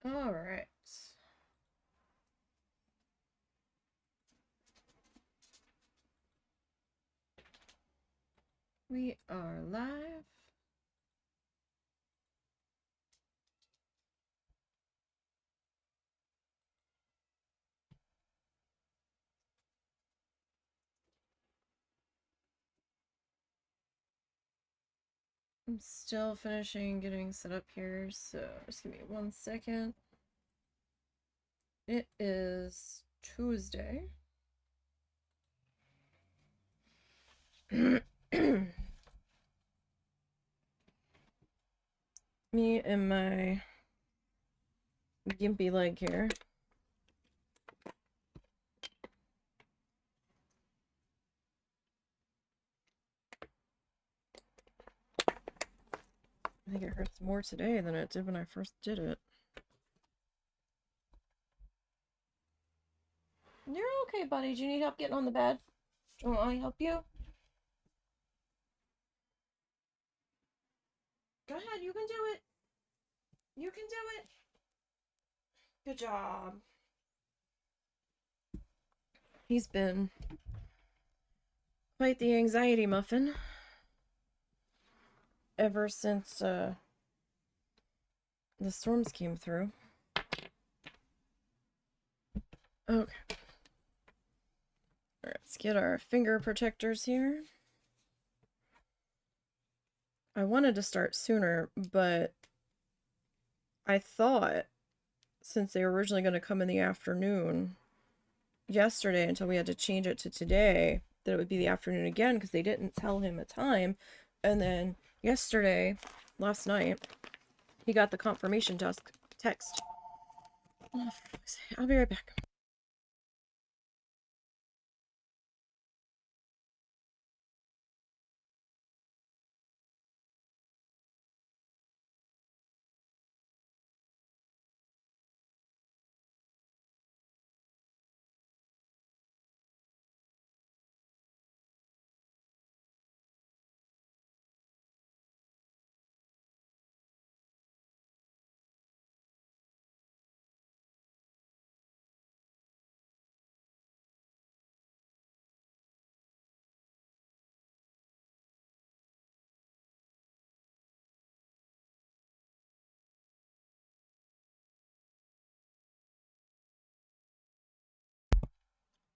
All right. We are live. I'm still finishing getting set up here, so just give me 1 second. It is Tuesday. Me and my gimpy leg here. I think it hurts more today than it did when I first did it. You're okay, buddy. Do you need help getting on the bed? Do you want me to help you? Go ahead, you can do it. You can do it. Good job. He's been quite the anxiety muffin ever since the storms came through. Okay. Let's get our finger protectors here. I wanted to start sooner, but I thought since they were originally going to come in the afternoon yesterday until we had to change it to today, that it would be the afternoon again because they didn't tell him a time. And then yesterday, last night, he got the confirmation text. Oh, I'll be right back.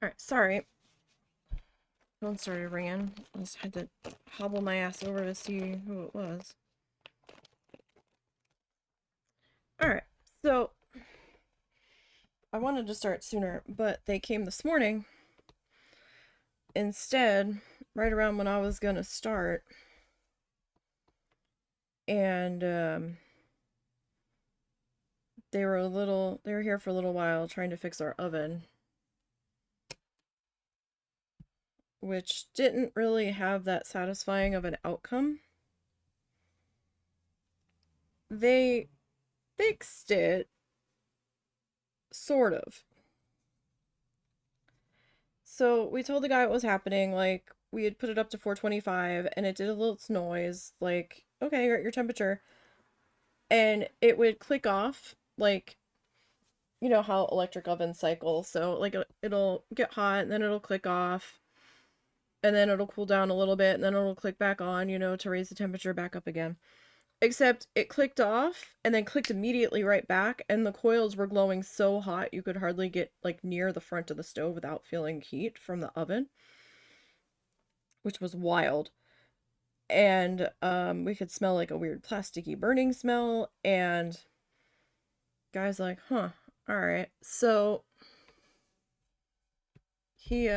Alright, sorry. Phone started ringing. I just had to hobble my ass over to see who it was. Alright, so I wanted to start sooner, but they came this morning instead, right around when I was gonna start. And they were here for a little while trying to fix our oven, which didn't really have that satisfying of an outcome. They fixed it, sort of. So we told the guy what was happening, like, we had put it up to 425, and it did a little noise, like, okay, you're at your temperature. And it would click off, like, you know how electric ovens cycle, so, like, it'll get hot, and then it'll click off, and then it'll cool down a little bit, and then it'll click back on, you know, to raise the temperature back up again. Except it clicked off, and then clicked immediately right back, and the coils were glowing so hot you could hardly get, like, near the front of the stove without feeling heat from the oven. Which was wild. And we could smell, like, a weird plasticky burning smell, and guy's like, huh, alright. So he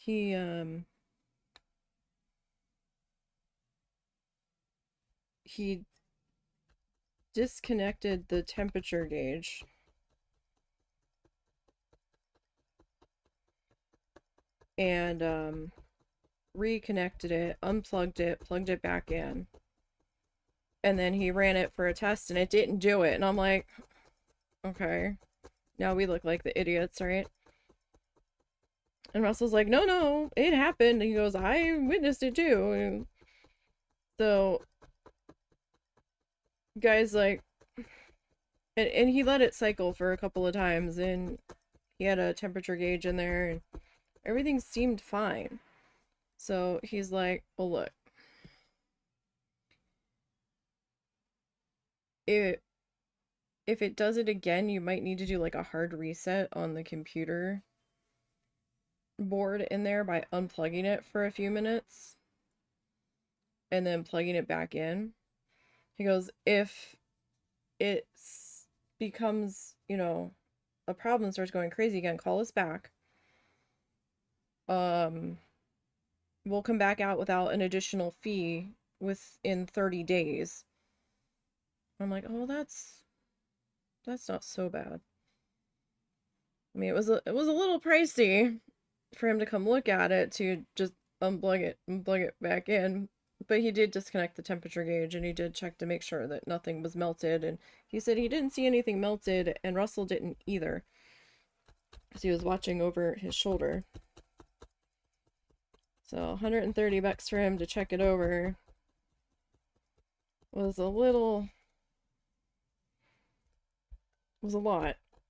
he disconnected the temperature gauge and reconnected it, unplugged it, plugged it back in, and then he ran it for a test and it didn't do it. And I'm like, okay, now we look like the idiots, right? And Russell's like, no, it happened. And he goes, I witnessed it too. So, guy's like, and he let it cycle for a couple of times, and he had a temperature gauge in there, and everything seemed fine. So he's like, well, look, it if it does it again, you might need to do like a hard reset on the computer board in there by unplugging it for a few minutes and then plugging it back in. He goes, if it becomes, a problem and starts going crazy again, call us back. Um, we'll come back out without an additional fee within 30 days. I'm like, oh, that's not so bad. I mean, it was a little pricey for him to come look at it to just unplug it and plug it back in. But he did disconnect the temperature gauge and he did check to make sure that nothing was melted. And he said he didn't see anything melted, and Russell didn't either. Because he was watching over his shoulder. So $130 for him to check it over was a lot.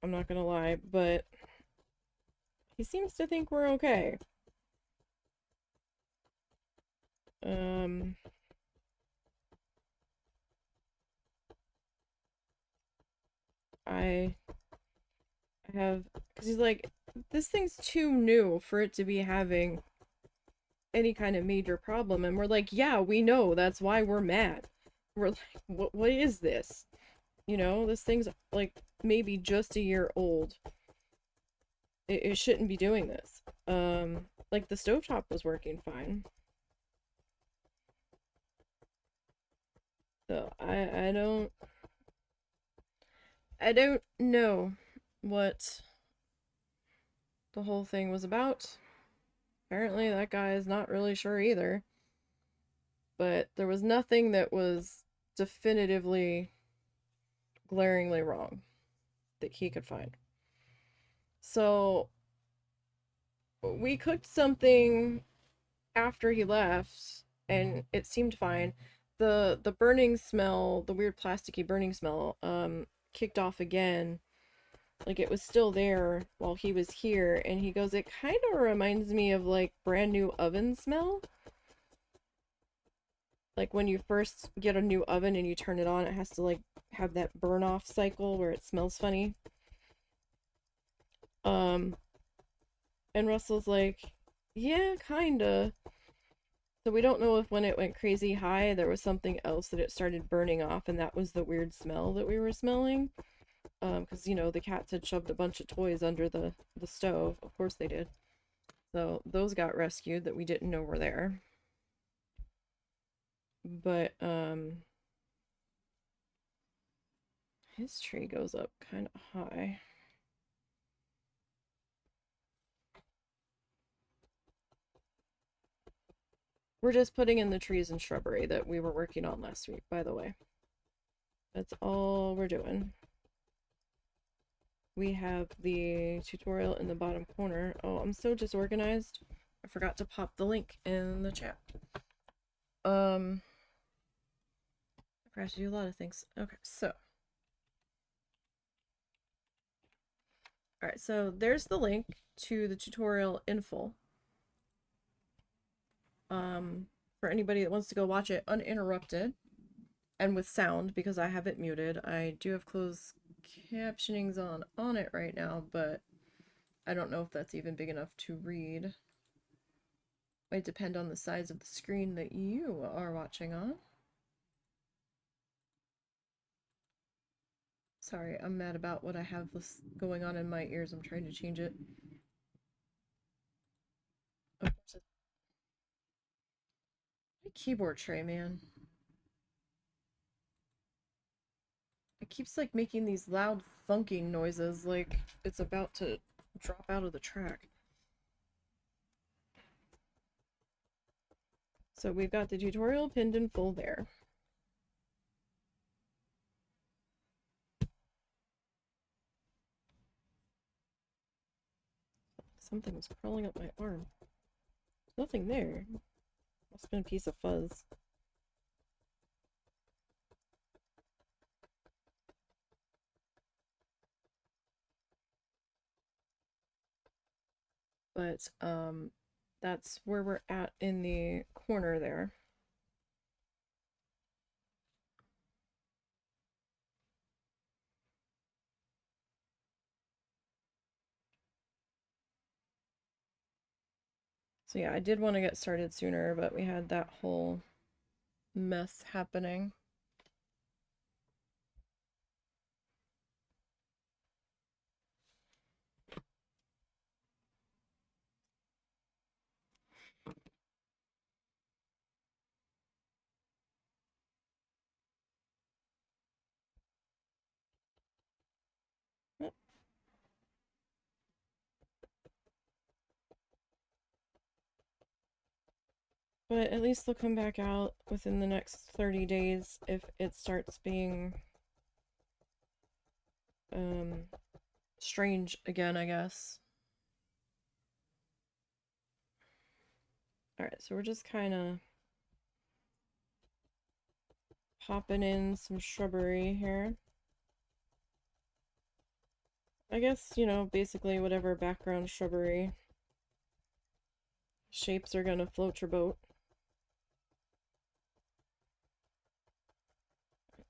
I'm not gonna lie, but he seems to think we're okay. Um, I have, because he's like, this thing's too new for it to be having any kind of major problem. And we're like, yeah, we know, that's why we're mad. We're like, what is this? This thing's like maybe just a year old. It shouldn't be doing this. Like the stovetop was working fine. So I don't know what the whole thing was about. Apparently that guy is not really sure either. But there was nothing that was definitively glaringly wrong that he could find. So we cooked something after he left and it seemed fine. The burning smell, the weird plasticky burning smell, kicked off again. Like it was still there while he was here, and he goes, it kind of reminds me of like brand new oven smell. Like when you first get a new oven and you turn it on, it has to like have that burn off cycle where it smells funny. Um, and Russell's like, yeah, kinda. So we don't know if when it went crazy high, there was something else that it started burning off, and that was the weird smell that we were smelling. Because the cats had shoved a bunch of toys under the stove. Of course they did. So those got rescued that we didn't know were there. But his tree goes up kind of high. We're just putting in the trees and shrubbery that we were working on last week, by the way. That's all we're doing. We have the tutorial in the bottom corner. Oh, I'm so disorganized. I forgot to pop the link in the chat. I forgot to do a lot of things. Okay, so. Alright, so there's the link to the tutorial in full. For anybody that wants to go watch it uninterrupted and with sound, because I have it muted. I do have closed captionings on it right now, but I don't know if that's even big enough to read. Might depend on the size of the screen that you are watching on. Sorry, I'm mad about what I have going on in my ears. I'm trying to change it. Oh, my keyboard tray, man. It keeps like making these loud thunking noises like it's about to drop out of the track. So we've got the tutorial pinned in full there. Something was crawling up my arm. There's nothing there. Must have been a piece of fuzz. But that's where we're at in the corner there. So yeah, I did want to get started sooner, but we had that whole mess happening. But at least they'll come back out within the next 30 days if it starts being strange again, I guess. Alright, so we're just kind of popping in some shrubbery here. I guess, you know, basically whatever background shrubbery shapes are gonna float your boat.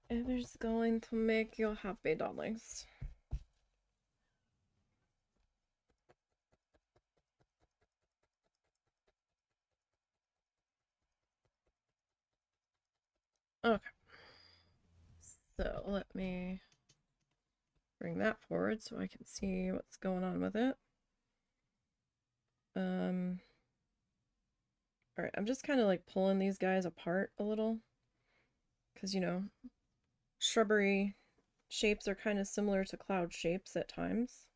Whatever's going to make you happy, darlings. Okay. So let me bring that forward so I can see what's going on with it. Alright, I'm just kind of like pulling these guys apart a little. Because, you know, shrubbery shapes are kind of similar to cloud shapes at times.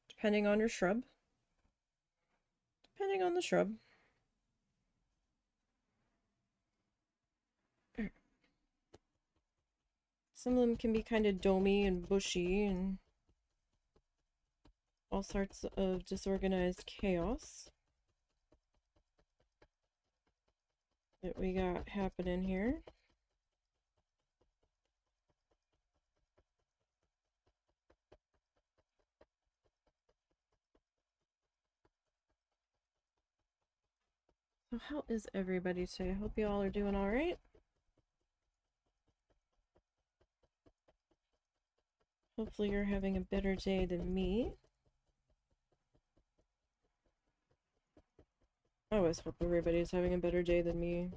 Depending on your shrub. Depending on the shrub. Some of them can be kind of domey and bushy and all sorts of disorganized chaos that we got happening here. So how is everybody today? I hope you all are doing all right. Hopefully you're having a better day than me. I always hope everybody's having a better day than me.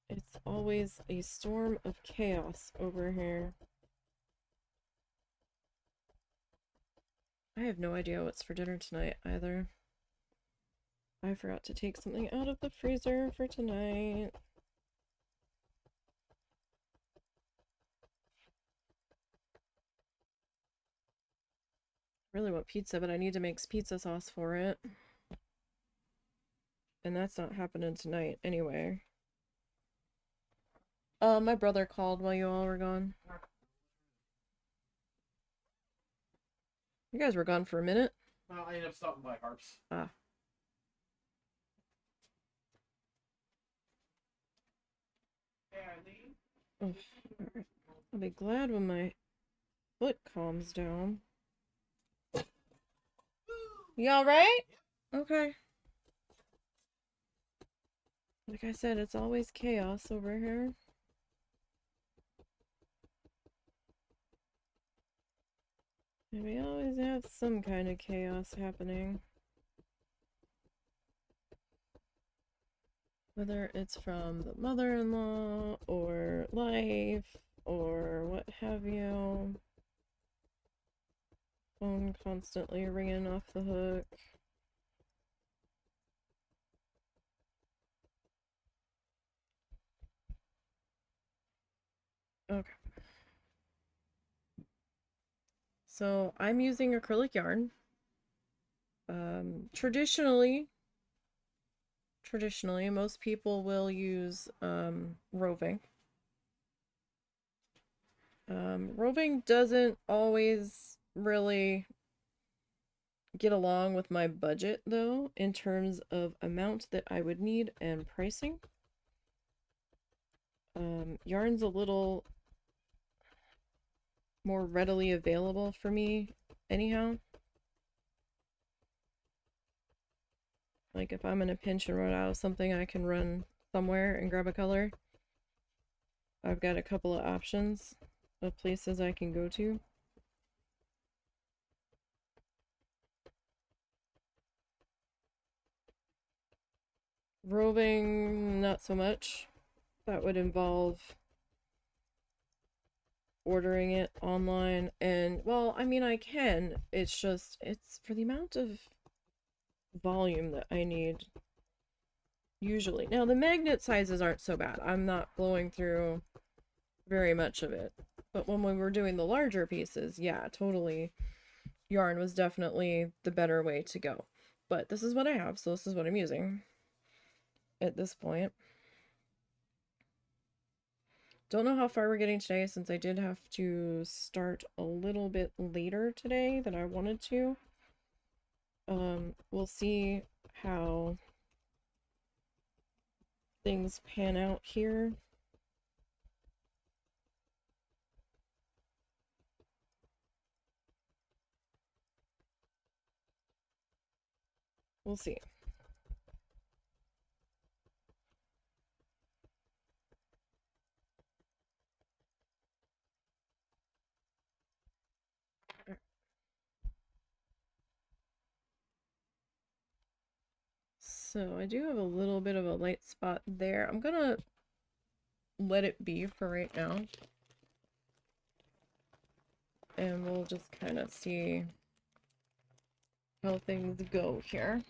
It's always a storm of chaos over here. I have no idea what's for dinner tonight either. I forgot to take something out of the freezer for tonight. I really want pizza, but I need to make pizza sauce for it. And that's not happening tonight anyway. My brother called while you all were gone. You guys were gone for a minute. Well, I ended up stopping by Harps. Ah. Oh, right. I'll be glad when my foot calms down. You alright? Okay. Like I said, it's always chaos over here. And we always have some kind of chaos happening. Whether it's from the mother-in-law or life or what have you. Phone constantly ringing off the hook. Okay. So I'm using acrylic yarn. Traditionally, most people will use roving. Roving doesn't always really get along with my budget though, in terms of amount that I would need and pricing. Yarn's a little more readily available for me anyhow. Like if I'm in a pinch and run out of something, I can run somewhere and grab a color. I've got a couple of options of places I can go to. Roving, not so much. That would involve ordering it online, and well, I mean, I can. It's just, it's for the amount of volume that I need usually. Now, the magnet sizes aren't so bad. I'm not blowing through very much of it. But when we were doing the larger pieces, yeah, totally. Yarn was definitely the better way to go. But this is what I have, so this is what I'm using at this point. Don't know how far we're getting today since I did have to start a little bit later today than I wanted to. We'll see how things pan out here. We'll see. So I do have a little bit of a light spot there. I'm gonna let it be for right now. And we'll just kind of see how things go here.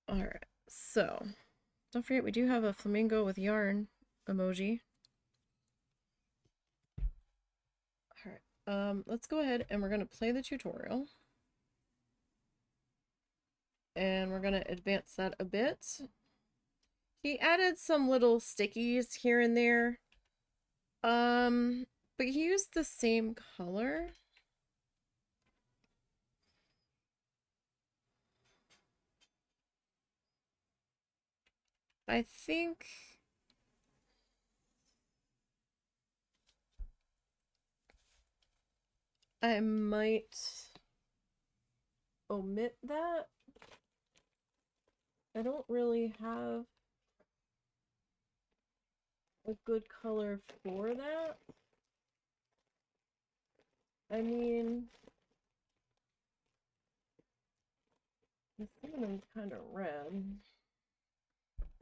Alright, so don't forget we do have a flamingo with yarn emoji. Alright, let's go ahead and we're gonna play the tutorial. And we're gonna advance that a bit. He added some little stickies here and there. But he used the same color. I think I might omit that. I don't really have a good color for that. I mean, the cinnamon's kind of red.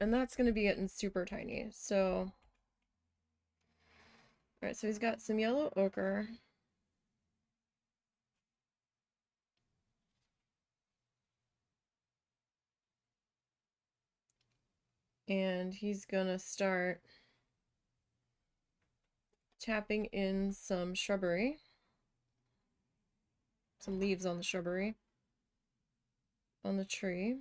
And that's going to be getting super tiny. So, alright, so he's got some yellow ochre. And he's going to start tapping in some shrubbery. Some leaves on the shrubbery. On the tree.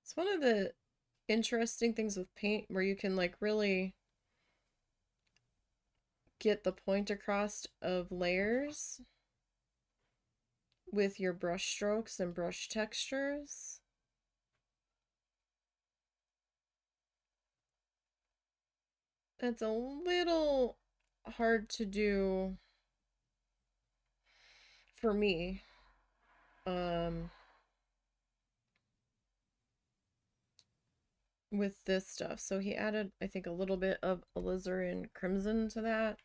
It's one of the interesting things with paint where you can like really get the point across of layers with your brush strokes and brush textures. It's a little hard to do for me. With this stuff. So he added, I think, a little bit of alizarin crimson to that.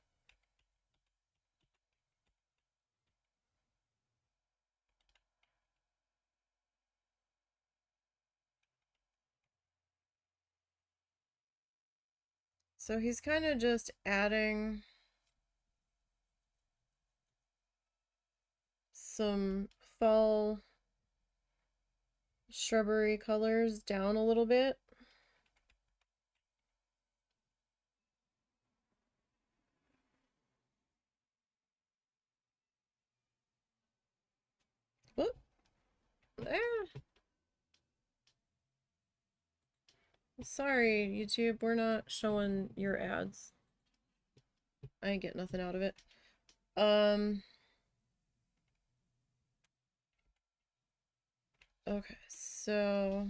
So he's kind of just adding some fall shrubbery colors down a little bit. Whoop. There. Sorry, YouTube, we're not showing your ads. I ain't get nothing out of it. Okay, so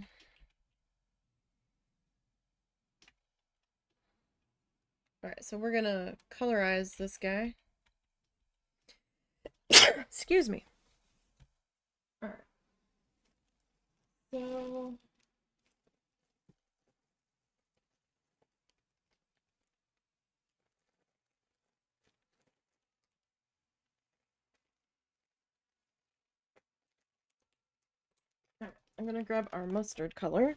Alright, so we're gonna colorize this guy. Excuse me. Alright. So I'm gonna grab our mustard color.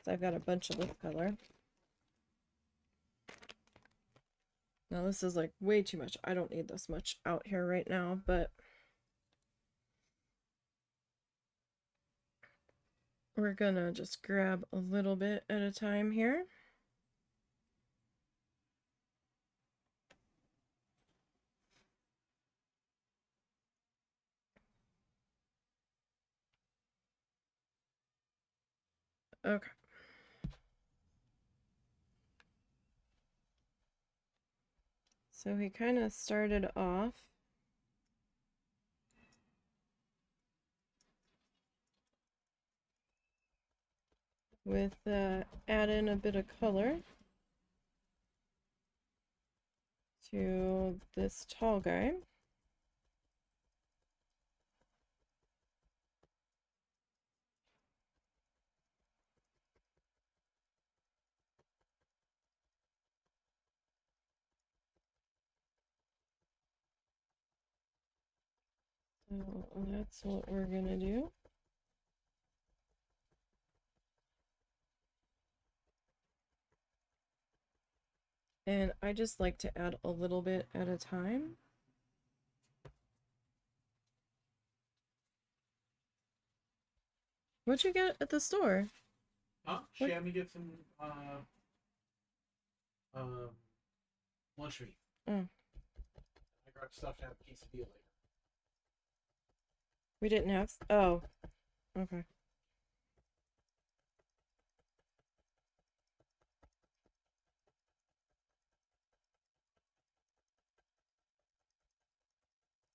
So I've got a bunch of this color. Now this is like way too much. I don't need this much out here right now, but we're gonna just grab a little bit at a time here. Okay. So he kind of started off with add in a bit of color to this tall guy. So that's what we're gonna do. And I just like to add a little bit at a time. What'd you get at the store? Huh? She had me get some uh, lunch meat. Oh, I grabbed stuff to have a quesadilla later. we didn't have. Oh, okay.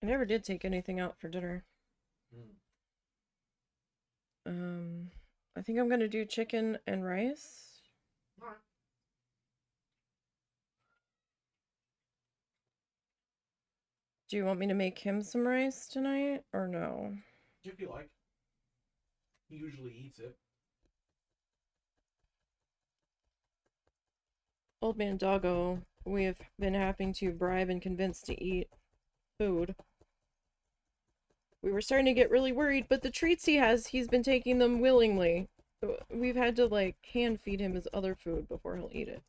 I never did take anything out for dinner. I think I'm gonna do chicken and rice. Alright. Do you want me to make him some rice tonight or no? If you like. He usually eats it. Old man Doggo, we have been having to bribe and convince to eat food. We were starting to get really worried, but the treats he has, he's been taking them willingly. We've had to, like, hand feed him his other food before he'll eat it.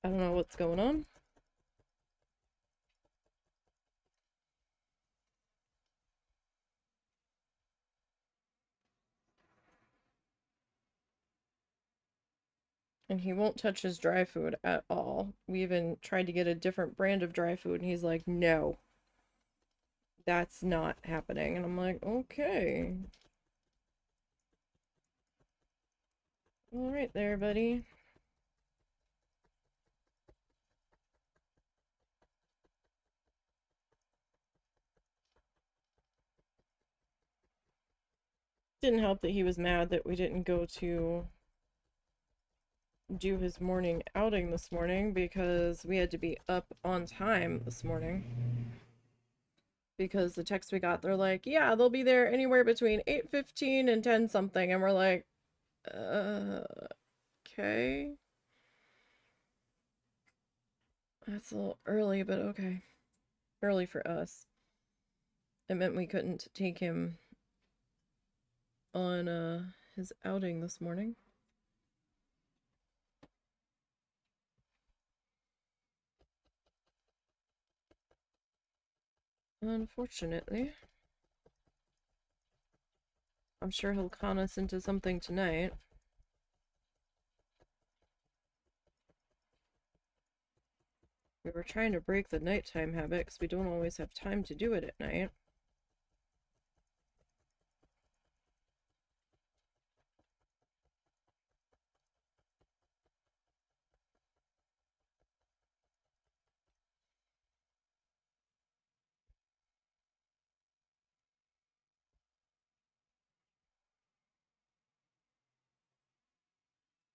I don't know what's going on. And he won't touch his dry food at all. We even tried to get a different brand of dry food, and he's like, no. That's not happening. And I'm like, okay. Alright there, buddy. Didn't help that he was mad that we didn't go to do his morning outing this morning because we had to be up on time this morning. Because the text we got, they're like, yeah, they'll be there anywhere between 8:15 and 10 something. And we're like, okay. That's a little early, but okay. Early for us. It meant we couldn't take him on his outing this morning. Unfortunately. I'm sure he'll con us into something tonight. We were trying to break the nighttime habit because we don't always have time to do it at night.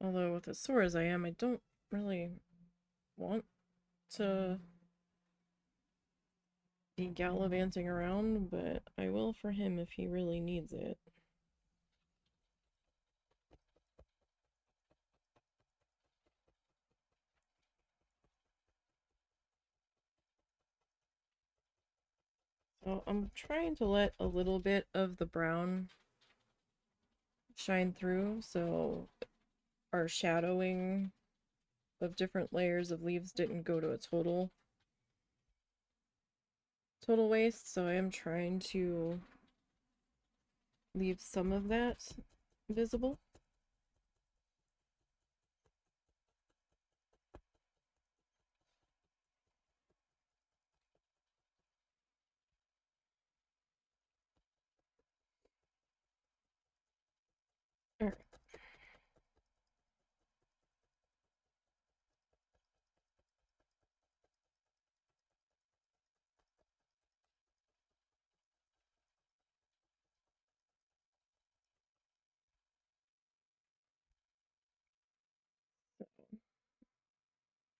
Although with as sore as I am, I don't really want to be gallivanting around, but I will for him if he really needs it. So I'm trying to let a little bit of the brown shine through, so our shadowing of different layers of leaves didn't go to a total waste, so I am trying to leave some of that visible. All right.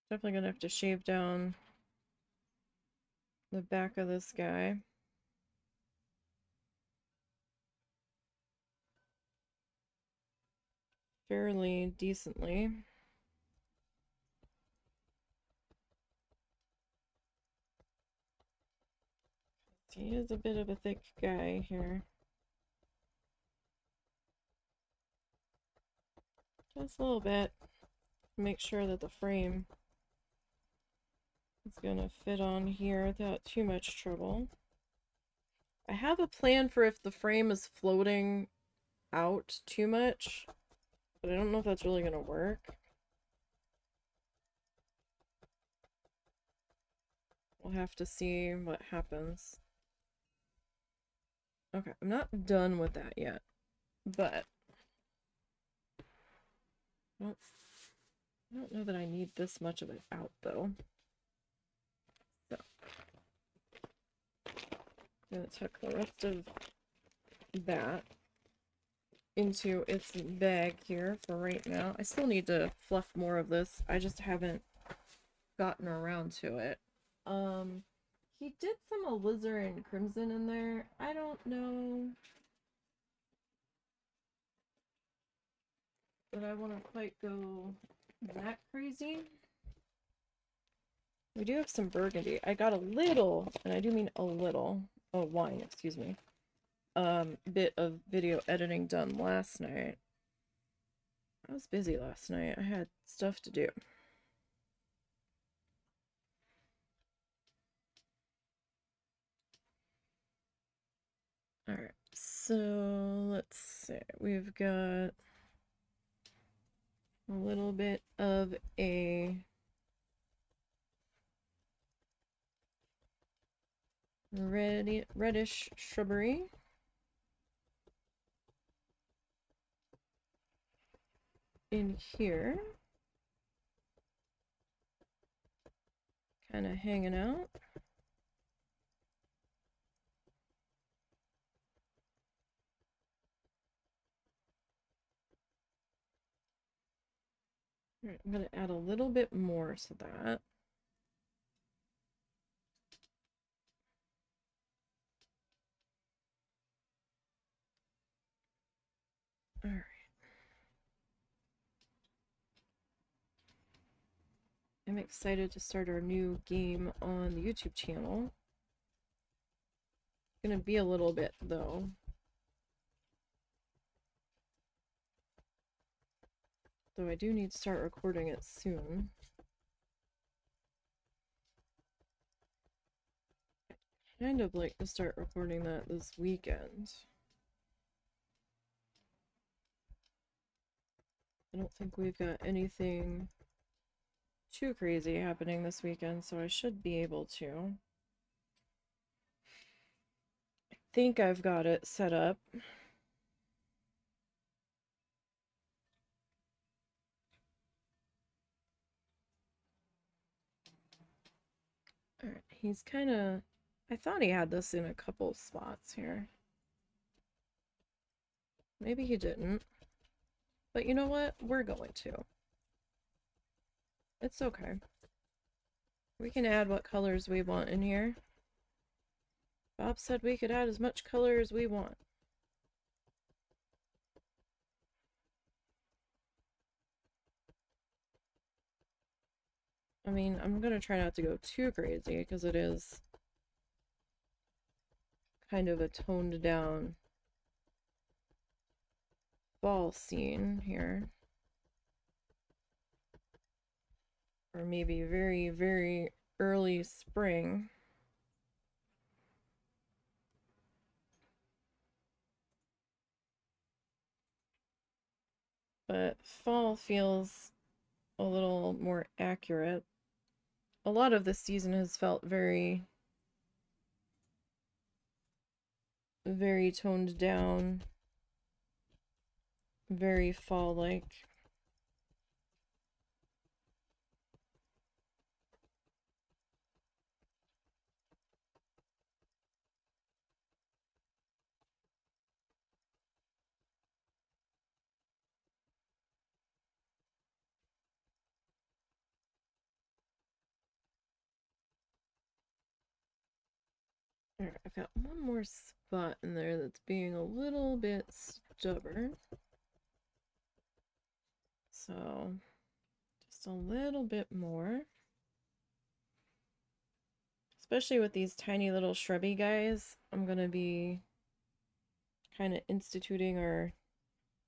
Definitely gonna have to shave down the back of this guy. Fairly decently. He is a bit of a thick guy here. Just a little bit. Make sure that the frame is gonna fit on here without too much trouble. I have a plan for if the frame is floating out too much, but I don't know if that's really gonna work. We'll have to see what happens. Okay, I'm not done with that yet, but I don't know that I need this much of it out though. So I'm gonna tuck the rest of that into its bag here for right now. I still need to fluff more of this. I just haven't gotten around to it. He did some alizarin crimson in there. I don't know that I want to quite go that crazy. We do have some burgundy. I got a little, and I do mean a little, oh, wine, excuse me, bit of video editing done last night. I was busy last night. I had stuff to do. Alright, so let's see. We've got a little bit of a reddish shrubbery. In here. Kind of hanging out. Alright, I'm going to add a little bit more to that. Alright. I'm excited to start our new game on the YouTube channel. It's gonna be a little bit though. Though I do need to start recording it soon. I'd kind of like to start recording that this weekend. I don't think we've got anything too crazy happening this weekend, so I should be able to. I think I've got it set up. Alright, he's kind of... I thought he had this in a couple spots here. Maybe he didn't. But you know what? We're going to. It's okay. We can add what colors we want in here. Bob said we could add as much color as we want. I mean, I'm gonna try not to go too crazy because it is kind of a toned down fall scene here. Or maybe very, very early spring. But fall feels a little more accurate. A lot of this season has felt very, very toned down, very fall-like. Alright, I've got one more spot in there that's being a little bit stubborn. So, just a little bit more. Especially with these tiny little shrubby guys, I'm going to be kind of instituting our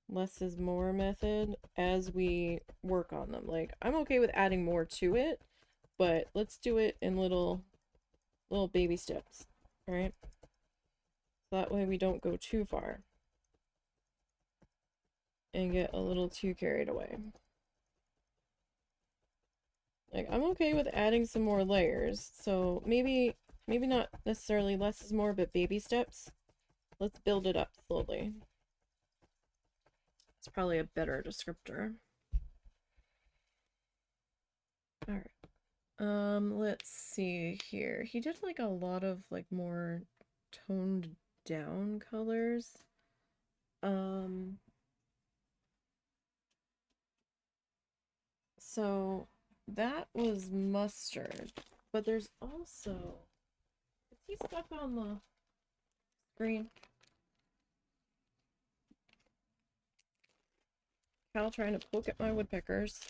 less is more method as we work on them. Like, I'm okay with adding more to it, but let's do it in little baby steps, right? So that way we don't go too far and get a little too carried away. Like, I'm okay with adding some more layers, so maybe not necessarily less is more, but baby steps. Let's build it up slowly. It's probably a better descriptor. Alright. Let's see here. He did like a lot of like more toned down colors. So that was mustard, but there's also, is he stuck on the screen? Cal trying to poke at my woodpeckers.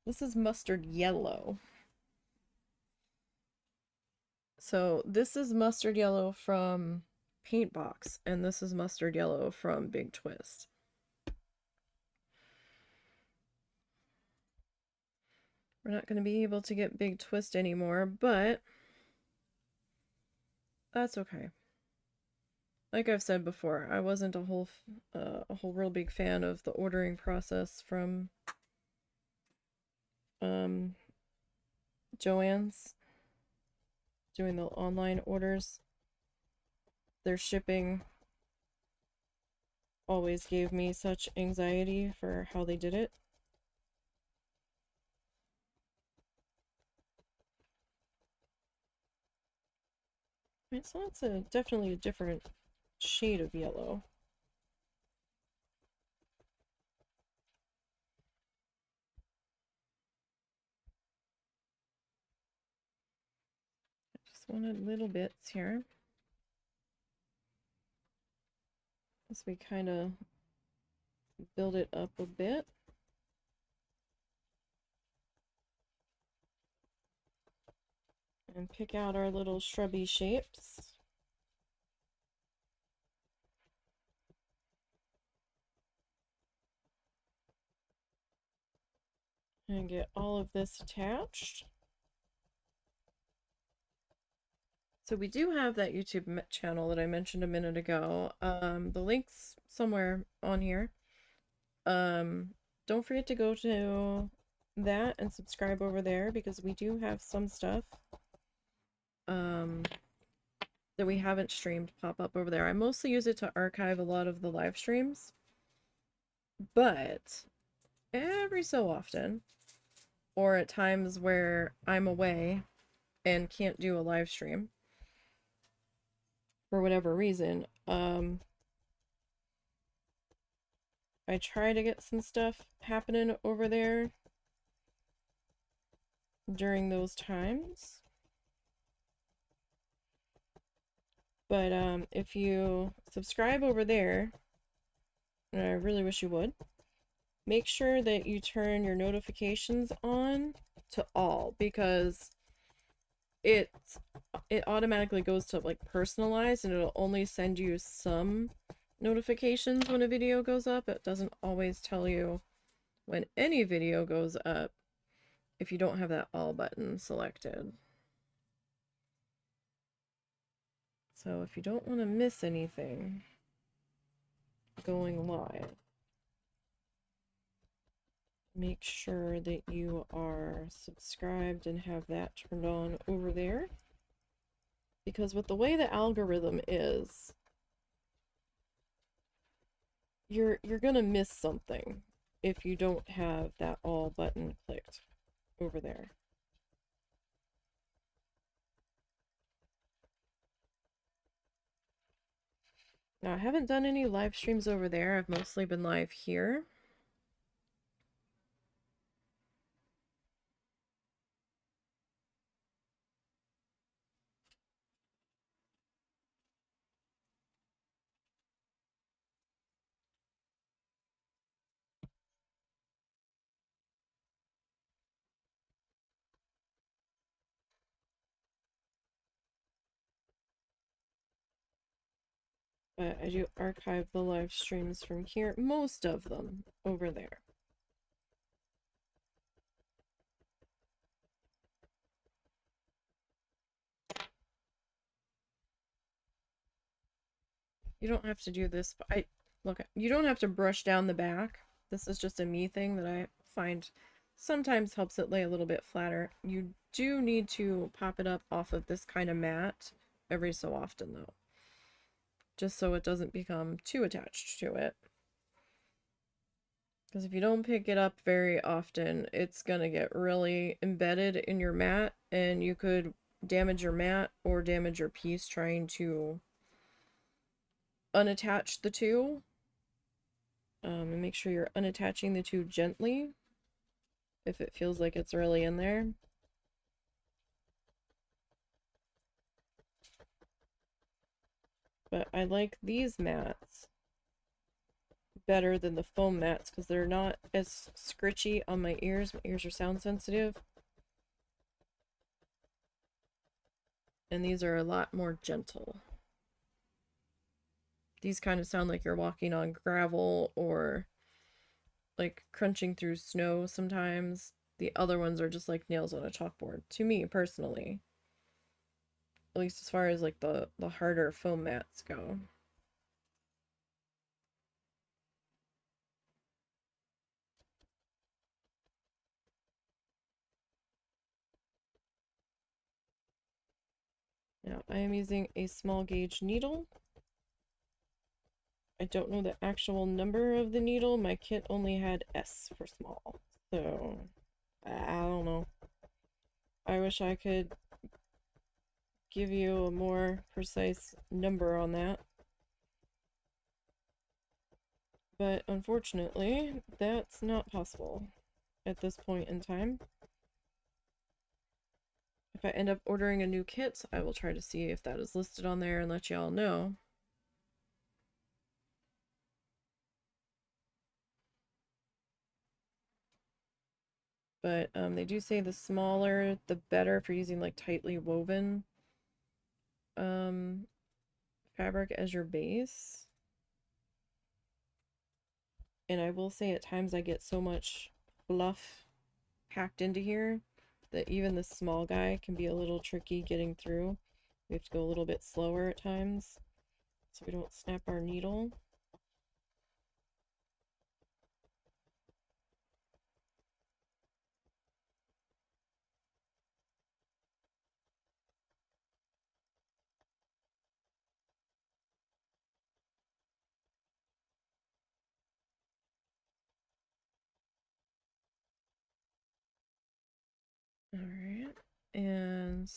This is mustard yellow. So this is mustard yellow from Paintbox, and this is mustard yellow from Big Twist. We're not going to be able to get Big Twist anymore, but that's okay. Like I've said before, I wasn't a whole real big fan of the ordering process from Joann's, doing the online orders. Their shipping always gave me such anxiety for how they did it. Right, so that's definitely a different shade of yellow. I just wanted little bits here as we kind of build it up a bit. And pick out our little shrubby shapes. And get all of this attached. So we do have that YouTube channel that I mentioned a minute ago. The link's somewhere on here. Don't forget to go to that and subscribe over there because we do have some stuff that we haven't streamed pop up over there. I mostly use it to archive a lot of the live streams, but every so often, or at times where I'm away and can't do a live stream for whatever reason, I try to get some stuff happening over there during those times. But if you subscribe over there, and I really wish you would, make sure that you turn your notifications on to all, because it automatically goes to like personalized, and it'll only send you some notifications when a video goes up. It doesn't always tell you when any video goes up if you don't have that all button selected. So if you don't want to miss anything going live, make sure that you are subscribed and have that turned on over there. Because with the way the algorithm is, you're gonna miss something if you don't have that all button clicked over there. Now, I haven't done any live streams over there. I've mostly been live here. But I do archive the live streams from here, most of them over there. You don't have to do this, but look, you don't have to brush down the back. This is just a me thing that I find sometimes helps it lay a little bit flatter. You do need to pop it up off of this kind of mat every so often, though, just so it doesn't become too attached to it. Because if you don't pick it up very often, it's gonna get really embedded in your mat, and you could damage your mat or damage your piece trying to unattach the two. And make sure you're unattaching the two gently if it feels like it's really in there. But I like these mats better than the foam mats because they're not as scritchy on my ears. My ears are sound sensitive. And these are a lot more gentle. These kind of sound like you're walking on gravel or like crunching through snow sometimes. The other ones are just like nails on a chalkboard, to me personally. At least as far as like the harder foam mats go. Now I am using a small gauge needle. I don't know the actual number of the needle. My kit only had S for small. So, I don't know. I wish I could give you a more precise number on that. But unfortunately, that's not possible at this point in time. If I end up ordering a new kit, I will try to see if that is listed on there and let y'all know. But they do say the smaller, the better if you're using like tightly woven fabric as your base. And I will say at times I get so much fluff packed into here that even the small guy can be a little tricky getting through. We have to go a little bit slower at times so we don't snap our needle. All right, and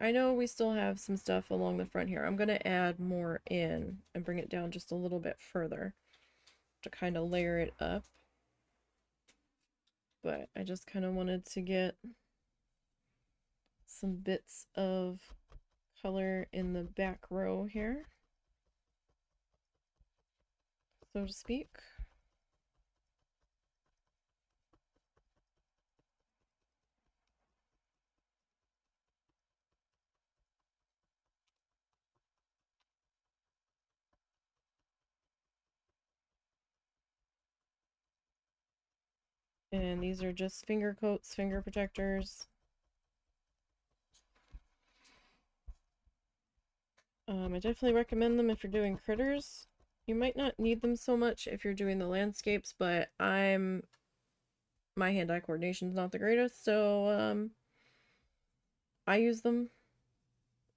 I know we still have some stuff along the front here. I'm going to add more in and bring it down just a little bit further to kind of layer it up. But I just kind of wanted to get some bits of color in the back row here, so to speak. And these are just finger coats, finger protectors. I definitely recommend them if you're doing critters. You might not need them so much if you're doing the landscapes, but my hand-eye coordination's not the greatest, so I use them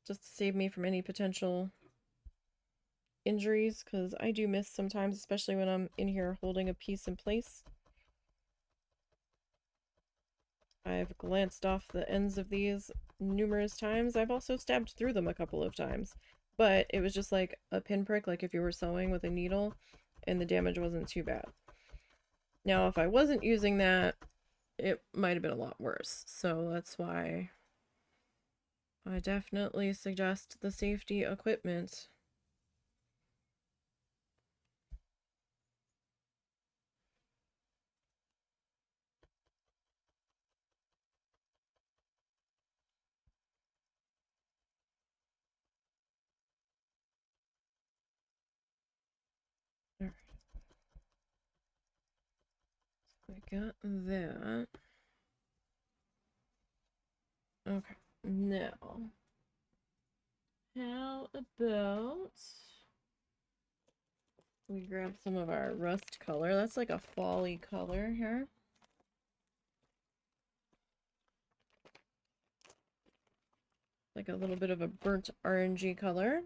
just to save me from any potential injuries, because I do miss sometimes, especially when I'm in here holding a piece in place. I've glanced off the ends of these numerous times. I've also stabbed through them a couple of times, but it was just like a pinprick, like if you were sewing with a needle, and the damage wasn't too bad. Now, if I wasn't using that, it might have been a lot worse, so that's why I definitely suggest the safety equipment. Alright. So I got that. Okay, now, how about we grab some of our rust color? That's like a fall-y color here. Like a little bit of a burnt orangey color.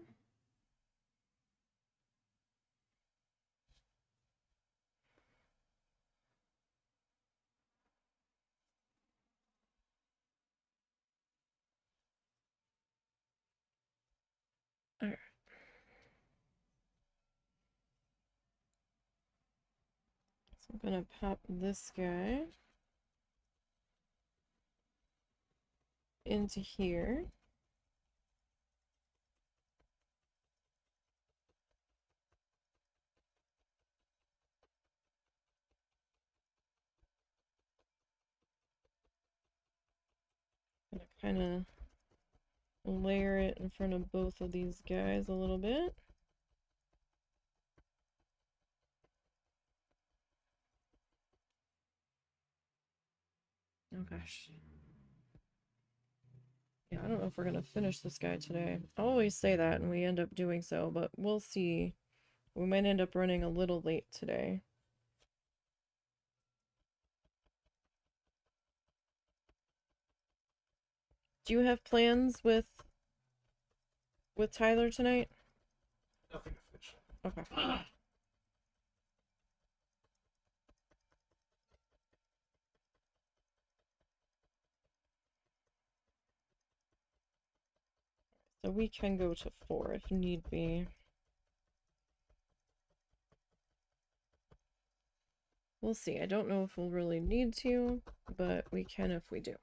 Alright. So I'm gonna pop this guy into here. Gonna kind of layer it in front of both of these guys a little bit. Oh gosh. Yeah, I don't know if we're gonna finish this guy today. I always say that and we end up doing so, but we'll see. We might end up running a little late today. Do you have plans with Tyler tonight? Nothing official. Okay. So we can go to 4 if need be. We'll see. I don't know if we'll really need to, but we can if we do.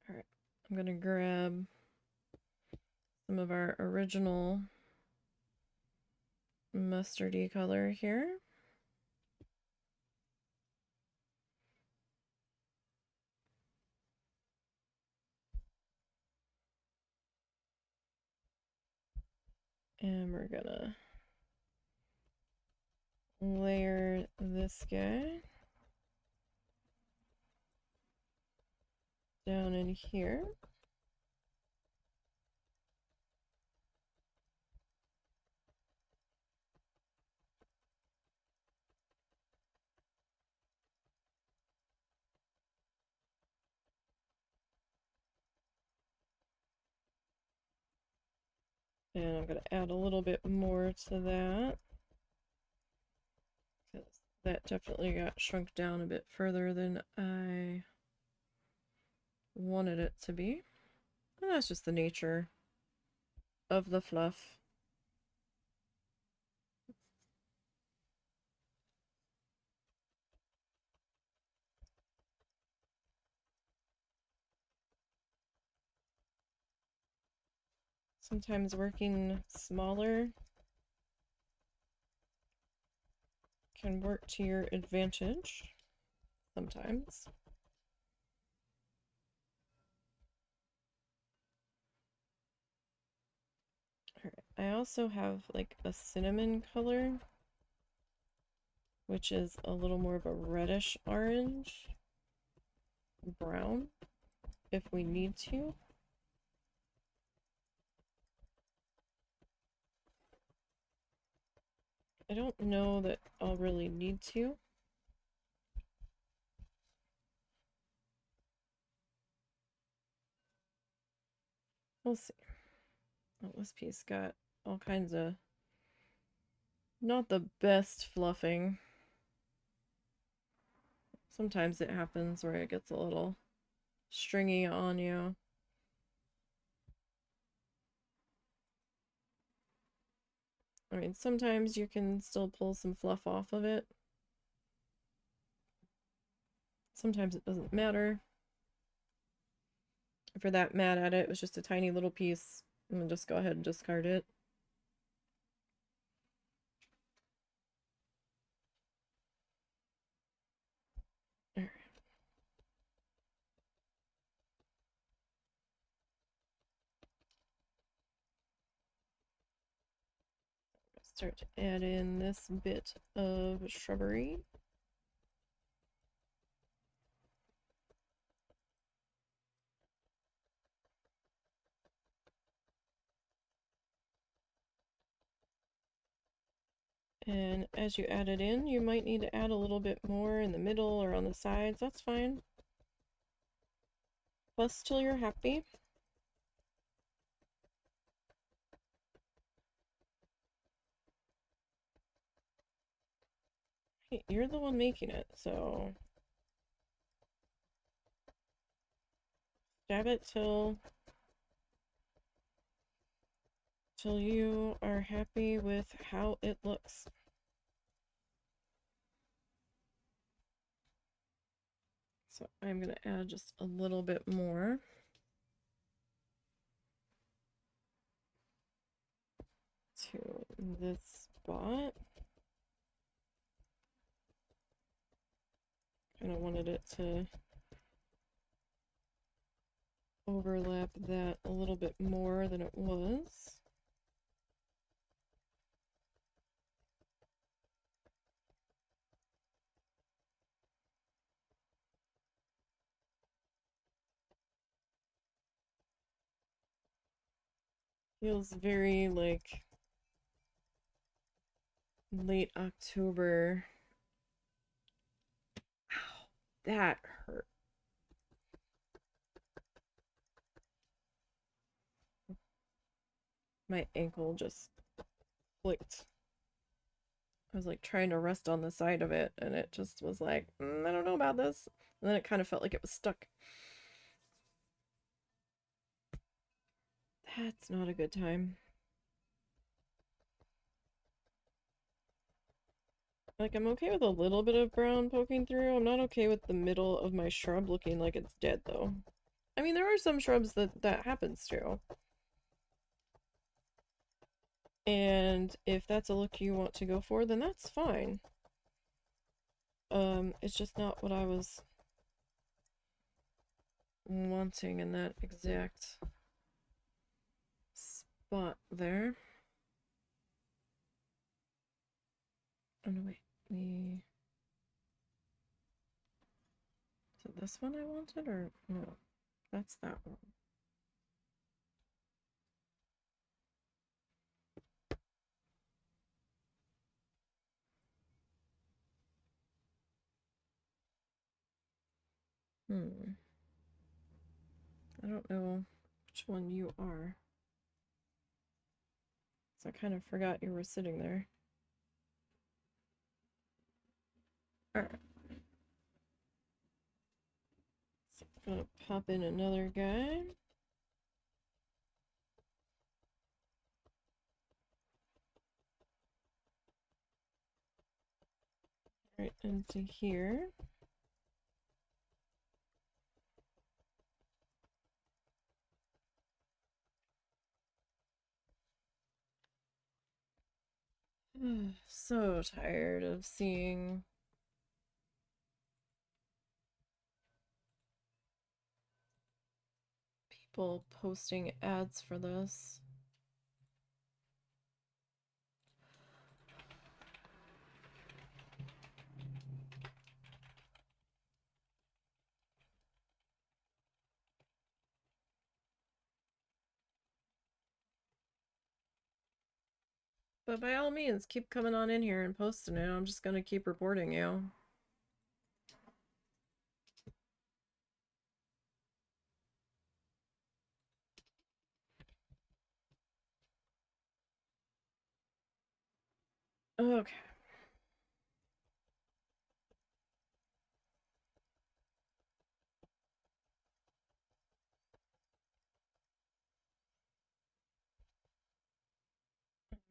Alright, I'm gonna grab some of our original mustardy color here. And we're gonna layer this guy down in here. And I'm gonna add a little bit more to that, because that definitely got shrunk down a bit further than I wanted it to be. And that's just the nature of the fluff. Sometimes working smaller can work to your advantage. Sometimes. Alright, I also have like a cinnamon color, which is a little more of a reddish orange brown if we need to. I don't know that I'll really need to. We'll see. Oh, this piece got all kinds of not the best fluffing. Sometimes it happens where it gets a little stringy on you. I mean, sometimes you can still pull some fluff off of it. Sometimes it doesn't matter. If you're that mad at it, it was just a tiny little piece, I'm gonna just go ahead and discard it. Alright. Start to add in this bit of shrubbery. And as you add it in, you might need to add a little bit more in the middle or on the sides. That's fine. Fuss till you're happy. Hey, you're the one making it, so dab it till you are happy with how it looks. So I'm going to add just a little bit more. To this spot. Kind of wanted it to overlap that a little bit more than it was. Feels very like late October. Ow, that hurt. My ankle just flicked. I was like trying to rest on the side of it, and it just was like, I don't know about this. And then it kind of felt like it was stuck. That's not a good time. Like, I'm okay with a little bit of brown poking through. I'm not okay with the middle of my shrub looking like it's dead, though. I mean, there are some shrubs that happens to. And if that's a look you want to go for, then that's fine. It's just not what I was wanting in that exact spot there. Oh no, wait. Is it this one I wanted, or no? That's that one. I don't know which one you are. So I kind of forgot you were sitting there. Alright. So I'm gonna pop in another guy. right into here. So tired of seeing people posting ads for this. But by all means, keep coming on in here and posting it. I'm just gonna keep reporting you. Okay.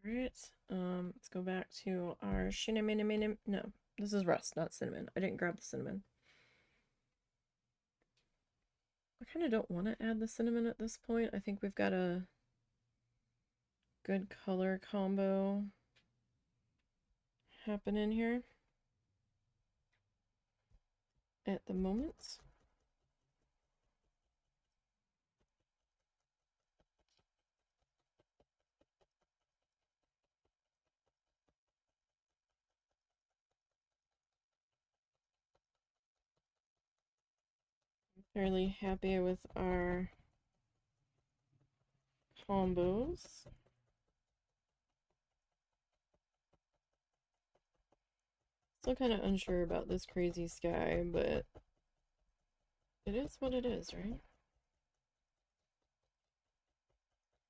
Alright, let's go back to our cinnamon. No, this is rust, not cinnamon. I didn't grab the cinnamon. I kind of don't want to add the cinnamon at this point. I think we've got a good color combo happening here at the moment. Fairly happy with our combos. Still kind of unsure about this crazy sky, but it is what it is, right?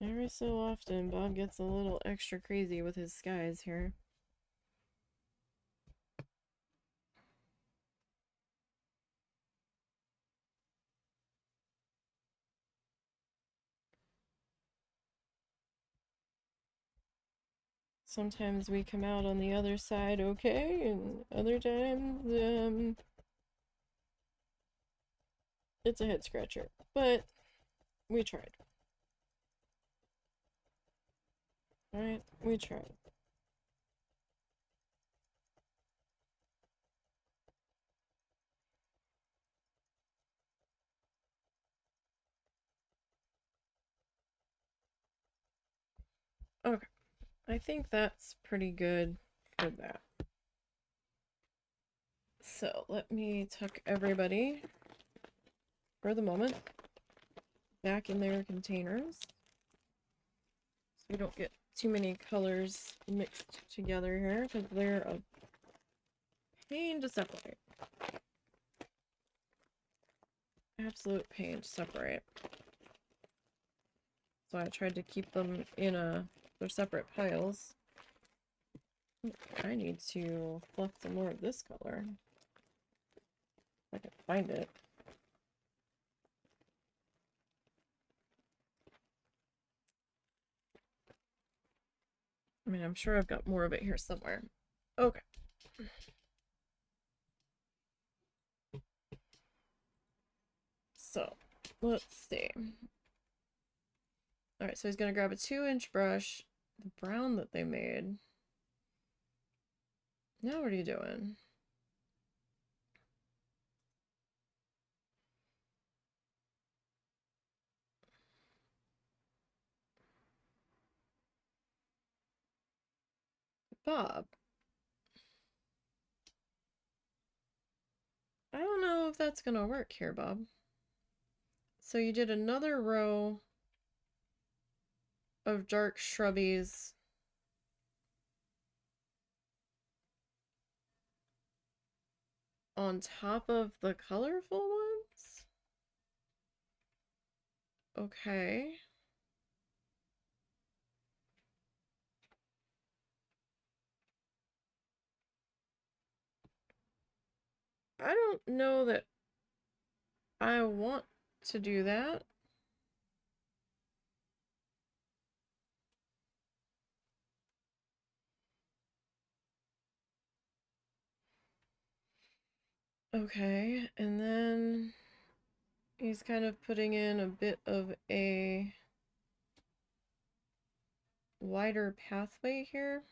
Every so often, Bob gets a little extra crazy with his skies here. Sometimes we come out on the other side okay, and other times, it's a head scratcher. But we tried. Alright, we tried. Okay, I think that's pretty good for that. So let me tuck everybody, for the moment, back in their containers. So we don't get too many colors mixed together here, because they're a pain to separate. Absolute pain to separate. So I tried to keep them in their separate piles. I need to fluff some more of this color. If I can find it. I mean, I'm sure I've got more of it here somewhere. Okay. So, let's see. Alright, so he's gonna grab a 2-inch brush, the brown that they made. Now what are you doing? Bob. I don't know if that's gonna work here, Bob. So you did another row of dark shrubbies. On top of the colorful ones? Okay. I don't know that I want to do that. Okay, and then he's kind of putting in a bit of a wider pathway here.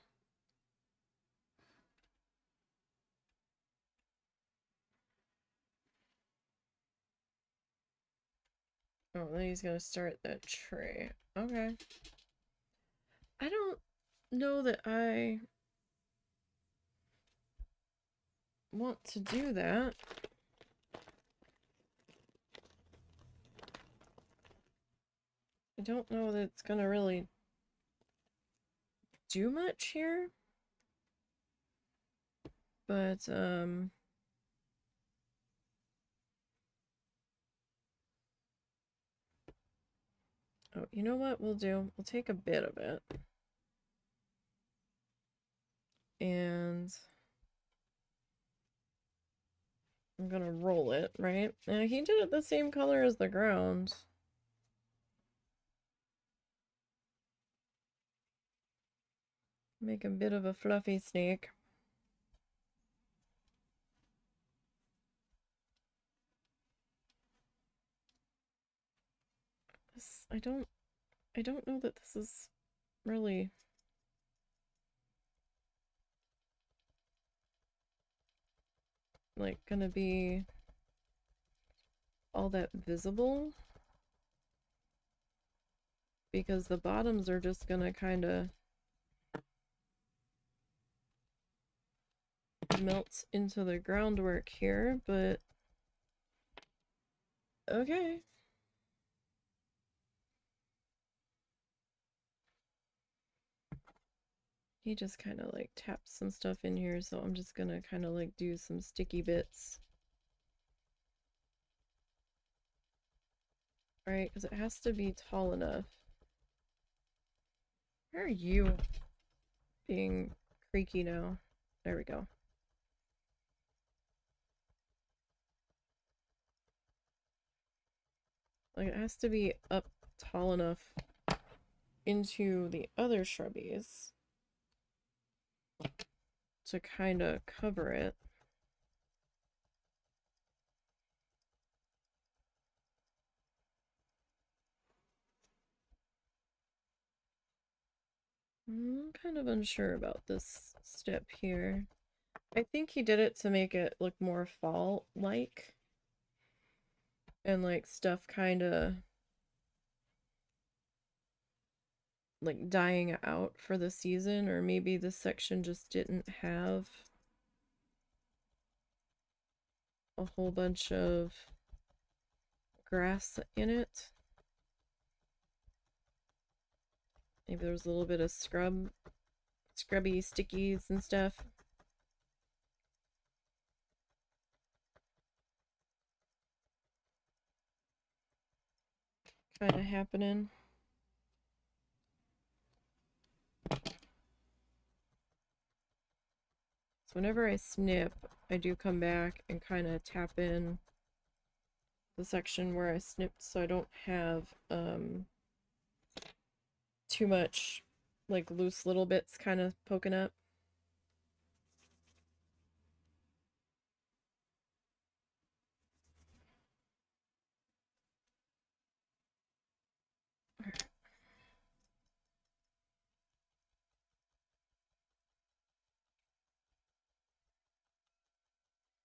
Oh, then he's gonna start that tree. Okay. I don't know that I want to do that. I don't know that it's gonna really do much here. But, oh, you know what we'll do? We'll take a bit of it. And I'm gonna roll it, right? And he did it the same color as the ground. Make a bit of a fluffy snake. This, I don't know that this is really like gonna be all that visible, because the bottoms are just gonna kind of melt into the groundwork here, but okay. He just kind of like taps some stuff in here, so I'm just gonna kind of like do some sticky bits. Right, because it has to be tall enough. Where are you being creaky now? There we go. Like it has to be up tall enough into the other shrubbies to kind of cover it. I'm kind of unsure about this step here. I think he did it to make it look more fall-like. And like stuff kind of like dying out for the season, or maybe this section just didn't have a whole bunch of grass in it. Maybe there's a little bit of scrubby stickies and stuff. Kind of happening. So whenever I snip, I do come back and kind of tap in the section where I snipped, so I don't have too much like loose little bits kind of poking up.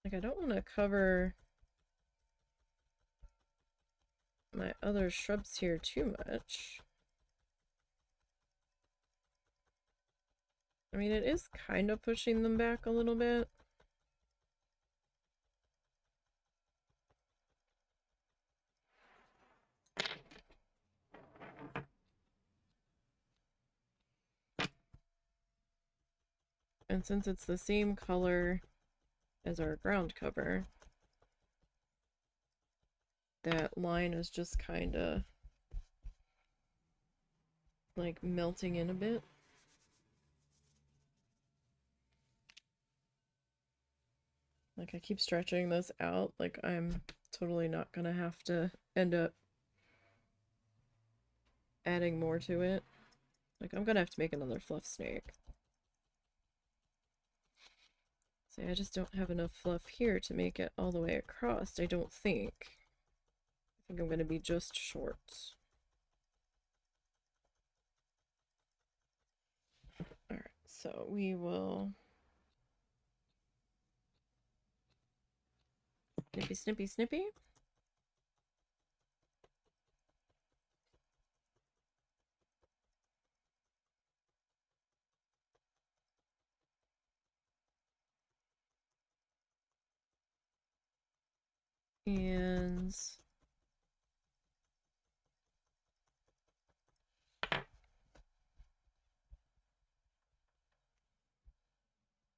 Like I don't want to cover my other shrubs here too much. I mean, it is kind of pushing them back a little bit. And since it's the same color as our ground cover, that line is just kind of like melting in a bit. Like I keep stretching this out, like I'm totally not gonna have to end up adding more to it. Like I'm gonna have to make another fluff snake. See, I just don't have enough fluff here to make it all the way across, I don't think. I think I'm going to be just short. Alright, so we will... Snippy, snippy, snippy. And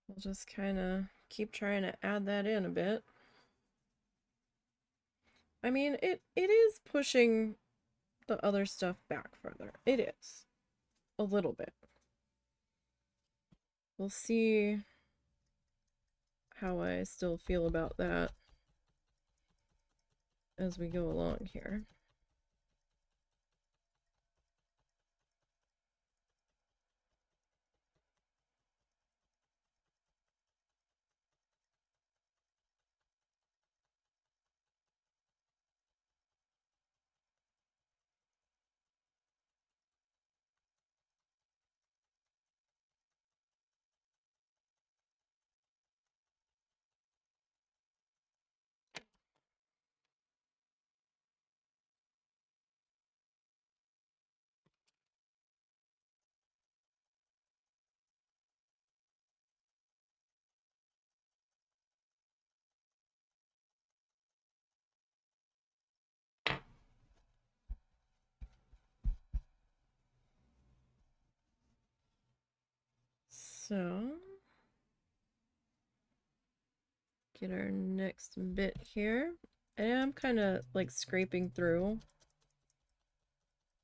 we'll just kind of keep trying to add that in a bit. I mean, it is pushing the other stuff back further. It is. A little bit. We'll see how I still feel about that as we go along here. So, get our next bit here. And I'm kind of like scraping through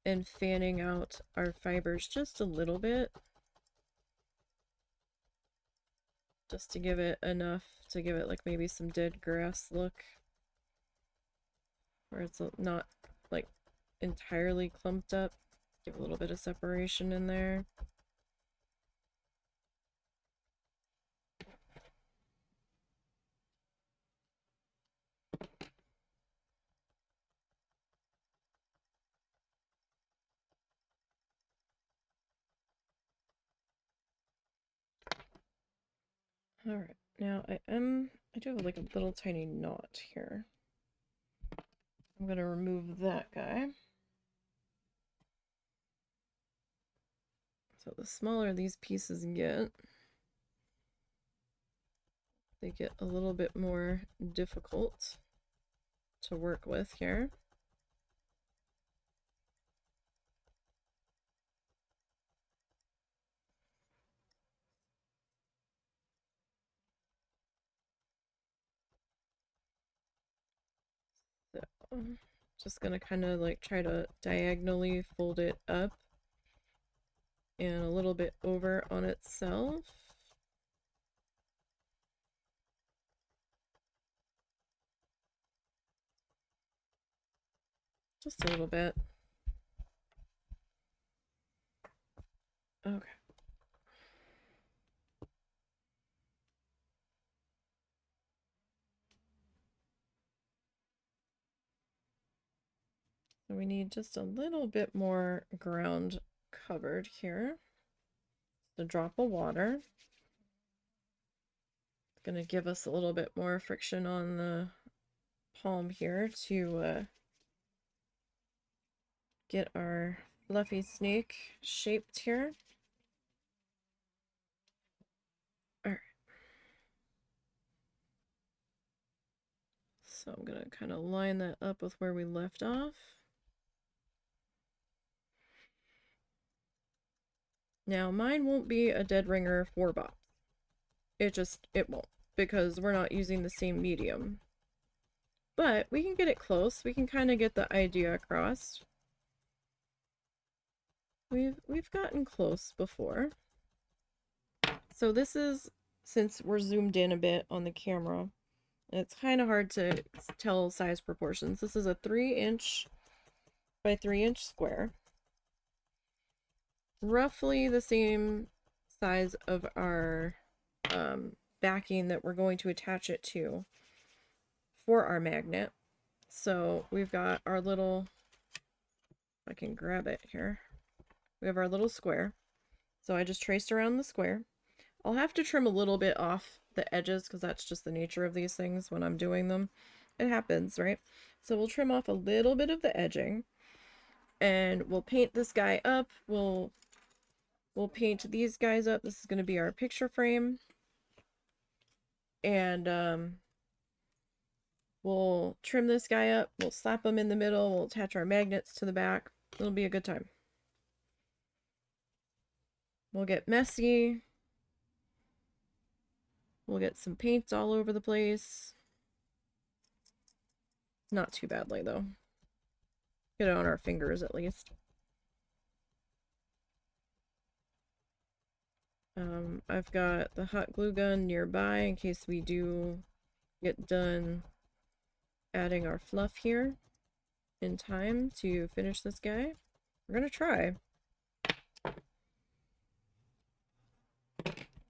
and fanning out our fibers just a little bit. Just to give it enough to give it like maybe some dead grass look. Where it's not like entirely clumped up. Give a little bit of separation in there. Alright, now I do have like a little tiny knot here. I'm gonna remove that guy. So the smaller these pieces get, they get a little bit more difficult to work with here. So, just gonna kind of like try to diagonally fold it up and a little bit over on itself. Just a little bit. Okay. So we need just a little bit more ground covered here. A drop of water. It's gonna give us a little bit more friction on the palm here to get our fluffy snake shaped here. Alright. So I'm gonna kind of line that up with where we left off. Now mine won't be a dead ringer 4-bop. It won't, because we're not using the same medium. But we can get it close. We can kind of get the idea across. We've gotten close before. So this is, since we're zoomed in a bit on the camera, it's kind of hard to tell size proportions. This is a 3-inch by 3-inch square. Roughly the same size of our backing that we're going to attach it to for our magnet. So we've got our little, if I can grab it here, we have our little square. So I just traced around the square. I'll have to trim a little bit off the edges because that's just the nature of these things when I'm doing them. It happens, right? So we'll trim off a little bit of the edging and we'll paint this guy up. We'll paint these guys up. This is going to be our picture frame. And we'll trim this guy up. We'll slap him in the middle. We'll attach our magnets to the back. It'll be a good time. We'll get messy. We'll get some paint all over the place. Not too badly, though. Get it on our fingers, at least. I've got the hot glue gun nearby in case we do get done adding our fluff here in time to finish this guy. We're gonna try.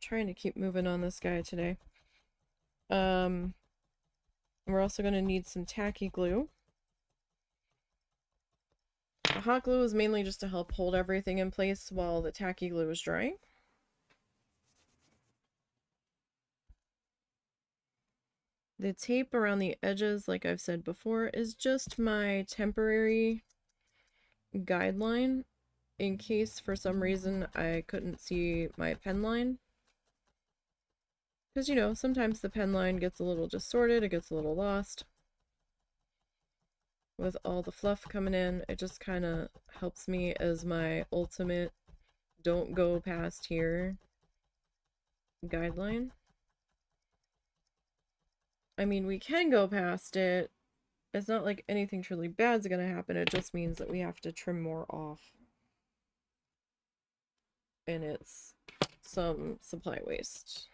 Trying to keep moving on this guy today. We're also gonna need some tacky glue. The hot glue is mainly just to help hold everything in place while the tacky glue is drying. The tape around the edges, like I've said before, is just my temporary guideline in case for some reason I couldn't see my pen line. Because, you know, sometimes the pen line gets a little distorted, it gets a little lost. With all the fluff coming in, it just kind of helps me as my ultimate don't go past here guideline. I mean, we can go past it. It's not like anything truly bad's gonna happen, it just means that we have to trim more off. And it's some supply waste.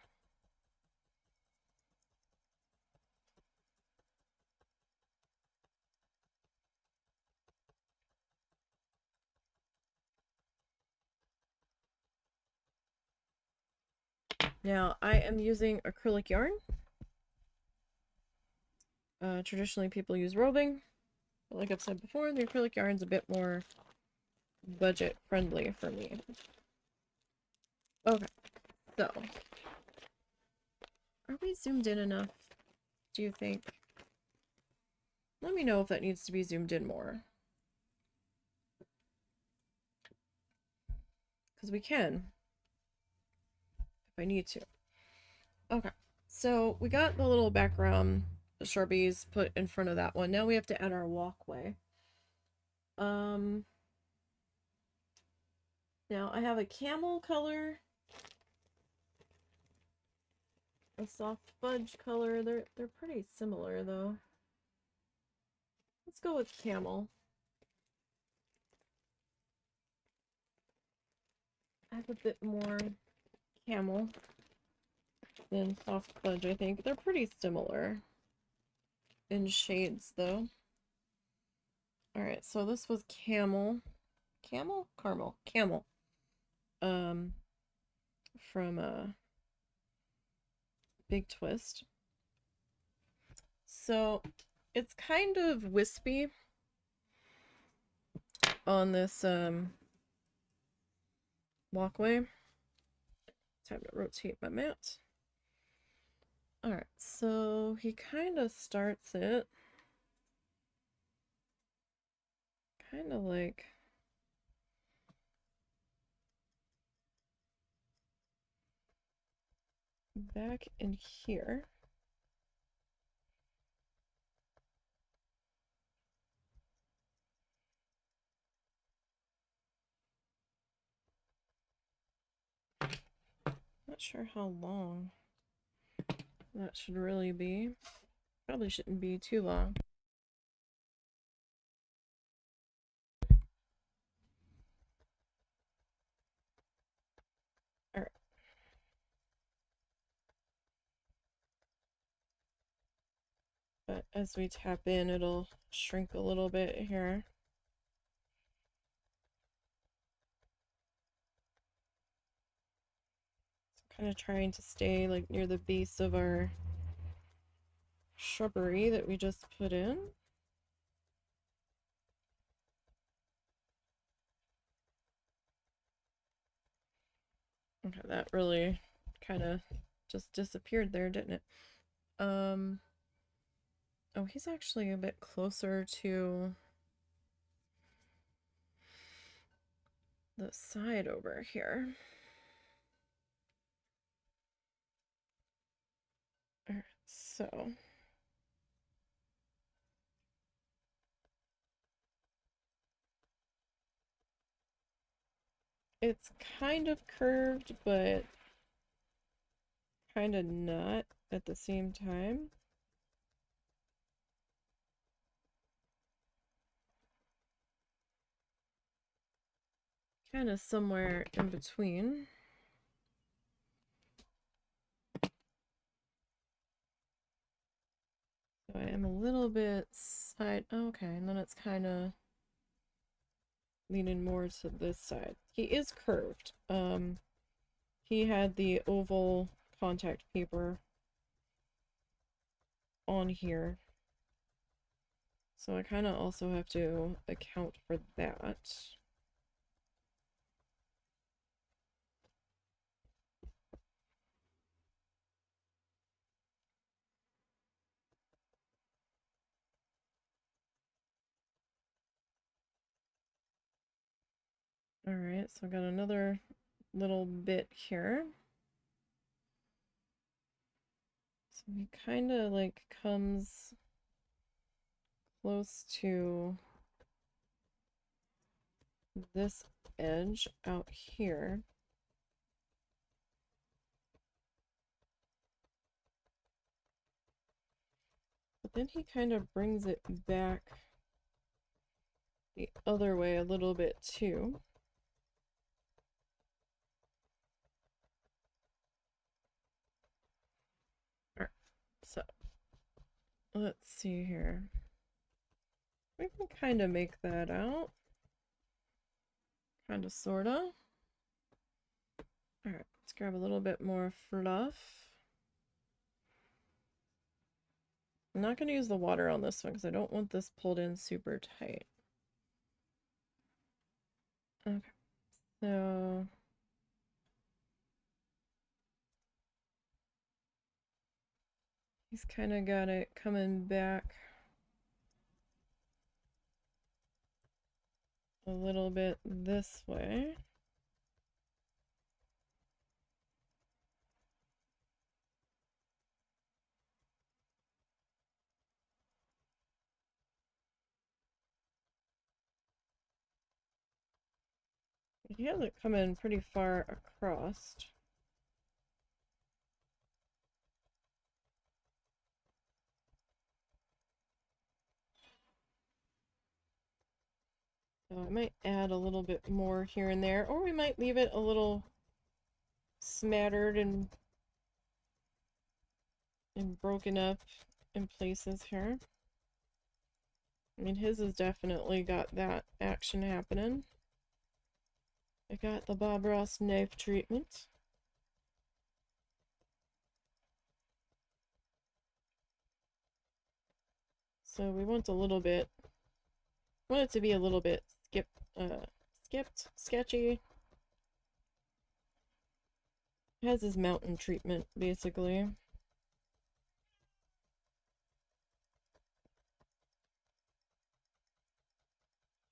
Now, I am using acrylic yarn. Traditionally, people use roving. But like I've said before, the acrylic yarn's a bit more budget friendly for me. Okay, so are we zoomed in enough, do you think? Let me know if that needs to be zoomed in more. Because we can, if I need to. Okay, so we got the little background Sharpies put in front of that one. Now we have to add our walkway. Now I have a camel color, a soft fudge color. They're pretty similar though. Let's go with camel. I have a bit more camel than soft fudge, I think. They're pretty similar in shades though. Alright, so this was camel. Camel? Caramel. Camel. From Big Twist. So it's kind of wispy on this walkway. Time to rotate my mat. Alright, so he kind of starts it kind of like back in here. Not sure how long that should really be. Probably shouldn't be too long. Alright. But as we tap in, it'll shrink a little bit here. Kind of trying to stay like near the base of our shrubbery that we just put in. Okay, that really kind of just disappeared there, didn't it? Oh, he's actually a bit closer to the side over here. Alright, so it's kind of curved, but kind of not at the same time. Kind of somewhere in between. So I am a little bit side. Okay, and then it's kind of leaning more to this side. He is curved. He had the oval contact paper on here. So I kind of also have to account for that. Alright, so I got another little bit here. So he kind of like comes close to this edge out here. But then he kind of brings it back the other way a little bit too. Alright, so let's see here. We can kind of make that out. Kind of, sorta. Alright, let's grab a little bit more fluff. I'm not going to use the water on this one because I don't want this pulled in super tight. Okay, so he's kind of got it coming back a little bit this way. He has it coming pretty far across. So I might add a little bit more here and there, or we might leave it a little smattered and broken up in places here. I mean, his has definitely got that action happening. I got the Bob Ross knife treatment. So we want a little bit, want it to be a little bit skipped, sketchy. It has his mountain treatment, basically.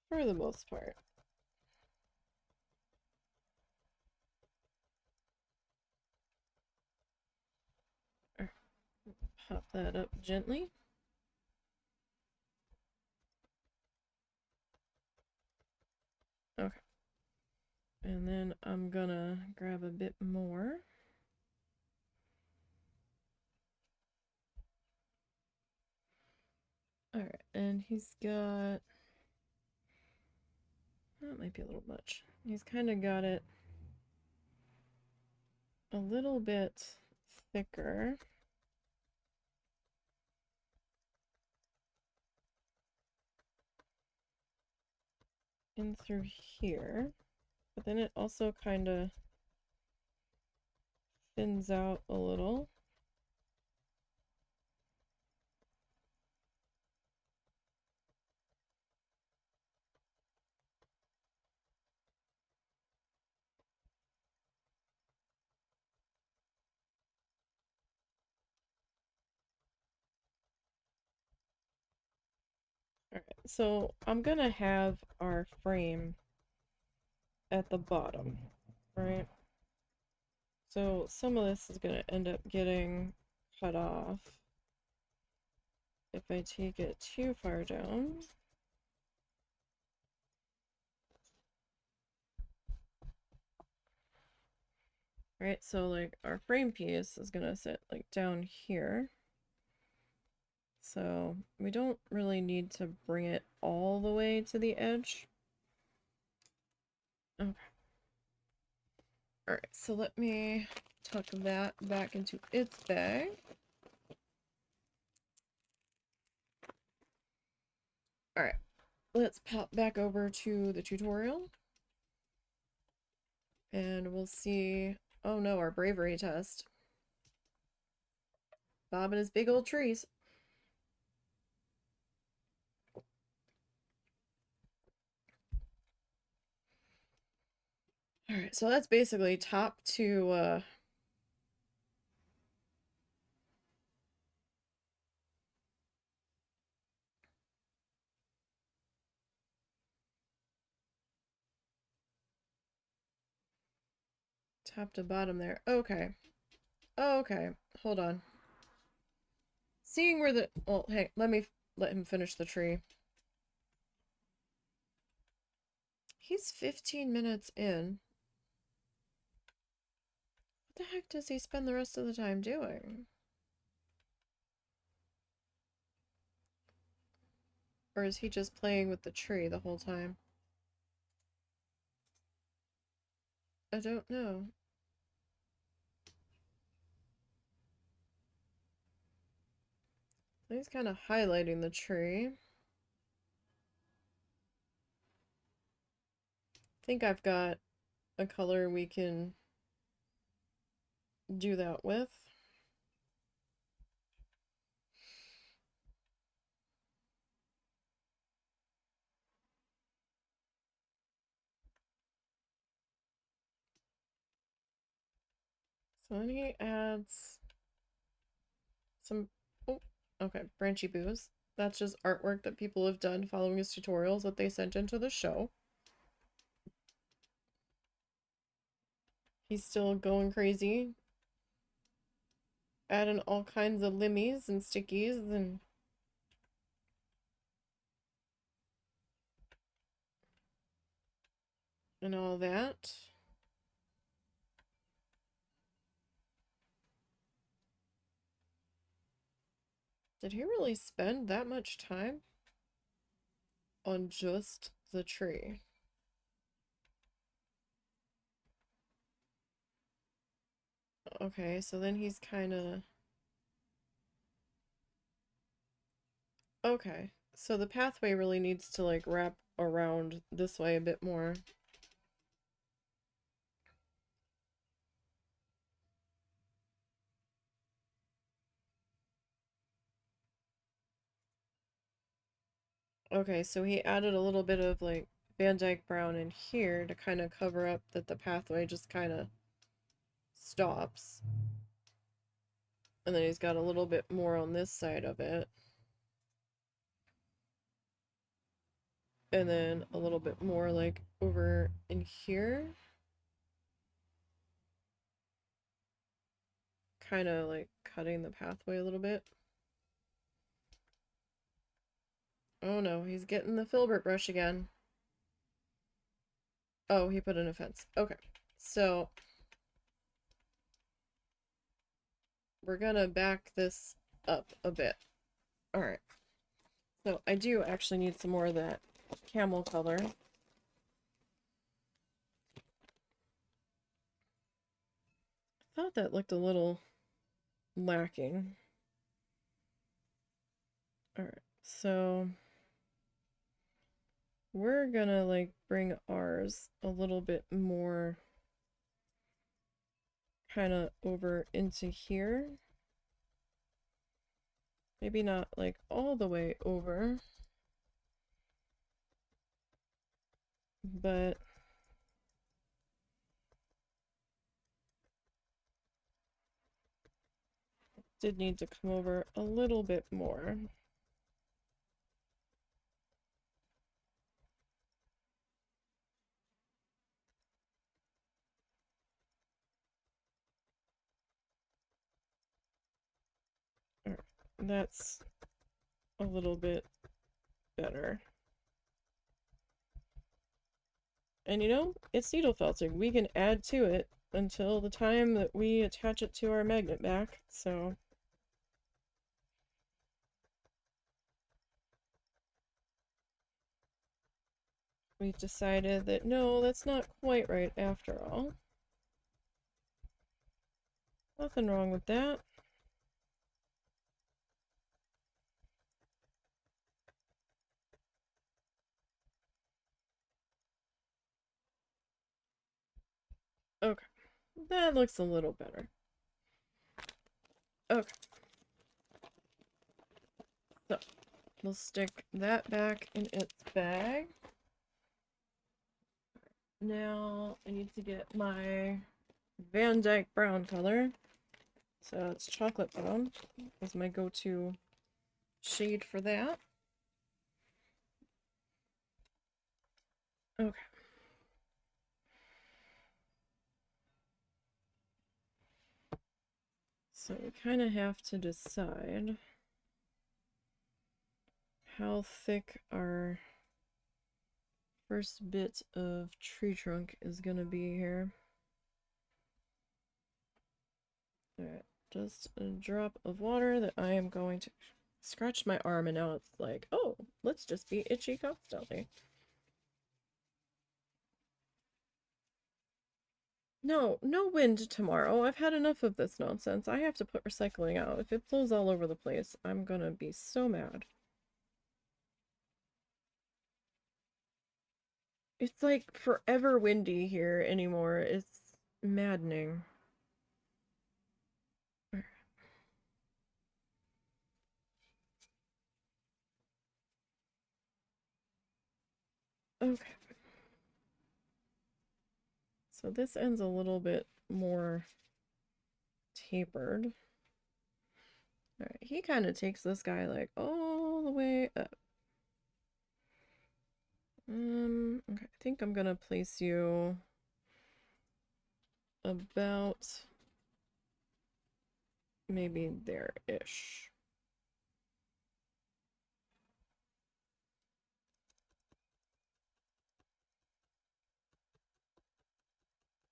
For the most part. Pop that up gently. Okay. And then I'm gonna grab a bit more. Alright, and he's got... That might be a little much. He's kind of got it a little bit thicker. In through here. But then it also kind of thins out a little. Alright, so I'm gonna have our frame at the bottom, right? So some of this is gonna end up getting cut off if I take it too far down. Right, so like our frame piece is gonna sit like down here. So we don't really need to bring it all the way to the edge. Okay. Alright, so let me tuck that back into its bag. Alright, let's pop back over to the tutorial. And we'll see. Oh no, our bravery test. Bob and his big old trees. Alright, so that's basically top to top to bottom there. Okay. Okay. Hold on. Seeing where the... Well, hey, let him finish the tree. He's 15 minutes in. What the heck does he spend the rest of the time doing? Or is he just playing with the tree the whole time? I don't know. He's kind of highlighting the tree. I think I've got a color we can do that with. So then he adds some, oh, okay, branchy boos. That's just artwork that people have done following his tutorials that they sent into the show. He's still going crazy, adding all kinds of limmies and stickies and all that. Did he really spend that much time on just the tree? Okay, so then he's kind of... Okay, so the pathway really needs to like wrap around this way a bit more. Okay, so he added a little bit of like Van Dyke brown in here to kind of cover up that the pathway just kind of stops. And then he's got a little bit more on this side of it. And then a little bit more like over in here. Kind of like cutting the pathway a little bit. Oh no, he's getting the filbert brush again. Oh, he put in a fence. Okay, so we're gonna back this up a bit. Alright. So I do actually need some more of that camel color. I thought that looked a little lacking. Alright, so we're gonna like bring ours a little bit more kind of over into here. Maybe not like all the way over, but did need to come over a little bit more. All right, that's a little bit better. And you know, it's needle felting. We can add to it until the time that we attach it to our magnet back, so we decided that no, that's not quite right after all. Nothing wrong with that. Okay, that looks a little better. Okay. So, we'll stick that back in its bag. Now, I need to get my Van Dyke brown color. So, it's chocolate brown is my go-to shade for that. Okay. So, we kind of have to decide how thick our first bit of tree trunk is going to be here. Alright, just a drop of water that I am going to scratch my arm, and now it's like, oh, let's just be itchy constantly. No, no wind tomorrow. I've had enough of this nonsense. I have to put recycling out. If it blows all over the place, I'm gonna be so mad. It's like forever windy here anymore. It's maddening. Okay. So this end's a little bit more tapered. Alright, he kind of takes this guy like all the way up. Okay, I think I'm gonna place you about maybe there-ish.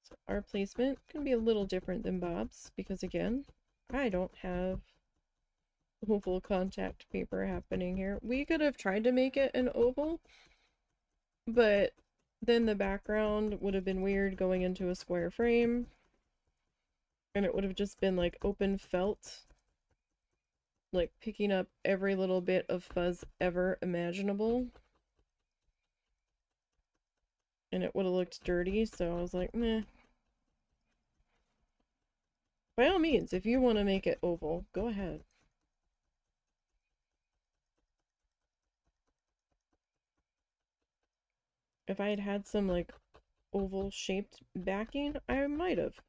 So our placement can be a little different than Bob's because again, I don't have oval contact paper happening here. We could have tried to make it an oval, but then the background would have been weird going into a square frame, and it would have just been like open felt, like picking up every little bit of fuzz ever imaginable. And it would have looked dirty, so I was like, meh. By all means, if you want to make it oval, go ahead. If I had had some, like, oval-shaped backing, I might have.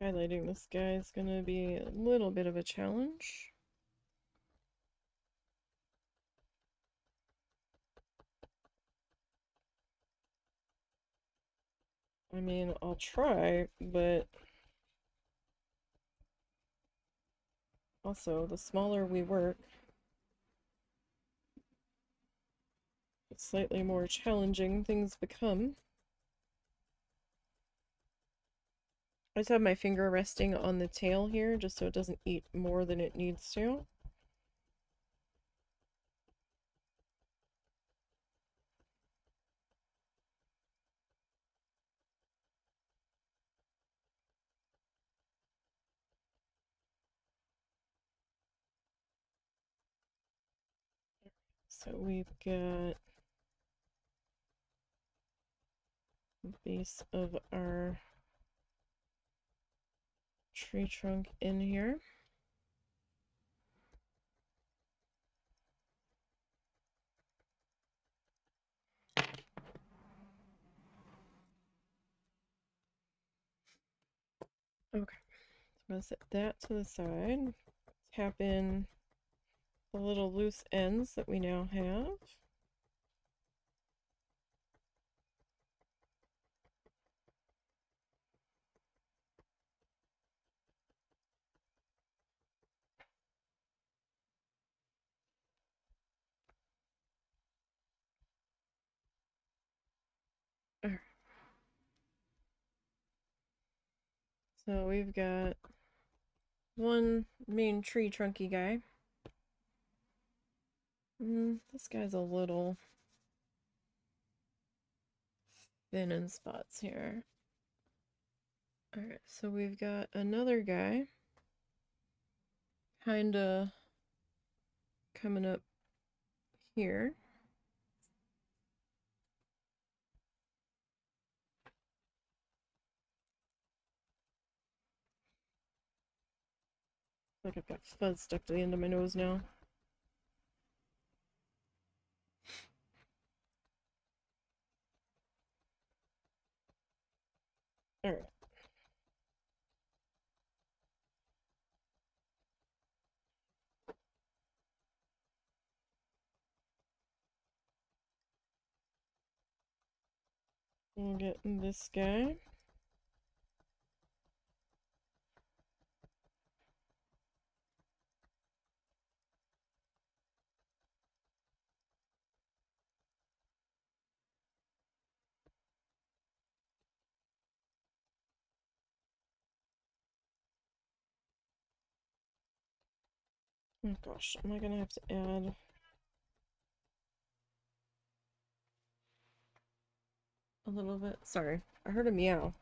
Highlighting this guy is going to be a little bit of a challenge. I mean, I'll try, but also, the smaller we work, the slightly more challenging things become. I just have my finger resting on the tail here, just so it doesn't eat more than it needs to. So we've got the base of our tree trunk in here. Okay, so I'm gonna set that to the side. Tap in the little loose ends that we now have. Alright. So we've got one main tree trunky guy. This guy's a little thin in spots here. Alright, so we've got another guy kinda coming up here. Like I've got fuzz stuck to the end of my nose now. Alright. We'll get this guy. Oh gosh, am I gonna have to add a little bit? Sorry, I heard a meow.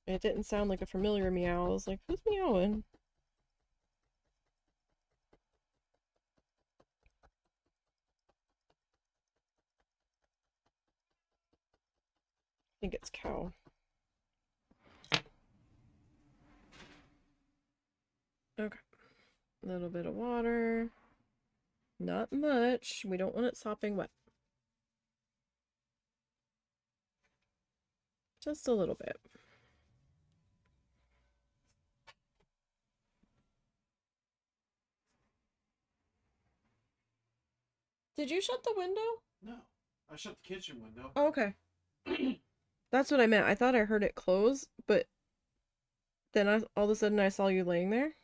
It didn't sound like a familiar meow. I was like, who's meowing? I think it's cow. Okay. A little bit of water. Not much. We don't want it sopping wet. Just a little bit. Did you shut the window? No. I shut the kitchen window. Oh, okay. That's what I meant. I thought I heard it close, but then all of a sudden I saw you laying there.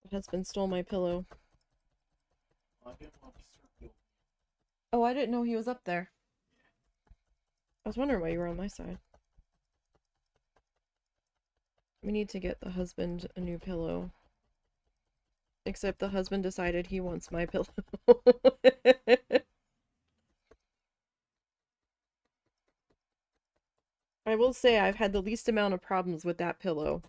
My husband stole my pillow. I didn't want to circle. Oh, I didn't know he was up there. I was wondering why you were on my side. We need to get the husband a new pillow. Except the husband decided he wants my pillow. I will say I've had the least amount of problems with that pillow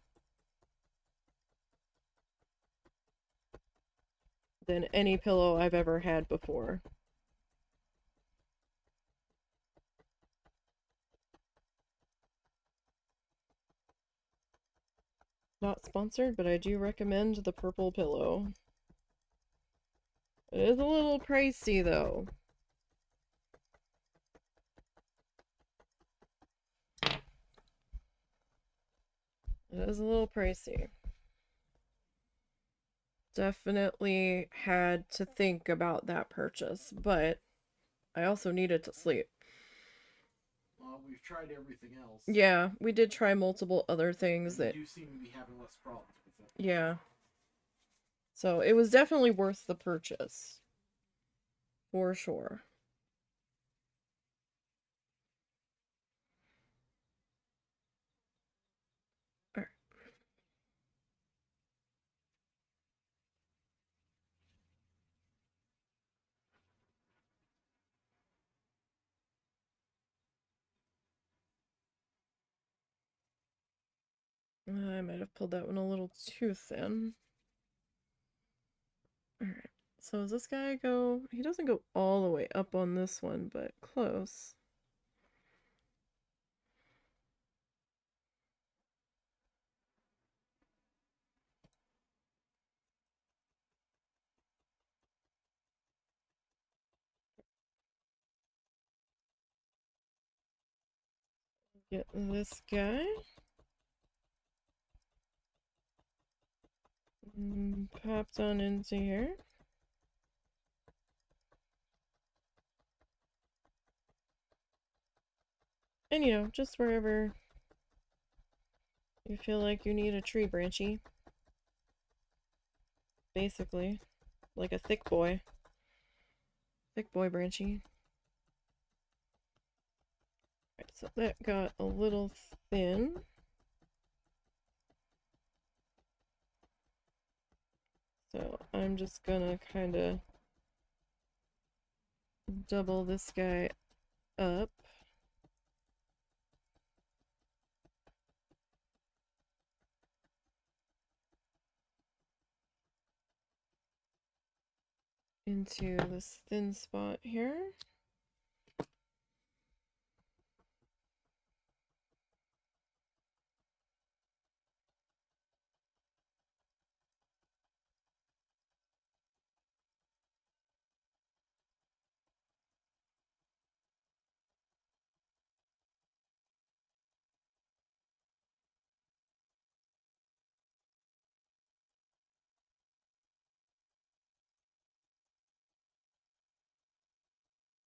than any pillow I've ever had before. Not sponsored, but I do recommend the purple pillow. It is a little pricey though. It is a little pricey. Definitely had to think about that purchase, but I also needed to sleep. Well, we've tried everything else. Yeah, we did try multiple other things We that, do seem to be having less problems with it. yeah. So it was definitely worth the purchase. For sure. Alright. I might have pulled that one a little too thin. Alright, so does this guy go... He doesn't go all the way up on this one, but close. Get this guy. Popped on into here. And you know, just wherever you feel like you need a tree branchy. Basically. Like a thick boy. Thick boy branchy. Right, so that got a little thin. So I'm just gonna kind of double this guy up. Into this thin spot here.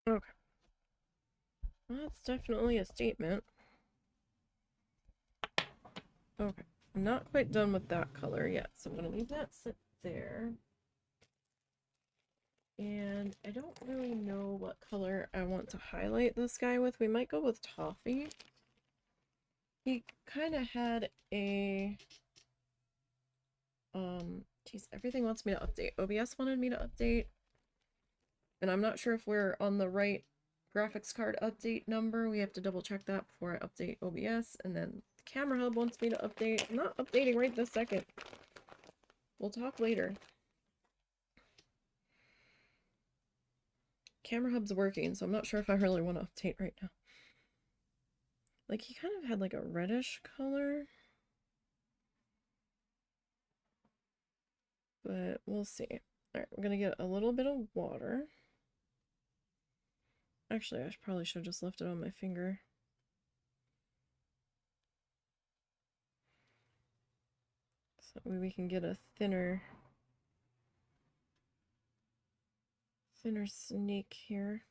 Okay. That's definitely a statement. Okay. I'm not quite done with that color yet, so I'm gonna leave that sit there. And I don't really know what color I want to highlight this guy with. We might go with toffee. He kind of had a geez, everything wants me to update. OBS wanted me to update, and I'm not sure if we're on the right graphics card update number. We have to double check that before I update OBS. And then the camera hub wants me to update. I'm not updating right this second. We'll talk later. Camera hub's working, so I'm not sure if I really want to update right now. Like, he kind of had like a reddish color, but we'll see. All right, we're gonna get a little bit of water. Actually, I probably should have just left it on my finger. So we can get a thinner snake here.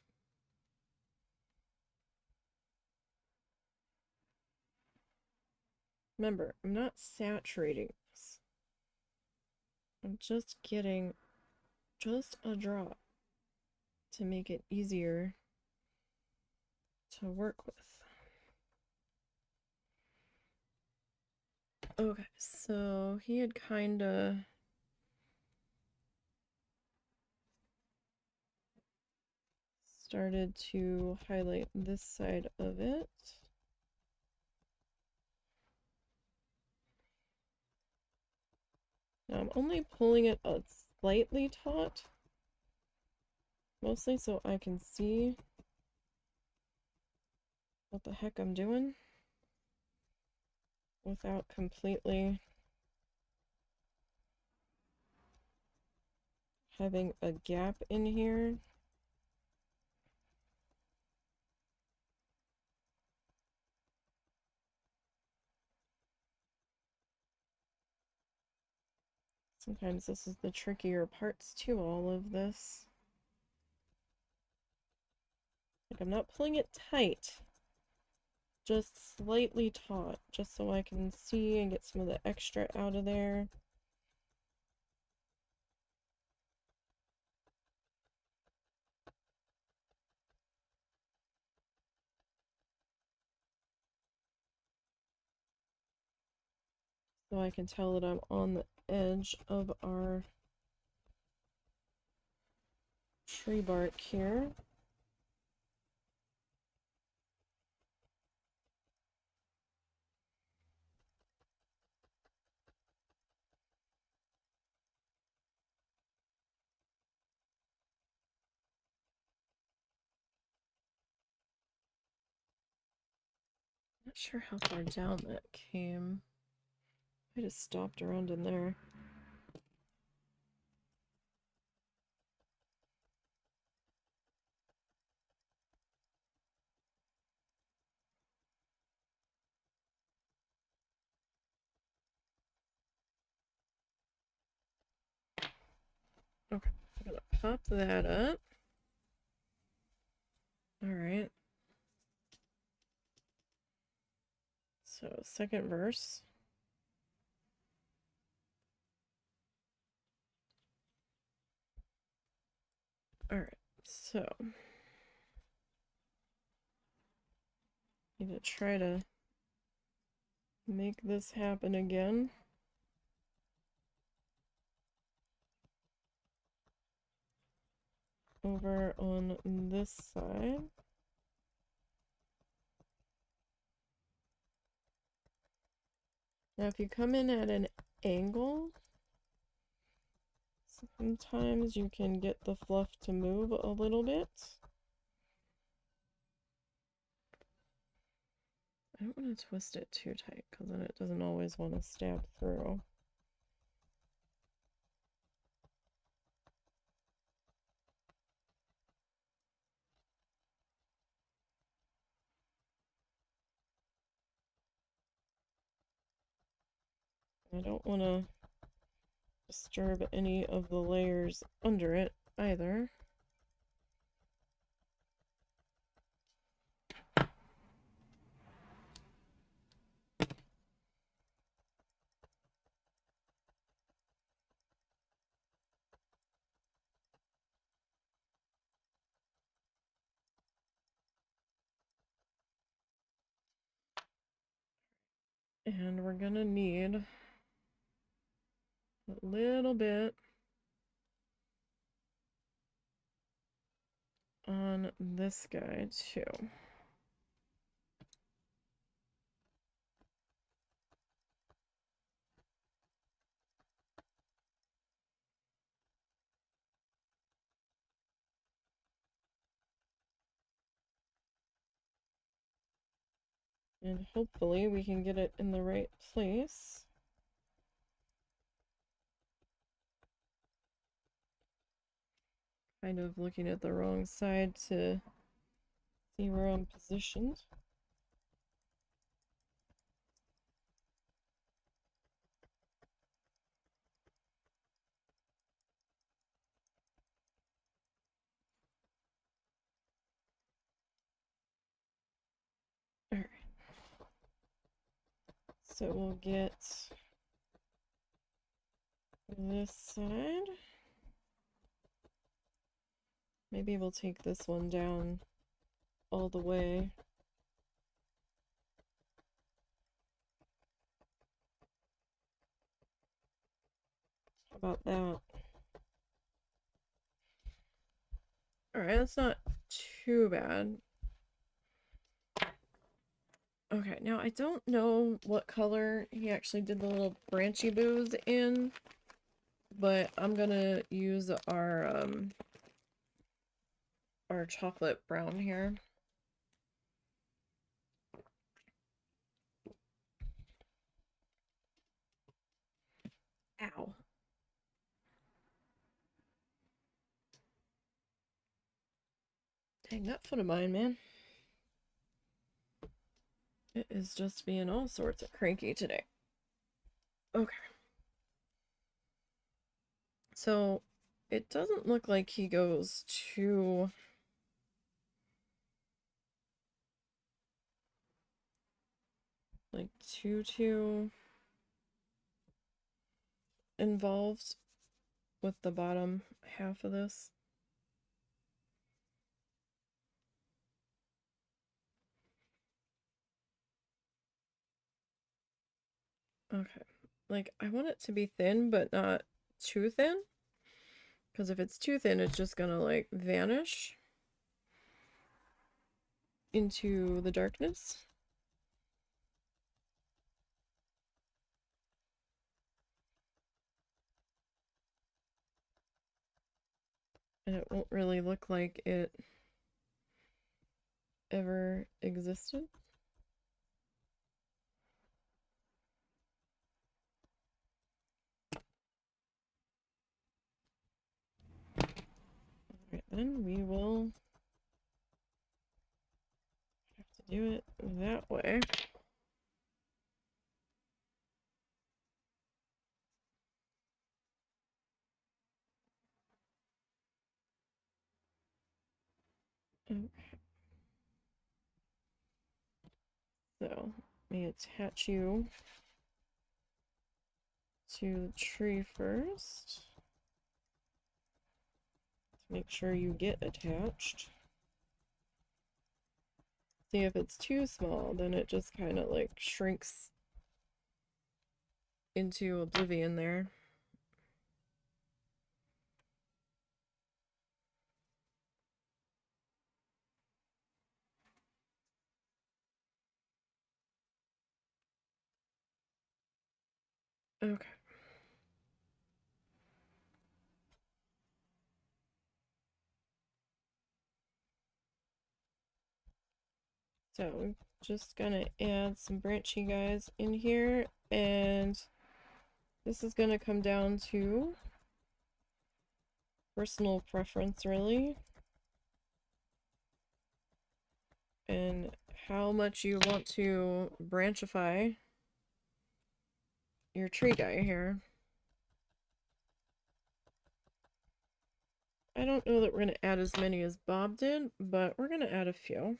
Remember, I'm not saturating this. I'm just getting just a drop to make it easier to work with. Okay, so he had kind of started to highlight this side of it. Now I'm only pulling it a slightly taut, mostly so I can see what the heck I'm doing without completely having a gap in here. Sometimes this is the trickier parts to all of this. Like, I'm not pulling it tight, just slightly taut, just so I can see and get some of the extra out of there. So I can tell that I'm on the edge of our tree bark here. Not sure how far down that came. I just stopped around in there. Okay, I'm gonna pop that up. All right. So, second verse. All right. So, need to try to make this happen again. Over on this side. Now, if you come in at an angle, sometimes you can get the fluff to move a little bit. I don't want to twist it too tight because then it doesn't always want to stab through. I don't want to disturb any of the layers under it either. And we're gonna need a little bit on this guy too. And hopefully we can get it in the right place. Kind of looking at the wrong side to see where I'm positioned. All right. So we'll get this side. Maybe we'll take this one down all the way. How about that? Alright, that's not too bad. Okay, now I don't know what color he actually did the little branchy boos in, but I'm gonna use our chocolate brown here. Ow. Dang, that foot of mine, man. It is just being all sorts of cranky today. Okay. So, it doesn't look like he goes too too involved with the bottom half of this. Okay. Like, I want it to be thin, but not too thin. Because if it's too thin, it's just gonna, like, vanish into the darkness. And it won't really look like it ever existed. then we will have to do it that way. Okay. So, let me attach you to the tree first. Make sure you get attached. See, if it's too small, then it just kind of like shrinks into oblivion there. Okay. So we're just gonna add some branchy guys in here, and this is gonna come down to personal preference, really, and how much you want to branchify your tree guy here. I don't know that we're gonna add as many as Bob did, but we're gonna add a few.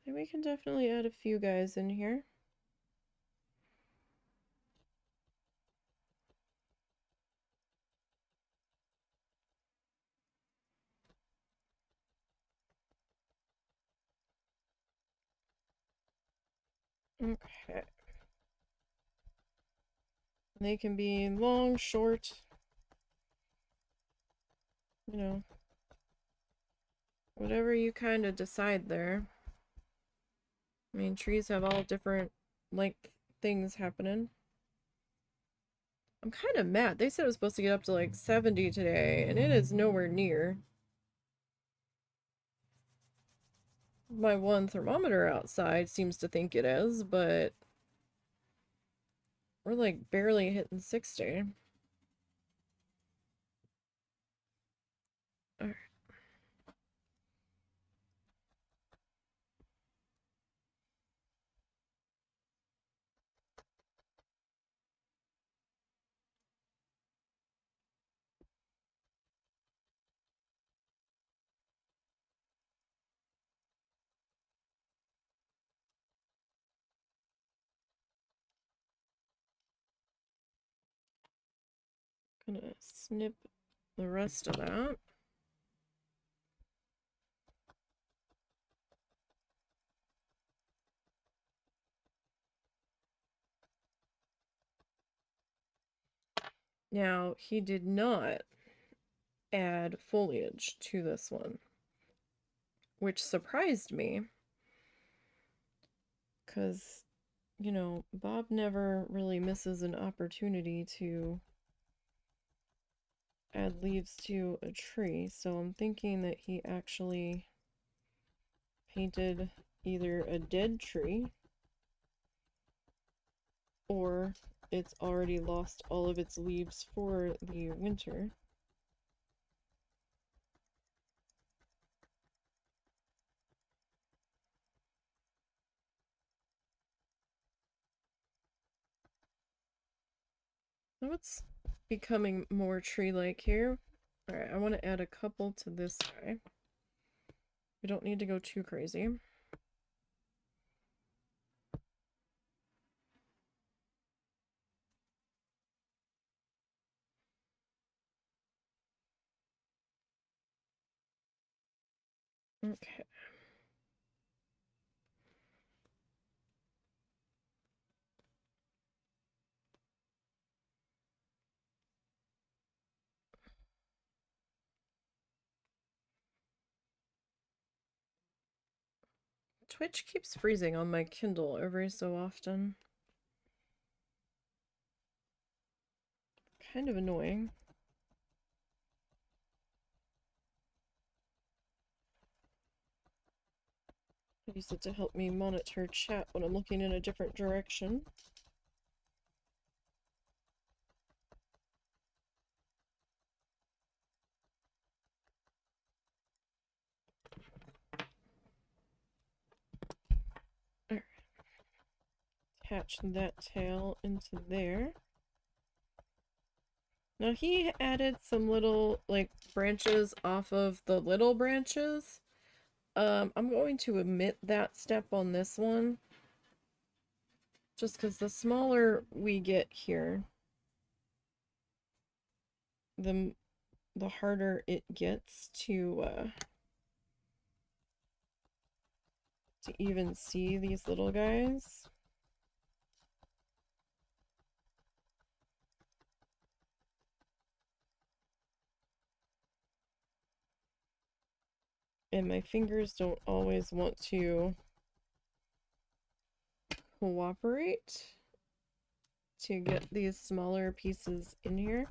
And we can definitely add a few guys in here. Okay. They can be long, short, you know, whatever you kind of decide there. I mean, trees have all different, like, things happening. I'm kind of mad. They said it was supposed to get up to like 70 today, and it is nowhere near. My one thermometer outside seems to think it is, but we're like barely hitting 60. Alright. Gonna snip the rest of that. Now, he did not add foliage to this one, which surprised me, because, you know, Bob never really misses an opportunity to add leaves to a tree, so I'm thinking that he actually painted either a dead tree or it's already lost all of its leaves for the winter. So it's becoming more tree-like here. Alright, I want to add a couple to this guy. We don't need to go too crazy. Okay. Twitch keeps freezing on my Kindle every so often. Kind of annoying. I use it to help me monitor chat when I'm looking in a different direction. attach that tail into there. Now he added some little like branches off of the little branches. I'm going to omit that step on this one. Just because the smaller we get here, the harder it gets to even see these little guys. And my fingers don't always want to cooperate to get these smaller pieces in here.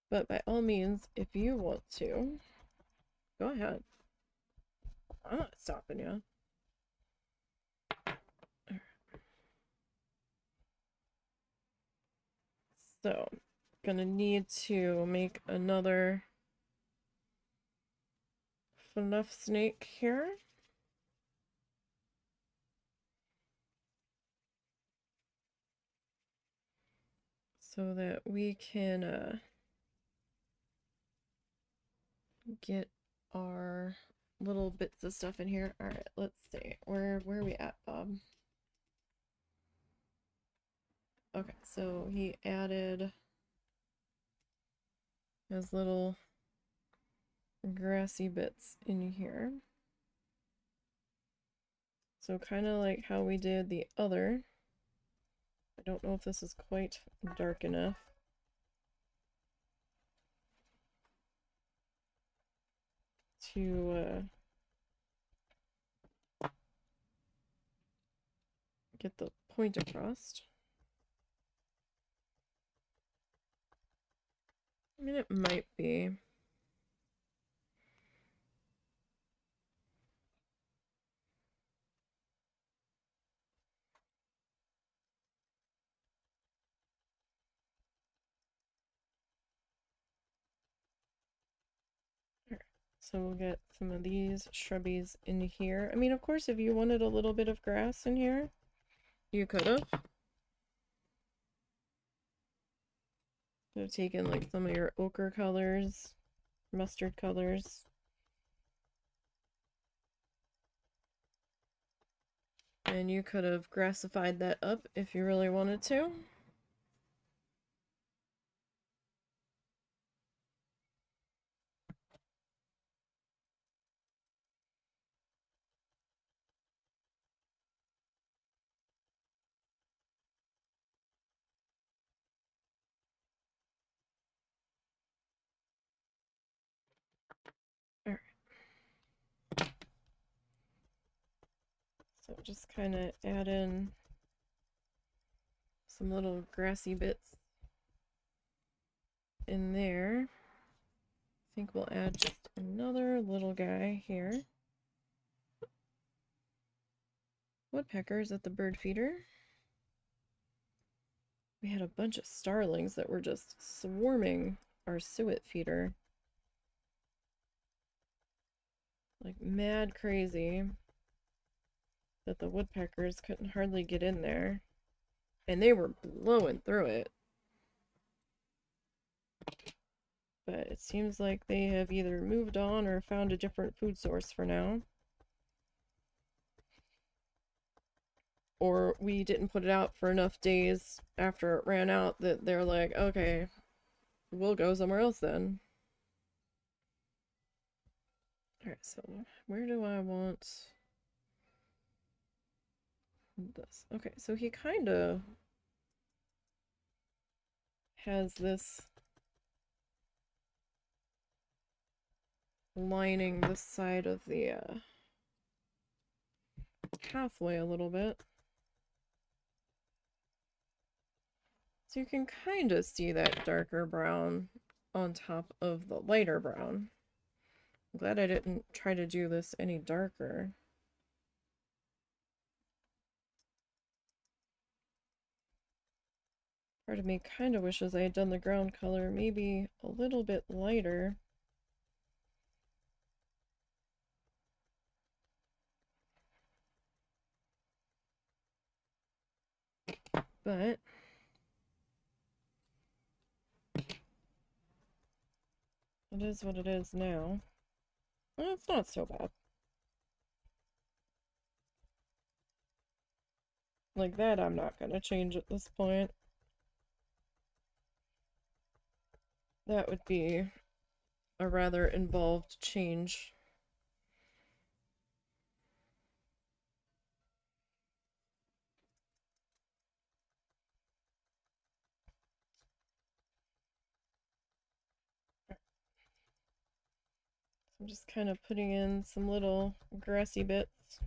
But by all means, if you want to, go ahead. I'm not stopping you. So, gonna need to make another fluff snake here. So that we can get our little bits of stuff in here. All right, let's see. Where are we at, Bob? Okay, so he added his little grassy bits in here. So kind of like how we did the other. I don't know if this is quite dark enough. To get the point across. I mean, it might be. So we'll get some of these shrubbies in here. I mean, of course, if you wanted a little bit of grass in here, you could have. Could have taken like some of your ochre colors, mustard colors. And you could have grassified that up if you really wanted to. Alright. So just kind of add in some little grassy bits in there. I think we'll add just another little guy here. Woodpeckers at the bird feeder. We had a bunch of starlings that were just swarming our suet feeder. Like mad crazy. That the woodpeckers couldn't hardly get in there. And they were blowing through it. But it seems like they have either moved on or found a different food source for now. Or we didn't put it out for enough days after it ran out that they're like, okay, we'll go somewhere else then. Alright, so where do I want this? Okay, so he kind of has this lining this side of the pathway a little bit. So you can kind of see that darker brown on top of the lighter brown. I'm glad I didn't try to do this any darker. Part of me kind of wishes I had done the ground color maybe a little bit lighter. But it is what it is now. Well, it's not so bad. Like that, I'm not gonna change at this point. That would be a rather involved change. I'm just kind of putting in some little grassy bits.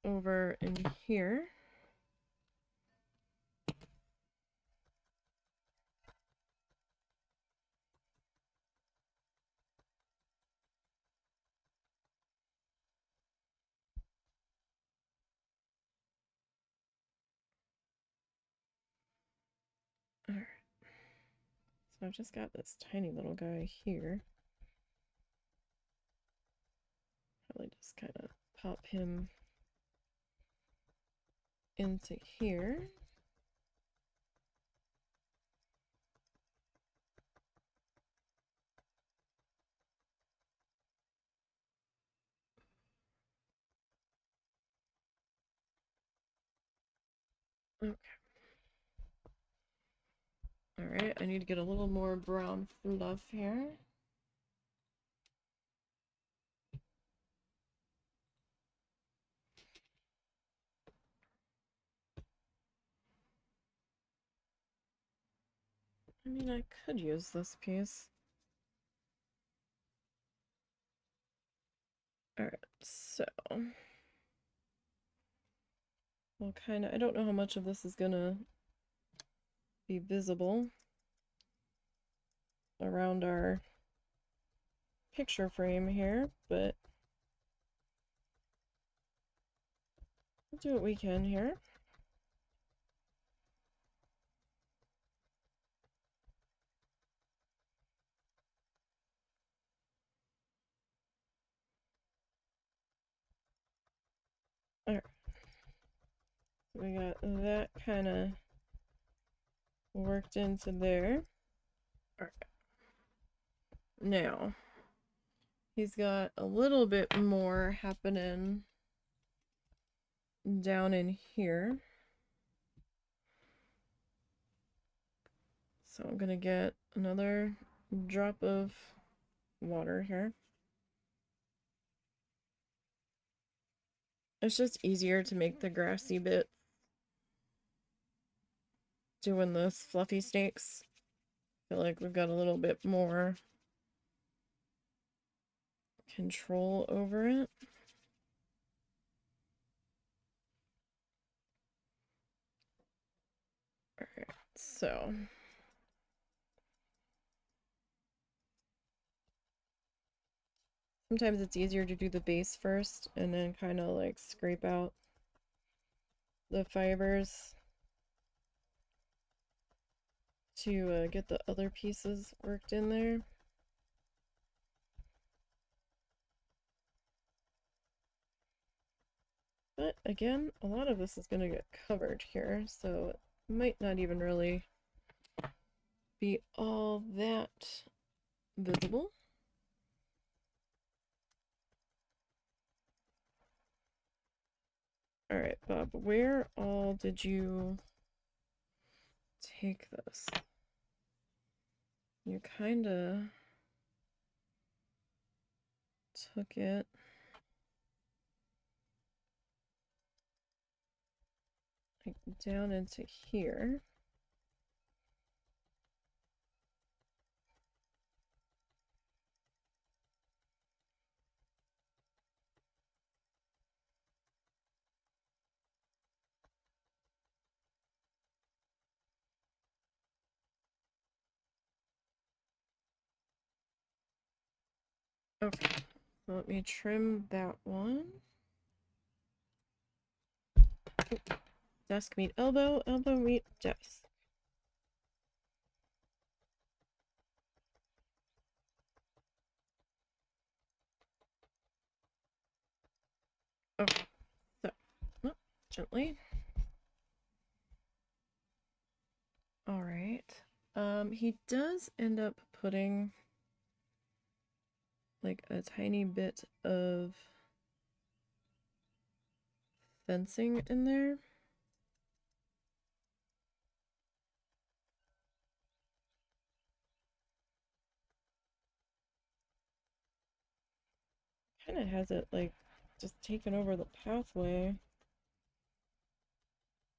Over in here. Alright. So I've just got this tiny little guy here. Probably just kind of pop him into here. Okay. Alright, I need to get a little more brown fluff here. I mean, I could use this piece. Alright, so we'll kind of, I don't know how much of this is gonna be visible around our picture frame here, but we'll do what we can here. Alright. We got that kind of worked into there. Alright. Now, he's got a little bit more happening down in here. So I'm gonna get another drop of water here. It's just easier to make the grassy bit doing this fluffy snakes. I feel like we've got a little bit more control over it. Alright, so sometimes it's easier to do the base first and then kind of like scrape out the fibers to get the other pieces worked in there. But again, a lot of this is going to get covered here, so it might not even really be all that visible. Alright, Bob, where all did you take this? You kind of took it like down into here. Okay, so let me trim that one. Desk meet elbow, elbow meet desk. Okay. gently. All right. He does end up putting like a tiny bit of fencing in there. Kind of has it like just taken over the pathway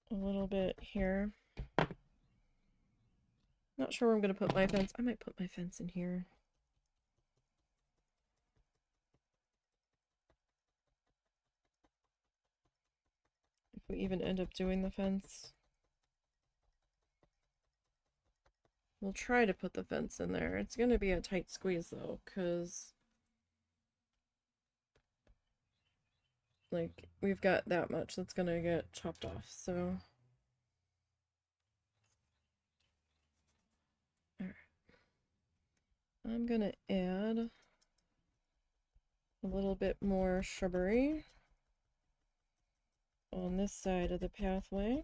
a little bit here. Not sure where I'm gonna put my fence. I might put my fence in here. If we even end up doing the fence. We'll try to put the fence in there. It's gonna be a tight squeeze though, because like we've got that much that's gonna get chopped off, so alright. I'm gonna add a little bit more shrubbery on this side of the pathway.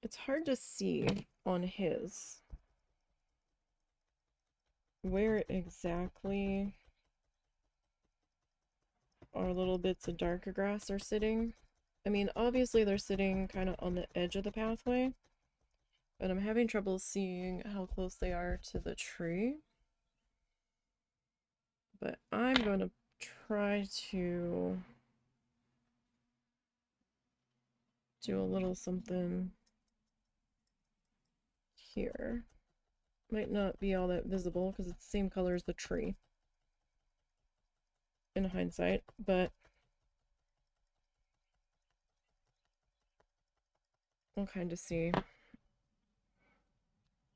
It's hard to see on his where exactly our little bits of darker grass are sitting. I mean, obviously they're sitting kind of on the edge of the pathway, but I'm having trouble seeing how close they are to the tree. But I'm going to try to do a little something here. Might not be all that visible because it's the same color as the tree in hindsight, but we'll kind of see.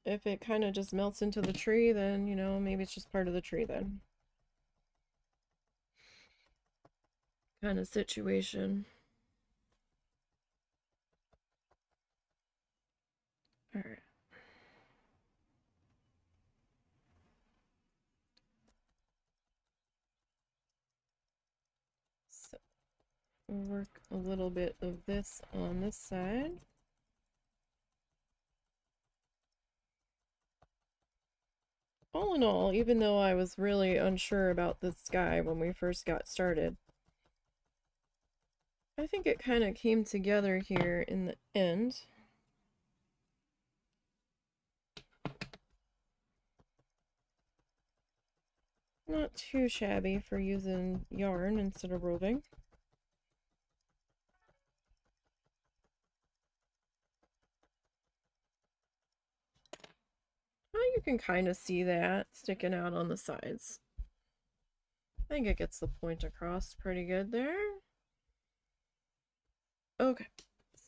If it kind of just melts into the tree, then, you know, maybe it's just part of the tree then. Kind of situation. Alright. So, we'll work a little bit of this on this side. All in all, even though I was really unsure about this guy when we first got started, I think it kind of came together here in the end. Not too shabby for using yarn instead of roving. Well, you can kind of see that sticking out on the sides. I think it gets the point across pretty good there. Okay,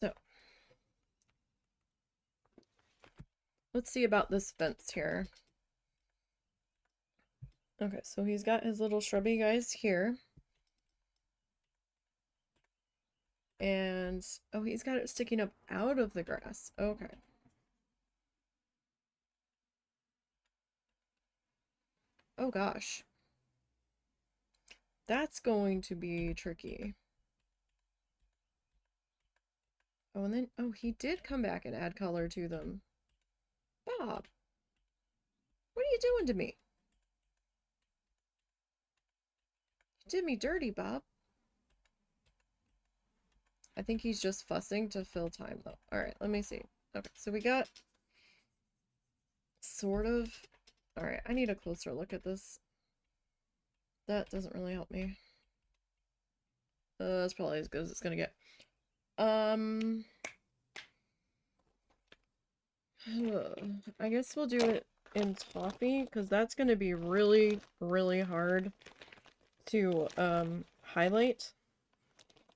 so let's see about this fence here. Okay, so he's got his little shrubby guys here. And, oh, he's got it sticking up out of the grass. Okay. Oh gosh. That's going to be tricky. Oh, and then, oh, he did come back and add color to them. Bob, what are you doing to me? You did me dirty, Bob. I think he's just fussing to fill time, though. Alright, let me see. Okay, so we got sort of... Alright, I need a closer look at this. That doesn't really help me. That's probably as good as it's gonna get. I guess we'll do it in toffee, because that's gonna be really, really hard to, highlight.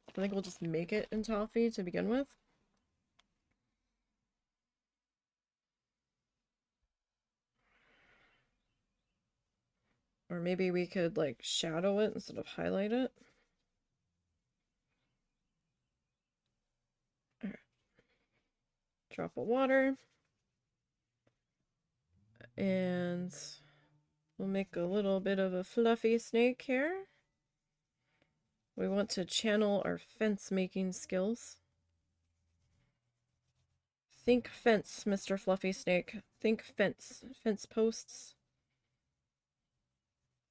I think we'll just make it in toffee to begin with. Or maybe we could, like, shadow it instead of highlight it. Alright. Drop of water. And We'll make a little bit of a fluffy snake here. We want to channel our fence making skills. Think fence, Mr. Fluffy Snake. Think fence. Fence posts.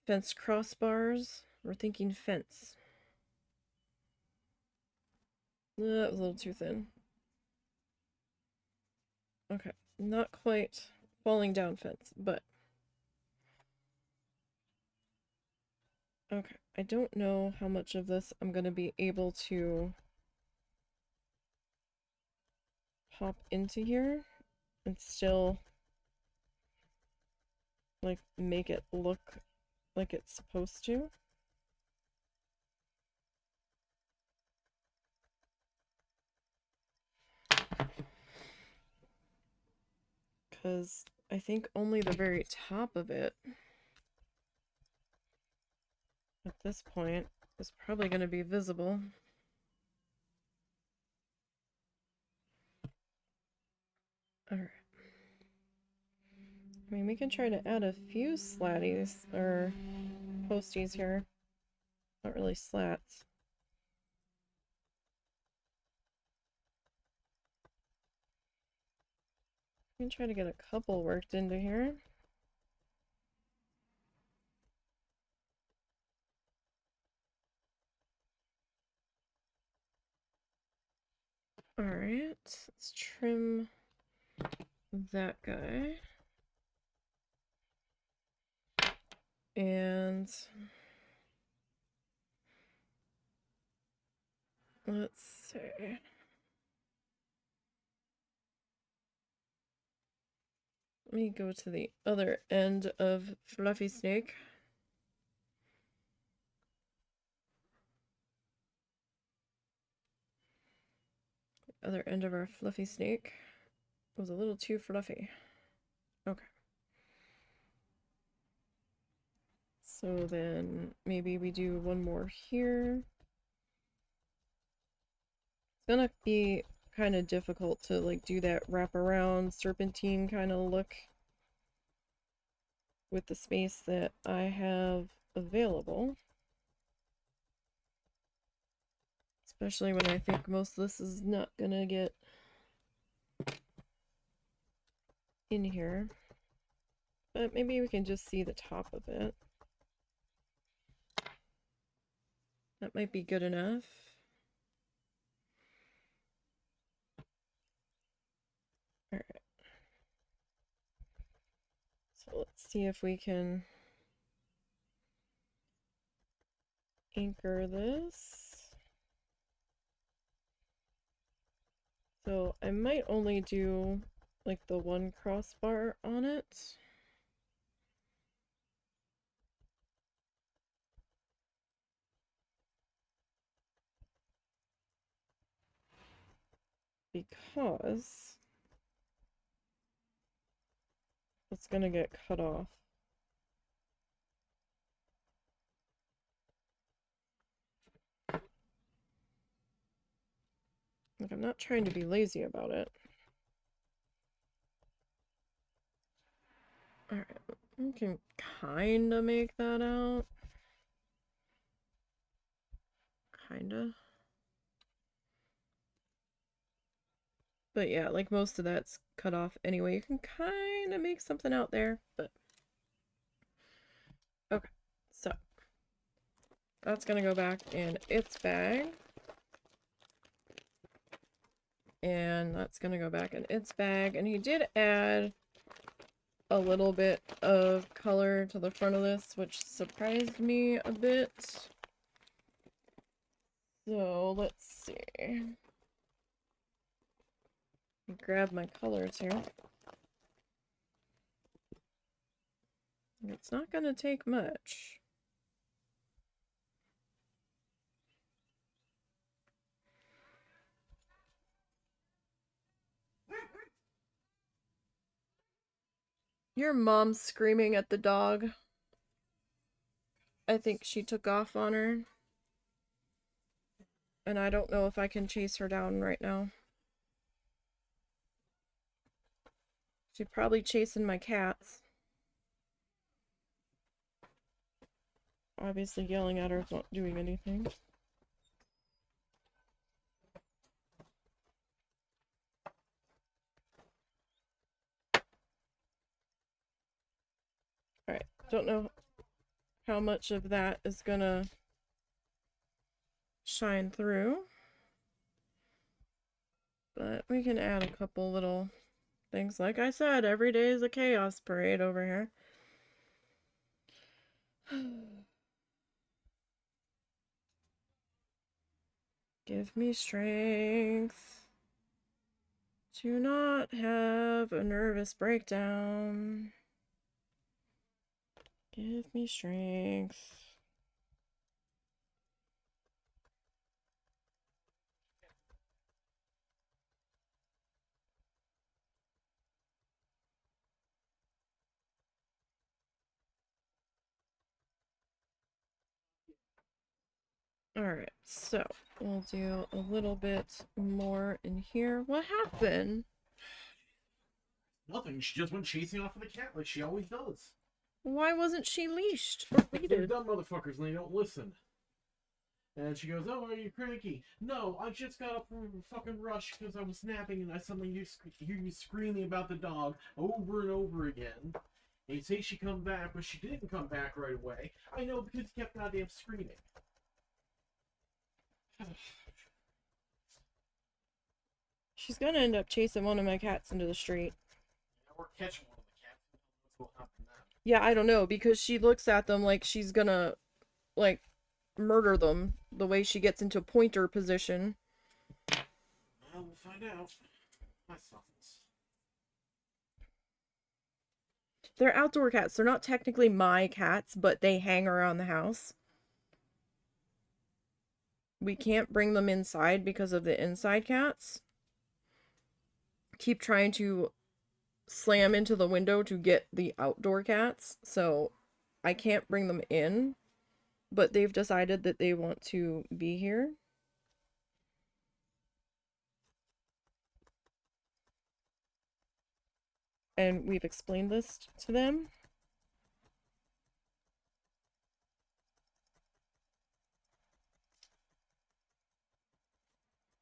Fence crossbars. We're thinking fence. That was a little too thin. Okay, not quite falling down fence, but... Okay, I don't know how much of this I'm going to be able to pop into here and still, like, make it look like it's supposed to. Because I think only the very top of it at this point is probably going to be visible. Alright. I mean, we can try to add a few slatties, or posties here. Not really slats. We can try to get a couple worked into here. Alright, let's trim that guy. And let's see. Let me go to the other end of Fluffy Snake. The other end of our Fluffy Snake was a little too fluffy. Okay. So then maybe we do one more here. It's gonna be kind of difficult to like do that wraparound serpentine kind of look with the space that I have available. Especially when I think most of this is not gonna get in here. But maybe we can just see the top of it. That might be good enough. Alright. So let's see if we can anchor this. So I might only do like the one crossbar on it. Because it's gonna get cut off. Like, I'm not trying to be lazy about it. Alright, we can kinda make that out. Kinda. But yeah, like most of that's cut off anyway. You can kinda make something out there, but... Okay, so that's gonna go back in its bag. And that's gonna go back in its bag. And he did add a little bit of color to the front of this, which surprised me a bit. So let's see. Grab my colors here. It's not gonna take much. Your mom's screaming at the dog. I think she took off on her. And I don't know if I can chase her down right now. She's probably chasing my cats. Obviously yelling at her is not doing anything. Alright, don't know how much of that is gonna shine through, but we can add a couple little things. Like I said, every day is a chaos parade over here. Give me strength to not have a nervous breakdown. Give me strength. Alright, so we'll do a little bit more in here. What happened? Nothing. She just went chasing off of the cat like she always does. Why wasn't she leashed or They're leaded? dumb motherfuckers and they don't listen. And she goes, "Oh, are you cranky?" "No, I just got up from a fucking rush because I was napping and I suddenly hear you screaming about the dog over and over again. And you say she come back, but she didn't come back right away. I know because you kept goddamn screaming." She's gonna end up chasing one of my cats into the street. We're catching one of the cats. What's going to happen now? Yeah, I don't know, because she looks at them like she's gonna, like, murder them the way she gets into pointer position. Well, we'll find out. My softness. They're outdoor cats. They're not technically my cats, but they hang around the house. We can't bring them inside because of the inside cats. Keep trying to slam into the window to get the outdoor cats, so I can't bring them in, but they've decided that they want to be here. And we've explained this to them.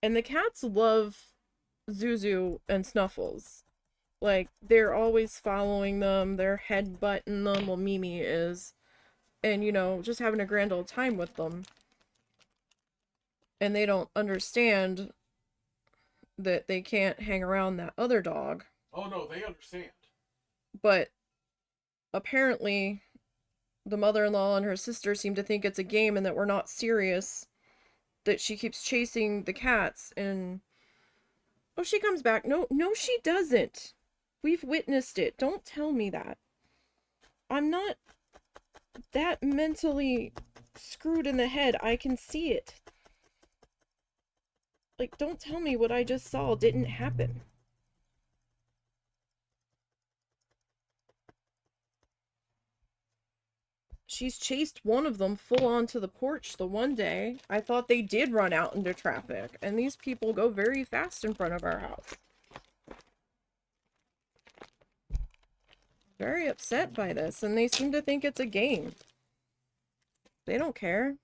And the cats love Zuzu and Snuffles. Like, they're always following them, they're headbutting them, well, Mimi is. And, you know, just having a grand old time with them. And they don't understand that they can't hang around that other dog. Oh no, they understand. But apparently, the mother-in-law and her sister seem to think it's a game and that we're not serious. That she keeps chasing the cats and... Oh, she comes back. No, no, she doesn't. We've witnessed it. Don't tell me that. I'm not that mentally screwed in the head. I can see it. Like, don't tell me what I just saw didn't happen. She's chased one of them full onto the porch the one day. I thought they did run out into traffic, and these people go very fast in front of our house. Very upset by this, and they seem to think it's a game. They don't care.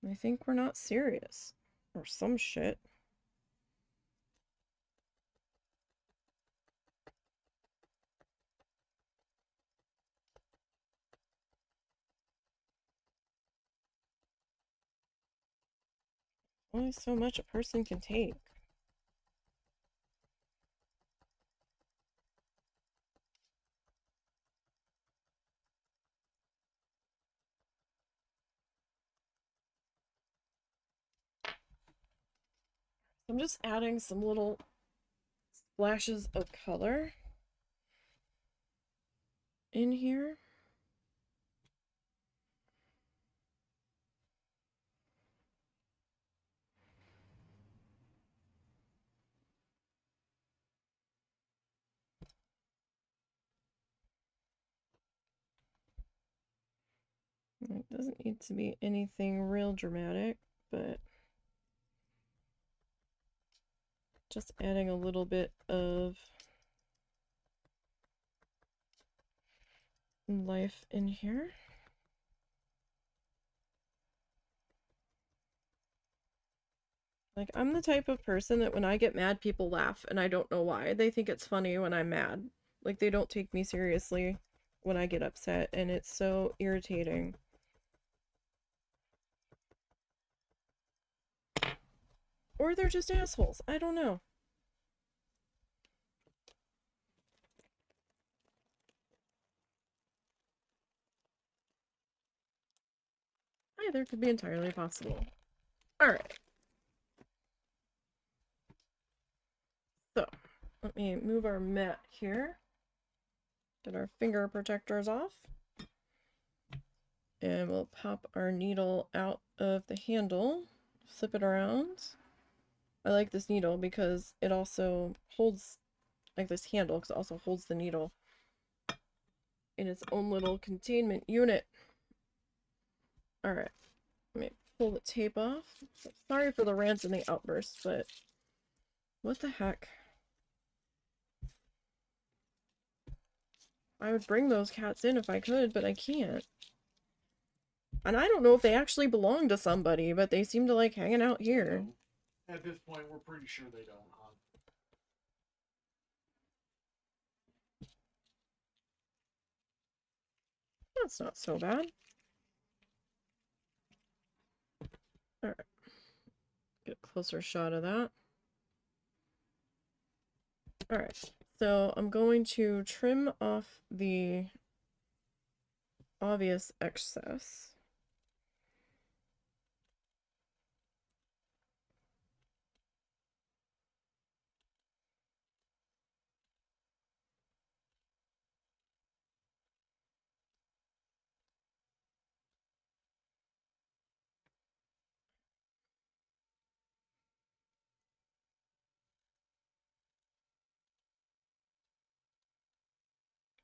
They think we're not serious. Or some shit. Only so much a person can take. I'm just adding some little splashes of color in here. It doesn't need to be anything real dramatic, but Just adding a little bit of life in here. Like, I'm the type of person that when I get mad, people laugh, and I don't know why. They think it's funny when I'm mad. Like, they don't take me seriously when I get upset, and it's so irritating. Or they're just assholes. I don't know. Either could be entirely possible. Alright. So, let me move our mat here. Get our finger protectors off. And we'll pop our needle out of the handle. Flip it around. I like this needle because it also holds, like this handle, because it also holds the needle in its own little containment unit. Alright, let me pull the tape off. Sorry for the rants and the outbursts, but what the heck? I would bring those cats in if I could, but I can't. And I don't know if they actually belong to somebody, but they seem to like hanging out here. At this point, we're pretty sure they don't, huh? That's not so bad. Alright. Get a closer shot of that. Alright. So I'm going to trim off the obvious excess.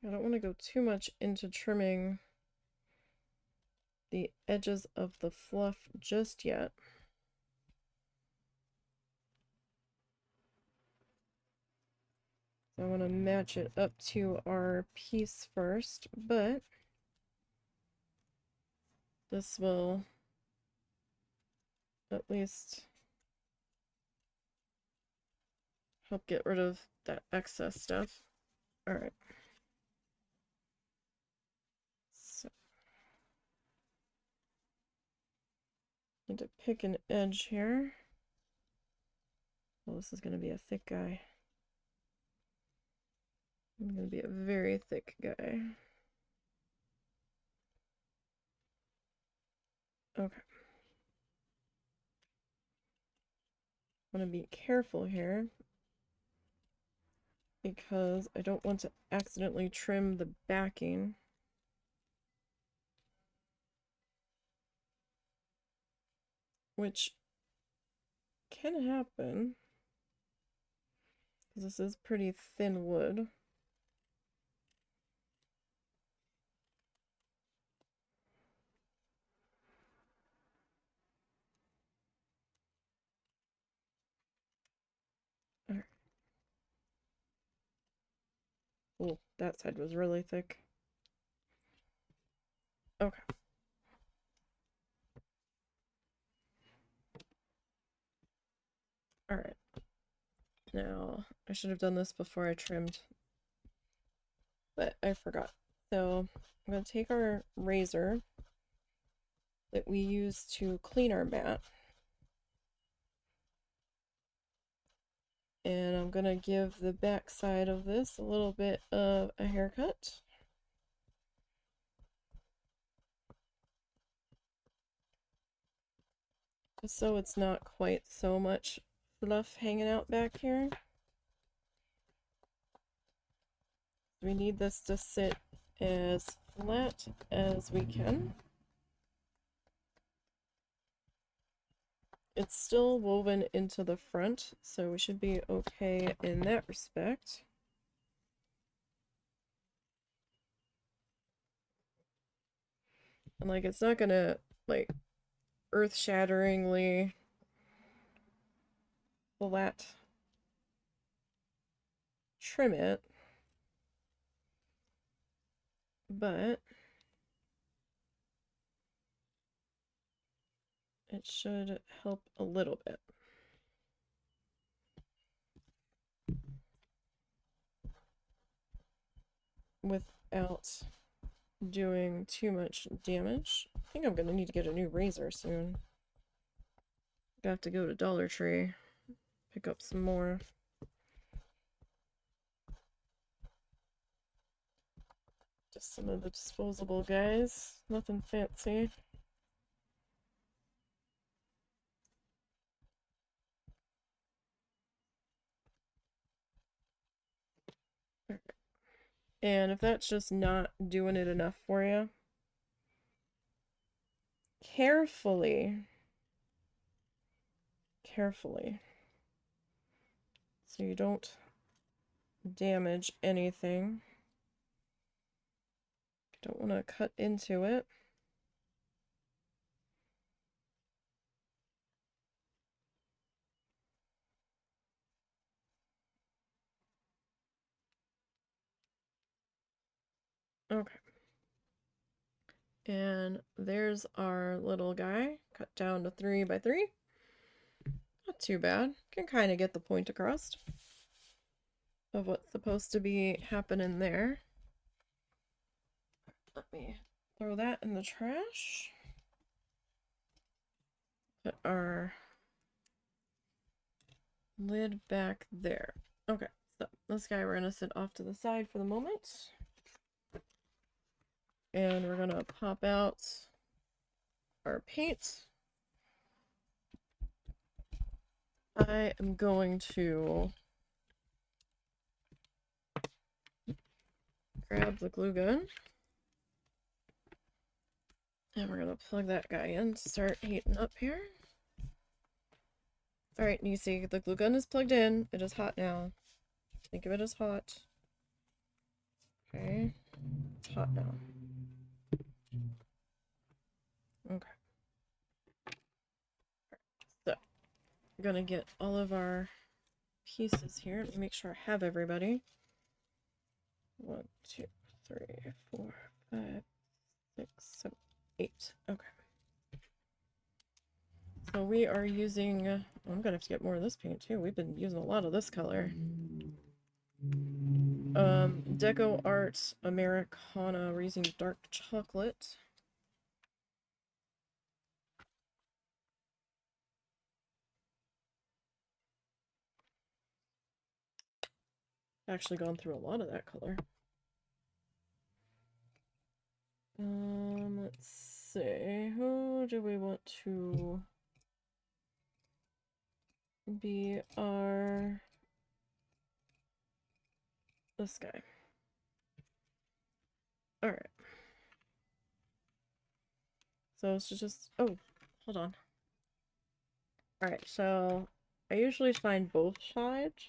I don't want to go too much into trimming the edges of the fluff just yet. So I want to match it up to our piece first, but this will at least help get rid of that excess stuff. Alright. So, need to pick an edge here. Well, this is going to be a thick guy. I'm going to be a very thick guy. Okay. I want to be careful here because I don't want to accidentally trim the backing. Which can happen because this is pretty thin wood. Alright. Oh, that side was really thick. Okay. Alright. Now, I should have done this before I trimmed, but I forgot. So, I'm going to take our razor that we use to clean our mat, and I'm going to give the back side of this a little bit of a haircut. Just so it's not quite so much fluff hanging out back here. We need this to sit as flat as we can. It's still woven into the front, so we should be okay in that respect. And like, it's not gonna like earth-shatteringly flat trim it, but it should help a little bit. Without doing too much damage. I think I'm gonna need to get a new razor soon. I have to go to Dollar Tree, pick up some more. Just some of the disposable guys, nothing fancy. And if that's just not doing it enough for you, carefully, so you don't damage anything. You don't want to cut into it. Okay. And there's our little guy, cut down to 3 by 3. Not too bad. Can kind of get the point across of what's supposed to be happening there. Let me throw that in the trash. Put our lid back there. Okay, so this guy we're gonna sit off to the side for the moment. And we're gonna pop out our paint. I am going to grab the glue gun. And we're gonna plug that guy in to start heating up here. Alright, Nisey, the glue gun is plugged in. It is hot now. Think of it as hot. Okay. It's hot now. Okay. So, I'm gonna get all of our pieces here. Let me make sure I have everybody. 1, 2, 3, 4, 5, 6, 7, 8. Okay. So we are using, I'm gonna have to get more of this paint too. We've been using a lot of this color. Deco Art Americana. We're using dark chocolate. Actually gone through a lot of that color. Let's see. Who do we want to be our... this guy. Alright. So it's just... oh, hold on. Alright, so I usually find both sides.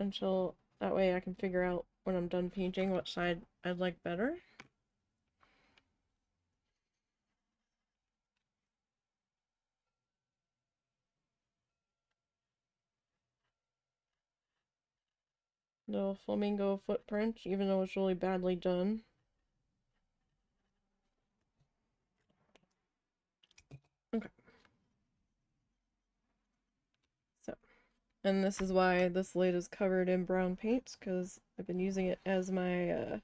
Until that way I can figure out when I'm done painting what side I'd like better. The flamingo footprint, even though it's really badly done. Okay. So, and this is why this lid is covered in brown paint, because I've been using it as my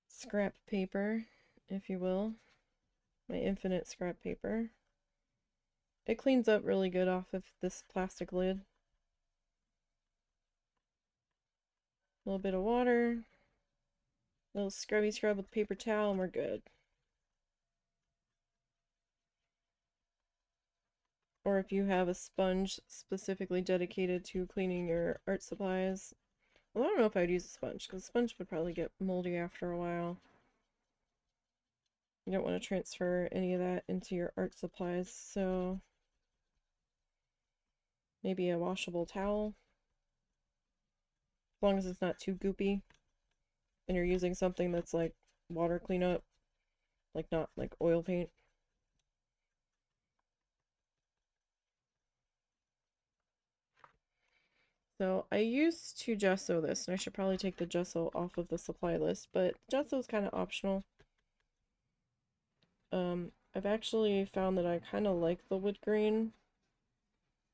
scrap paper, if you will. My infinite scrap paper. It cleans up really good off of this plastic lid. A little bit of water. A little scrubby scrub with paper towel and we're good. Or if you have a sponge specifically dedicated to cleaning your art supplies. Well, I don't know if I'd use a sponge, because a sponge would probably get moldy after a while. You don't want to transfer any of that into your art supplies, so maybe a washable towel. As long as it's not too goopy and you're using something that's like water cleanup, like not like oil paint. So I used to gesso this, and I should probably take the gesso off of the supply list, but gesso is kind of optional. I've actually found that I kind of like the wood grain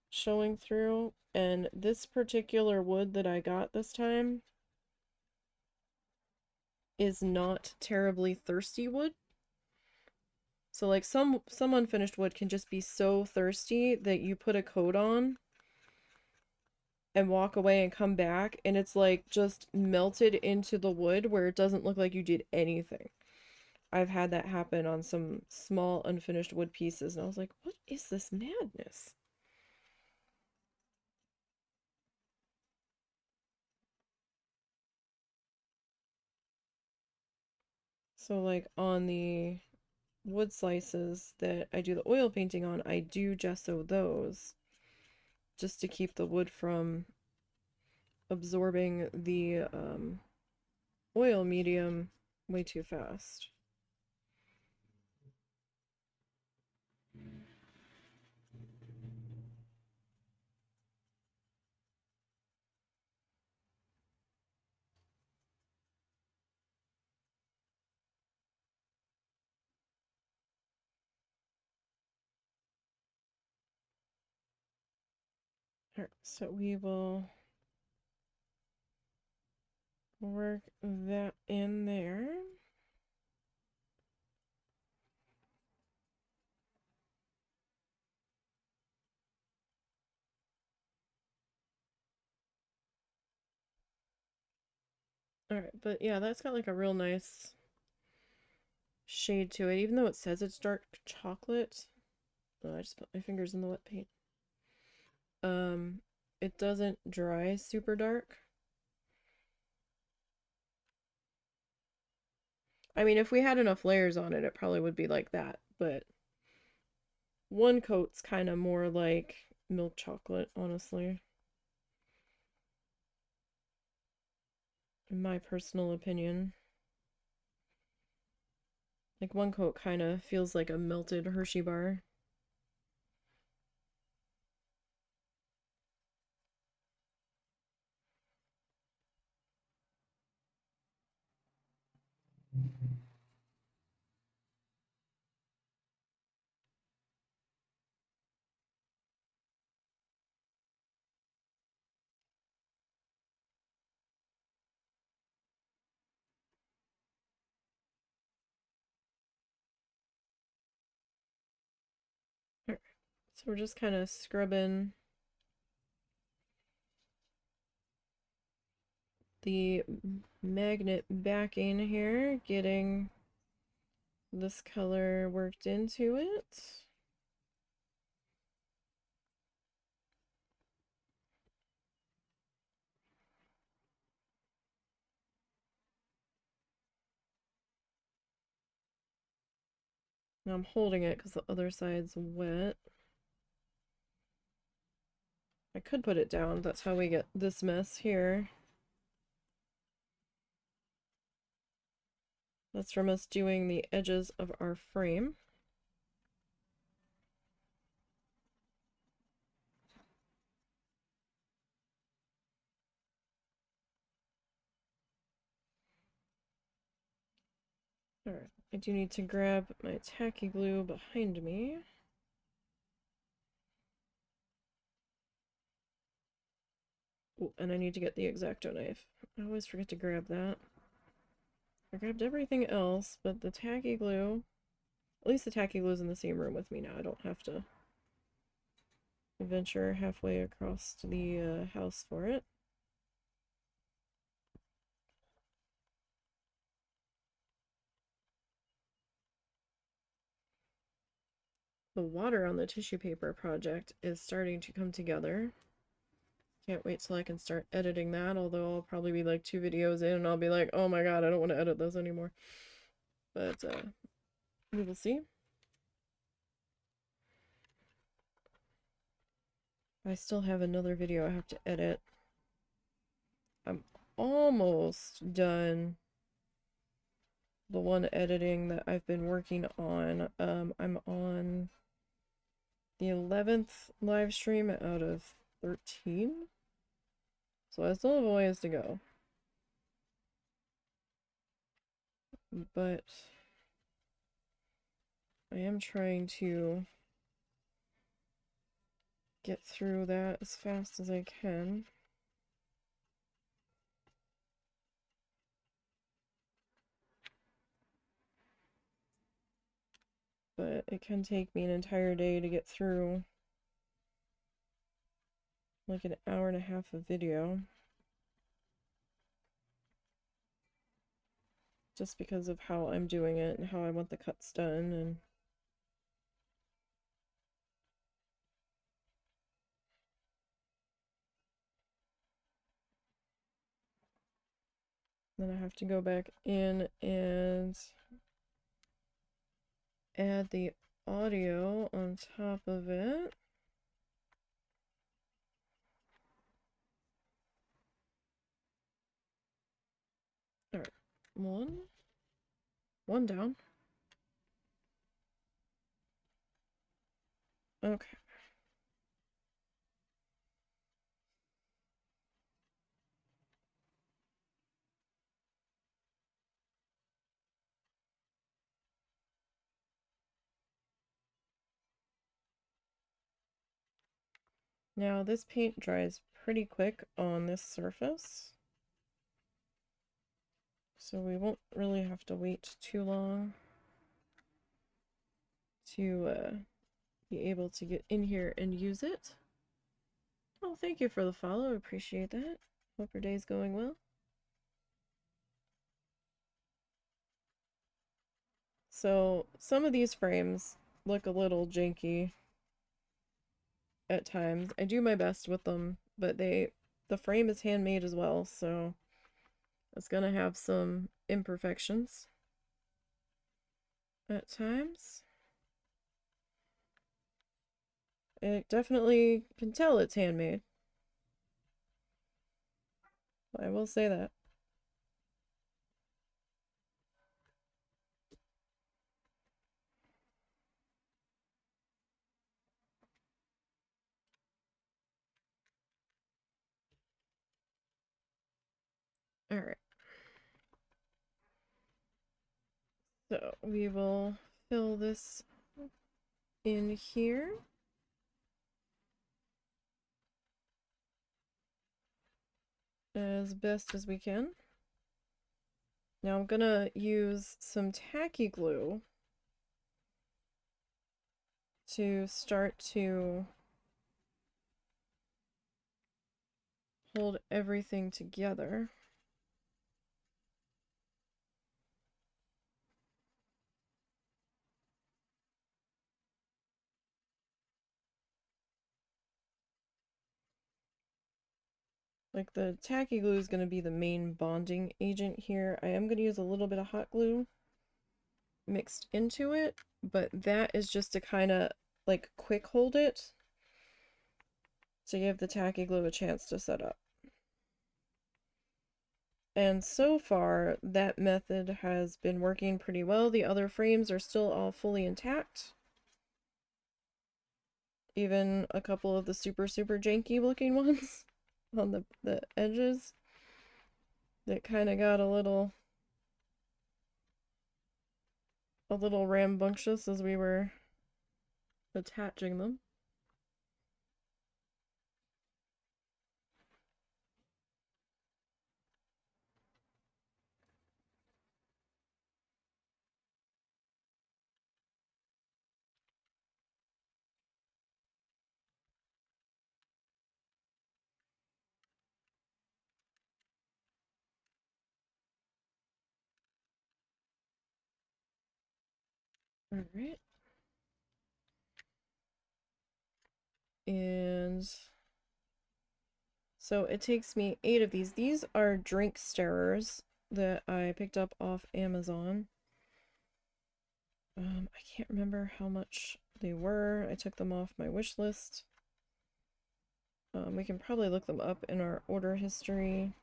showing through, and this particular wood that I got this time is not terribly thirsty wood. So like some unfinished wood can just be so thirsty that you put a coat on and walk away and come back and it's like just melted into the wood where it doesn't look like you did anything. I've had that happen on some small unfinished wood pieces and I was like, what is this madness? So like on the wood slices that I do the oil painting on, I do gesso those just to keep the wood from absorbing the oil medium way too fast. Alright, so we will work that in there. Alright, but yeah, that's got like a real nice shade to it, even though it says it's dark chocolate. Oh, I just put my fingers in the wet paint. Um, it doesn't dry super dark. I mean, if we had enough layers on it, it probably would be like that, but one coat's kind of more like milk chocolate, honestly, in my personal opinion. Like one coat kind of feels like a melted Hershey bar. Alright, so we're just kind of scrubbing the magnet backing here, getting this color worked into it. Now I'm holding it because the other side's wet. I could put it down. That's how we get this mess here. That's from us doing the edges of our frame. Alright, I do need to grab my tacky glue behind me. Oh, and I need to get the X-Acto knife. I always forget to grab that. I grabbed everything else, but the tacky glue... At least the tacky glue's in the same room with me now. I don't have to venture halfway across to the house for it. The water on the tissue paper project is starting to come together. Can't wait till I can start editing that, although I'll probably be like 2 videos in and I'll be like, oh my god, I don't want to edit this anymore. But we will see. I still have another video I have to edit. I'm almost done the one editing that I've been working on. I'm on the 11th live stream out of 13. So I still have a ways to go. But I am trying to get through that as fast as I can. But it can take me an entire day to get through like an hour and a half of video. Just because of how I'm doing it and how I want the cuts done. And then I have to go back in and add the audio on top of it. Alright, one down. Okay. Now this paint dries pretty quick on this surface, so we won't really have to wait too long to be able to get in here and use it. Oh, thank you for the follow. I appreciate that. Hope your day's going well. So some of these frames look a little janky at times. I do my best with them, but the frame is handmade as well, so it's gonna have some imperfections at times. It definitely can tell it's handmade. I will say that. Alright. So we will fill this in here. As best as we can. Now I'm gonna use some tacky glue to start to hold everything together. Like the tacky glue is going to be the main bonding agent here. I am going to use a little bit of hot glue mixed into it, but that is just to kind of like quick hold it to give the tacky glue a chance to set up. And so far, that method has been working pretty well. The other frames are still all fully intact. Even a couple of the super janky looking ones on the edges that kind of got a little rambunctious as we were attaching them. All right. And so it takes me 8 of these. These are drink stirrers that I picked up off Amazon. I can't remember how much they were. I took them off my wish list. We can probably look them up in our order history.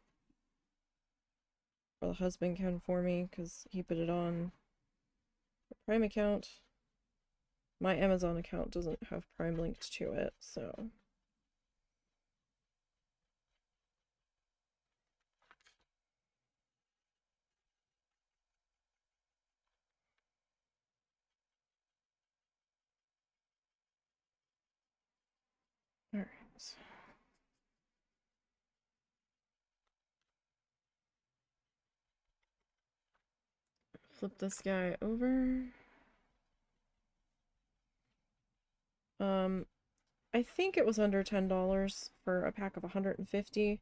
Or the husband can for me, because he put it on the Prime account. My Amazon account doesn't have Prime linked to it, so... Alright. Flip this guy over. I think it was under $10 for a pack of 150.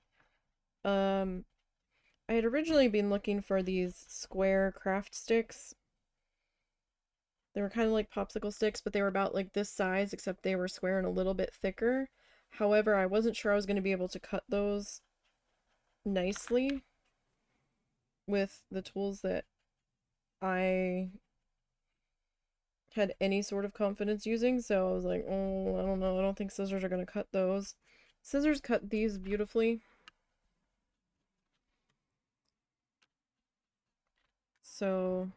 I had originally been looking for these square craft sticks. They were kind of like popsicle sticks, but they were about like this size, except they were square and a little bit thicker. However, I wasn't sure I was going to be able to cut those nicely with the tools that I had any sort of confidence using, so I was like, oh, I don't know, I don't think scissors are going to cut those. Scissors cut these beautifully. So,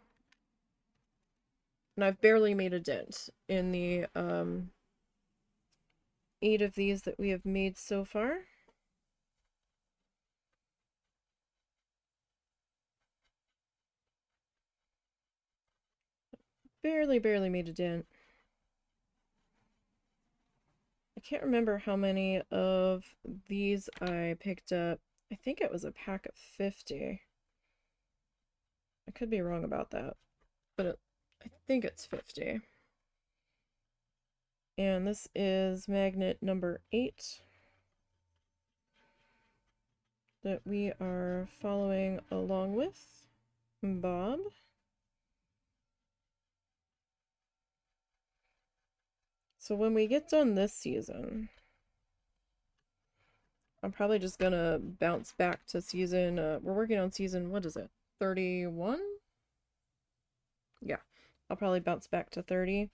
and I've barely made a dent in the 8 of these that we have made so far. Barely made a dent. I can't remember how many of these I picked up. I think it was a pack of 50. I could be wrong about that, but I think it's 50. And this is magnet number 8 that we are following along with Bob. So when we get done this season, I'm probably just gonna bounce back to season, we're working on season, what is it, 31? Yeah, I'll probably bounce back to 30,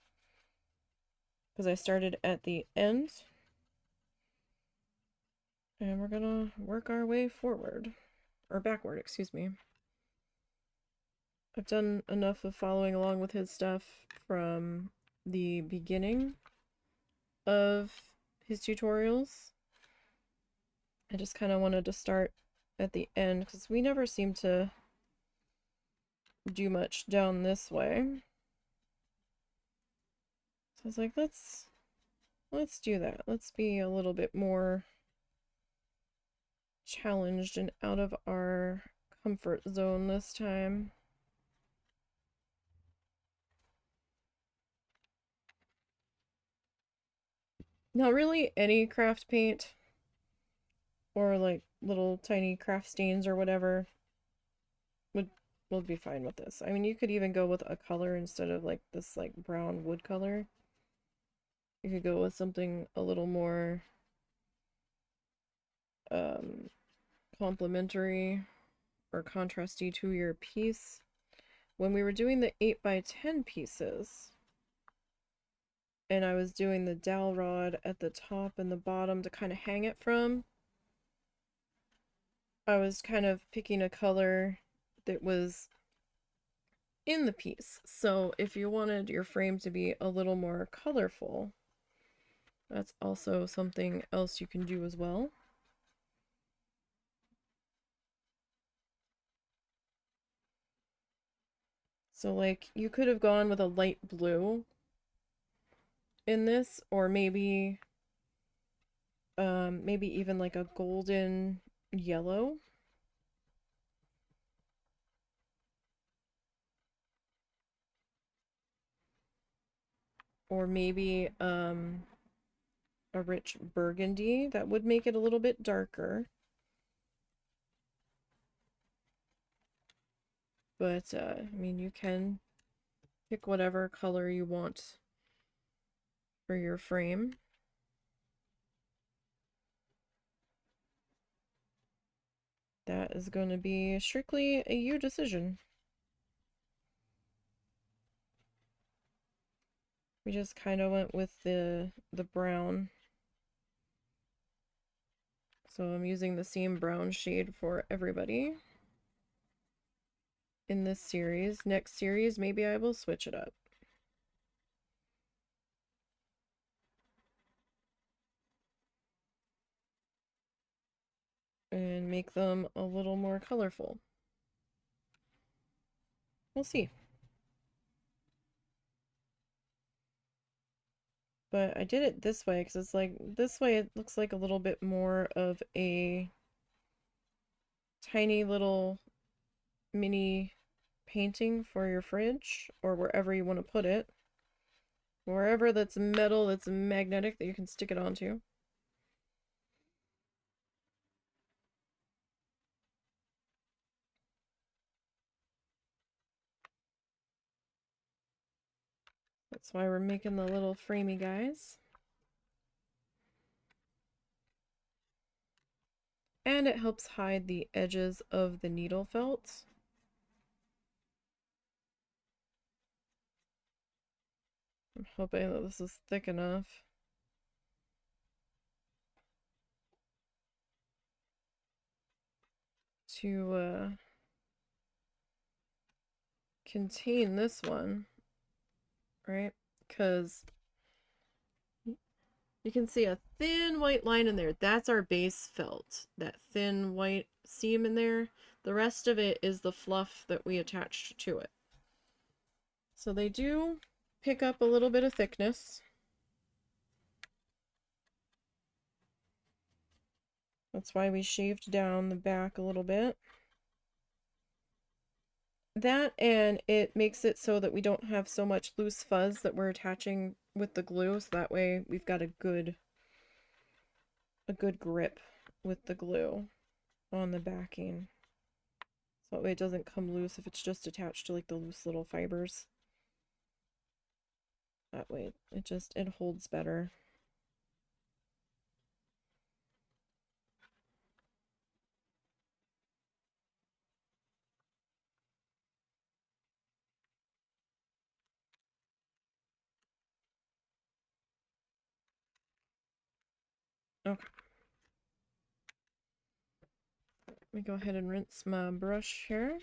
because I started at the end, and we're gonna work our way forward, or backward, excuse me. I've done enough of following along with his stuff from the beginning of his tutorials. I just kind of wanted to start at the end, because we never seem to do much down this way. So I was like, let's do that. Let's be a little bit more challenged and out of our comfort zone this time. Now, really, any craft paint or like little tiny craft stains or whatever would be fine with this. I mean, you could even go with a color instead of like this like brown wood color. You could go with something a little more complementary or contrasty to your piece. When we were doing the 8x10 pieces, and I was doing the dowel rod at the top and the bottom to kind of hang it from, I was kind of picking a color that was in the piece. So if you wanted your frame to be a little more colorful, that's also something else you can do as well. So like you could have gone with a light blue in this, or maybe maybe even like a golden yellow. Or maybe a rich burgundy. That would make it a little bit darker. But I mean, you can pick whatever color you want for your frame. That is going to be strictly a you decision. We just kind of went with the brown. So I'm using the same brown shade for everybody. in this series. Next series, maybe I will switch it up. And make them a little more colorful. We'll see. But I did it this way because it's like, this way it looks like a little bit more of a tiny little mini painting for your fridge or wherever you want to put it. Wherever that's metal, that's magnetic that you can stick it onto. That's why we're making the little framey guys. And it helps hide the edges of the needle felt. I'm hoping that this is thick enough to contain this one, right? Because you can see a thin white line in there. That's our base felt. That thin white seam in there. The rest of it is the fluff that we attached to it. So they do pick up a little bit of thickness. That's why we shaved down the back a little bit. That, and it makes it so that we don't have so much loose fuzz that we're attaching with the glue, so that way we've got a good grip with the glue on the backing. So that way it doesn't come loose if it's just attached to like the loose little fibers. That way it holds better. Okay. Let me go ahead and rinse my brush here.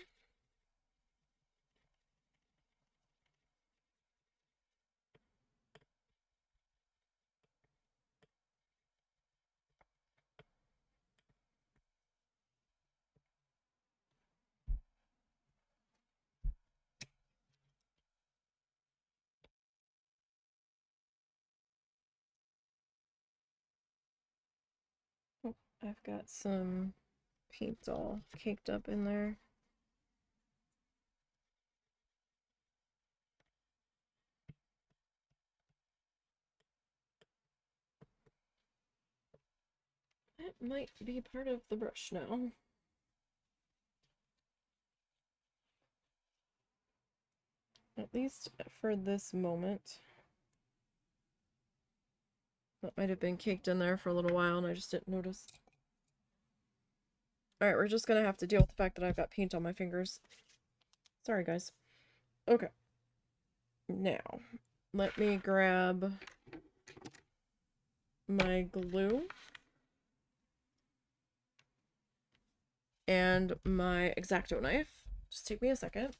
Oh, I've got some paint all caked up in there. That might be part of the brush now. At least for this moment. That might have been caked in there for a little while and I just didn't notice. Alright, we're just gonna have to deal with the fact that I've got paint on my fingers. Sorry, guys. Okay. Now, let me grab my glue and my X-Acto knife. Just take me a second.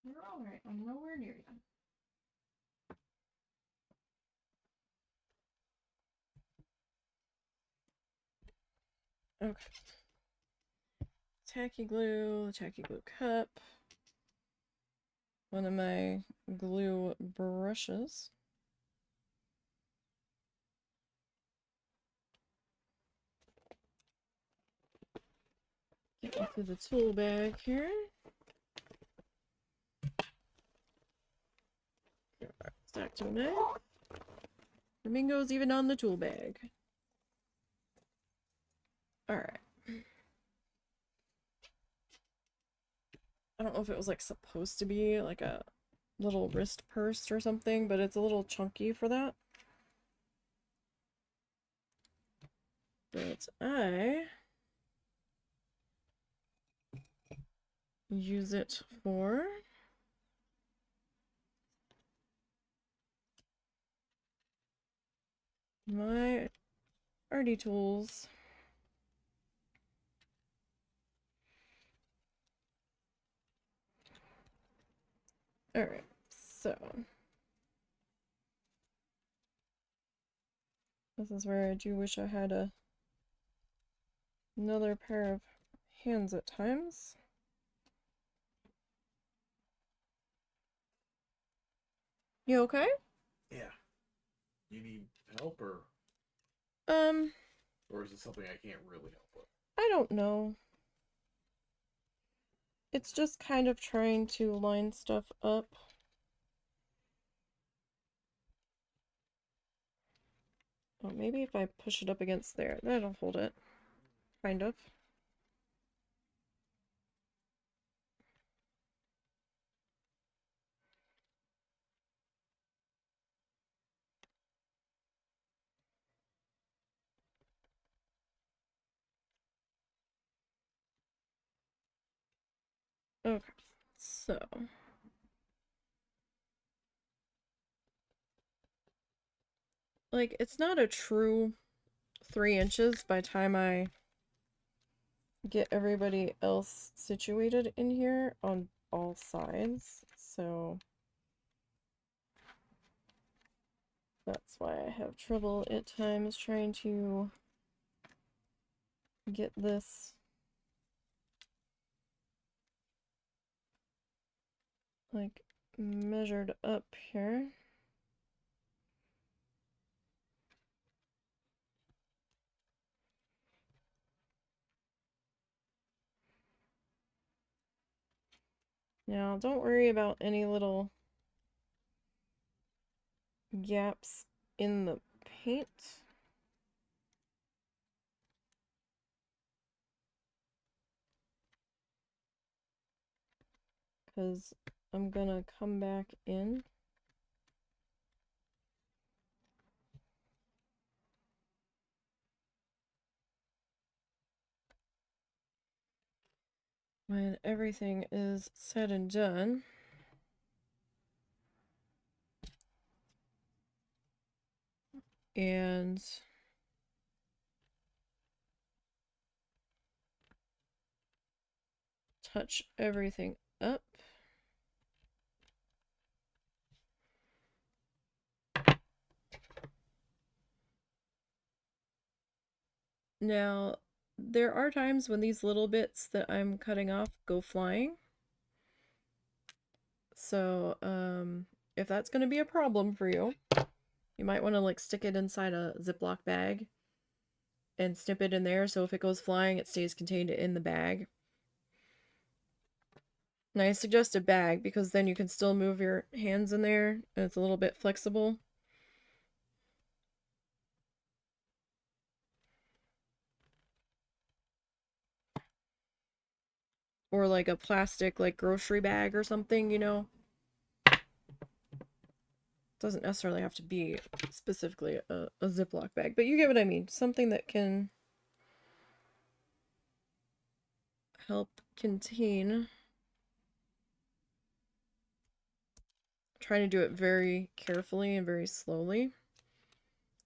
You're alright. I'm nowhere near you. Okay. Tacky glue, the tacky glue cup. One of my glue brushes. Get into the tool bag here. X-Acto knife. Flamingo's even on the tool bag. Alright. I don't know if it was like supposed to be like a little wrist purse or something, but it's a little chunky for that. But I use it for. My arty tools. Alright, so this is where I do wish I had another pair of hands at times. You okay? Yeah. You need help Um, or is it something I can't really help with? I don't know. It's just kind of trying to line stuff up. Oh, maybe if I push it up against there, that'll hold it. Kind of. Okay, so like it's not a true 3 inches by the time I get everybody else situated in here on all sides, so that's why I have trouble at times trying to get this like measured up here. Now, don't worry about any little gaps in the paint, because I'm gonna come back in when everything is said and done. And touch everything up. Now, there are times when these little bits that I'm cutting off go flying. So, if that's going to be a problem for you, you might want to like stick it inside a Ziploc bag and snip it in there so if it goes flying, it stays contained in the bag. And I suggest a bag because then you can still move your hands in there and it's a little bit flexible. Or like a plastic like grocery bag or something, you know. Doesn't necessarily have to be specifically a Ziploc bag, but you get what I mean. Something that can help contain. Trying to do it very carefully and very slowly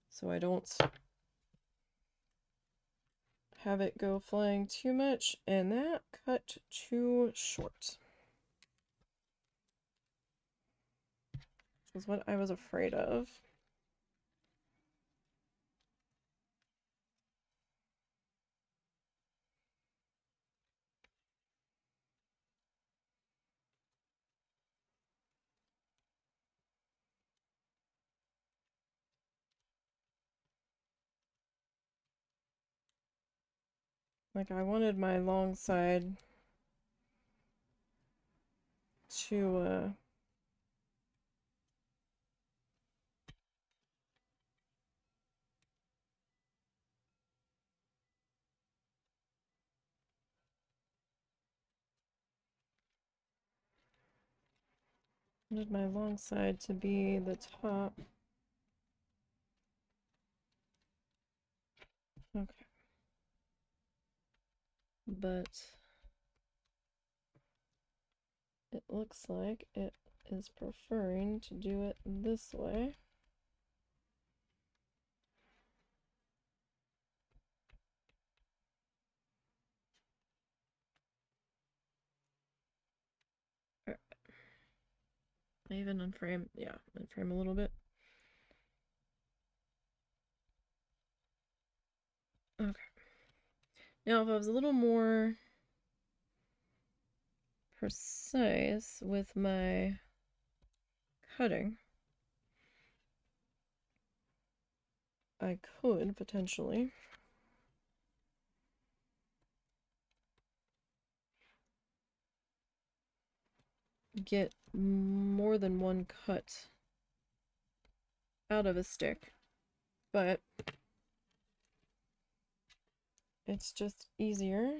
so I don't have it go flying too much, and that cut too short. Which is what I was afraid of. Like, I wanted my long side to, wanted my long side to be the top. Okay. But it looks like it is preferring to do it this way. I even unframe, yeah, unframe a little bit. Okay. Now, if I was a little more precise with my cutting, I could potentially get more than one cut out of a stick, but it's just easier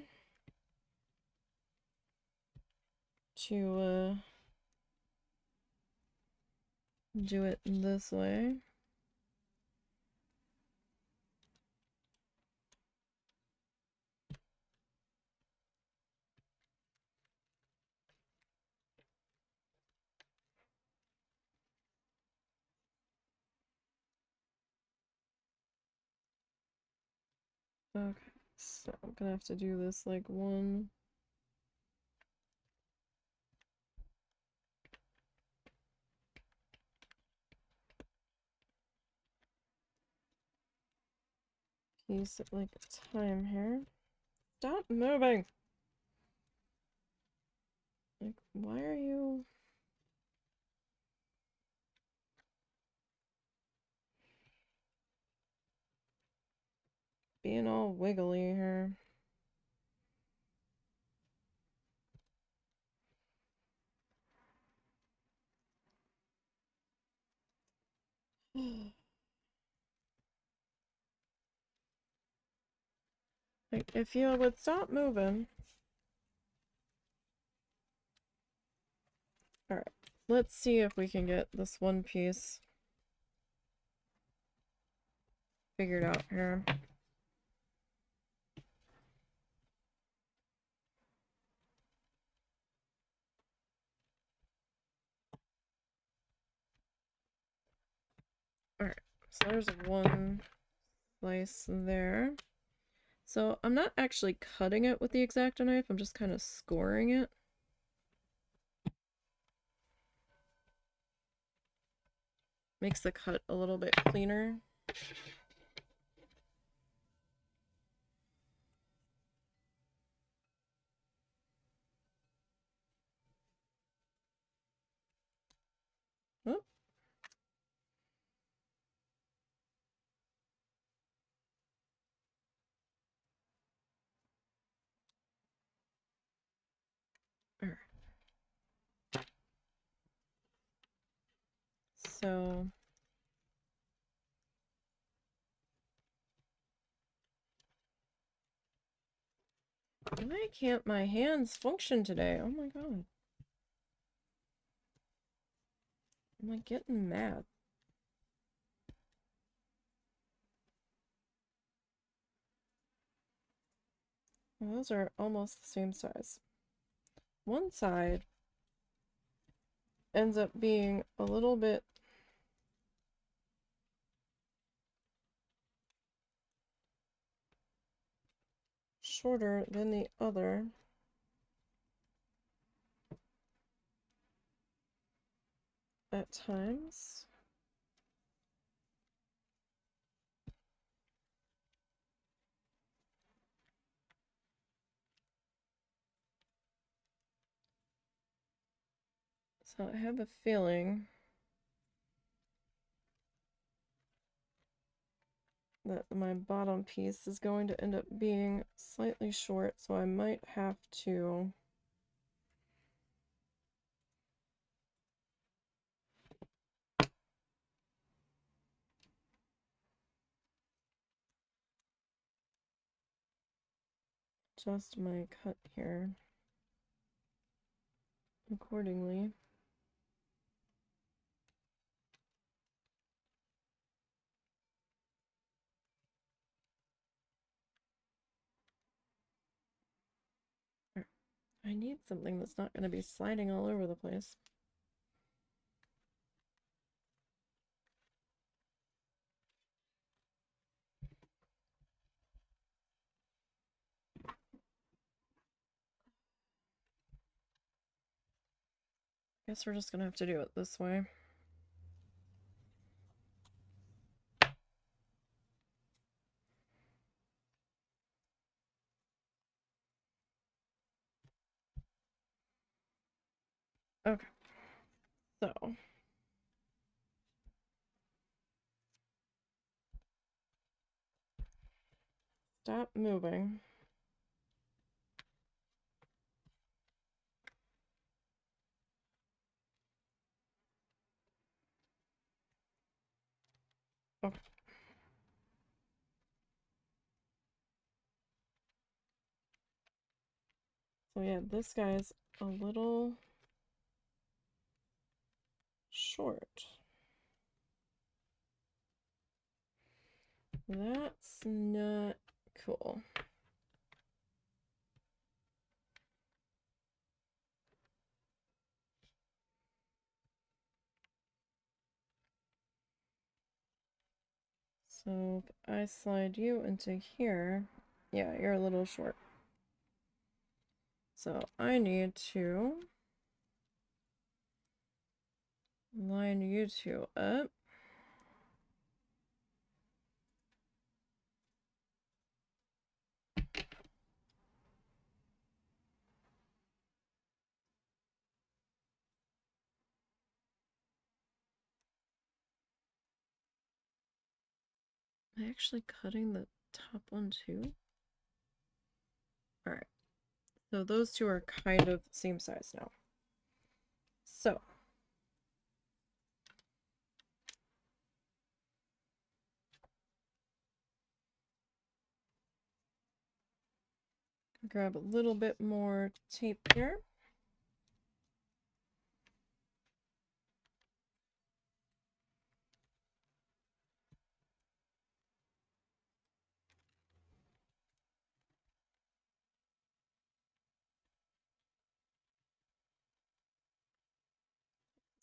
to do it this way. Okay, so I'm gonna have to do this like one. Piece at like a time here. Stop moving! Like, why are you being all wiggly here? Like, if you would stop moving. Alright, let's see if we can get this one piece figured out here. Alright, so there's one slice there. So I'm not actually cutting it with the X-Acto knife, I'm just kind of scoring it. Makes the cut a little bit cleaner. Oh. Alright. So why can't my hands function today? Oh my god. I'm like getting mad. Well, those are almost the same size. One side ends up being a little bit shorter than the other. At times. So I have a feeling that my bottom piece is going to end up being slightly short, so I might have to adjust my cut here accordingly. I need something that's not going to be sliding all over the place. Guess we're just going to have to do it this way. Okay. So. Stop moving. Okay. So yeah, this guy's a little short. That's not cool. So if I slide you into here, yeah, you're a little short. So I need to line you two up. Am I actually cutting the top one too? Alright. So those two are kind of the same size now. So grab a little bit more tape here.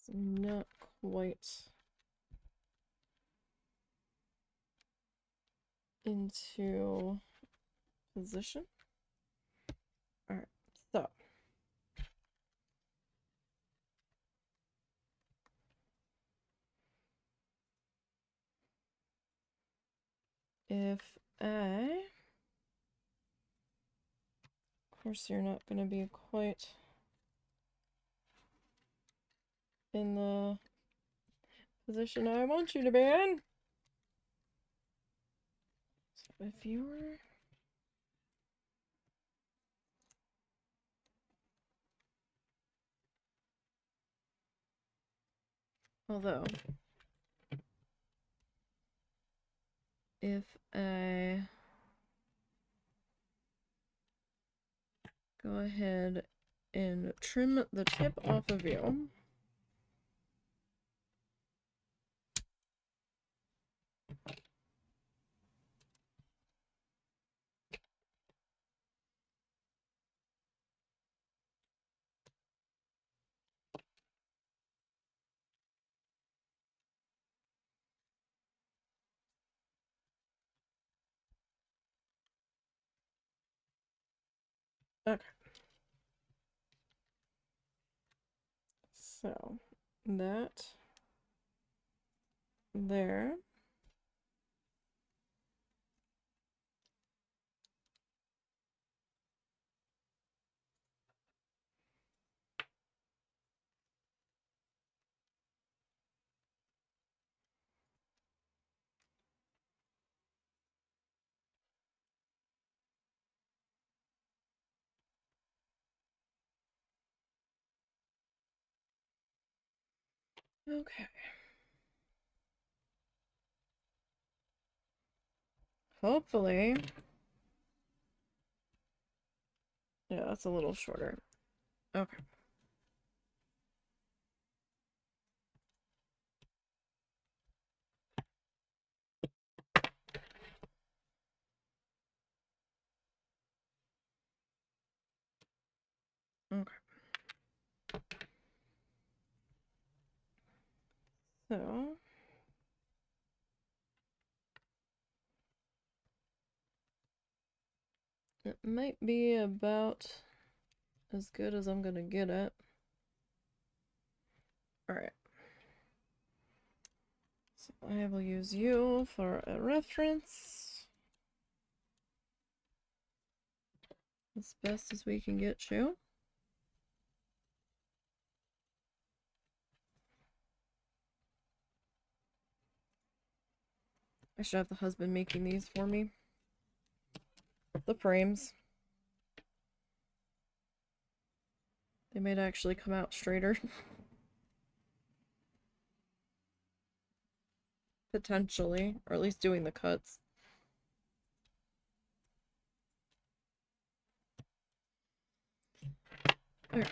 It's not quite into position. Alright, so if I, of course you're not going to be quite in the position I want you to be in. So if you were, although if I go ahead and trim the tip off of you. Okay. So that there. Okay. Hopefully. Yeah, that's a little shorter. Okay. So it might be about as good as I'm gonna get it. Alright. So I will use you for a reference. As best as we can get you. I should have the husband making these for me. The frames. They might actually come out straighter. Potentially. Or at least doing the cuts. Alright.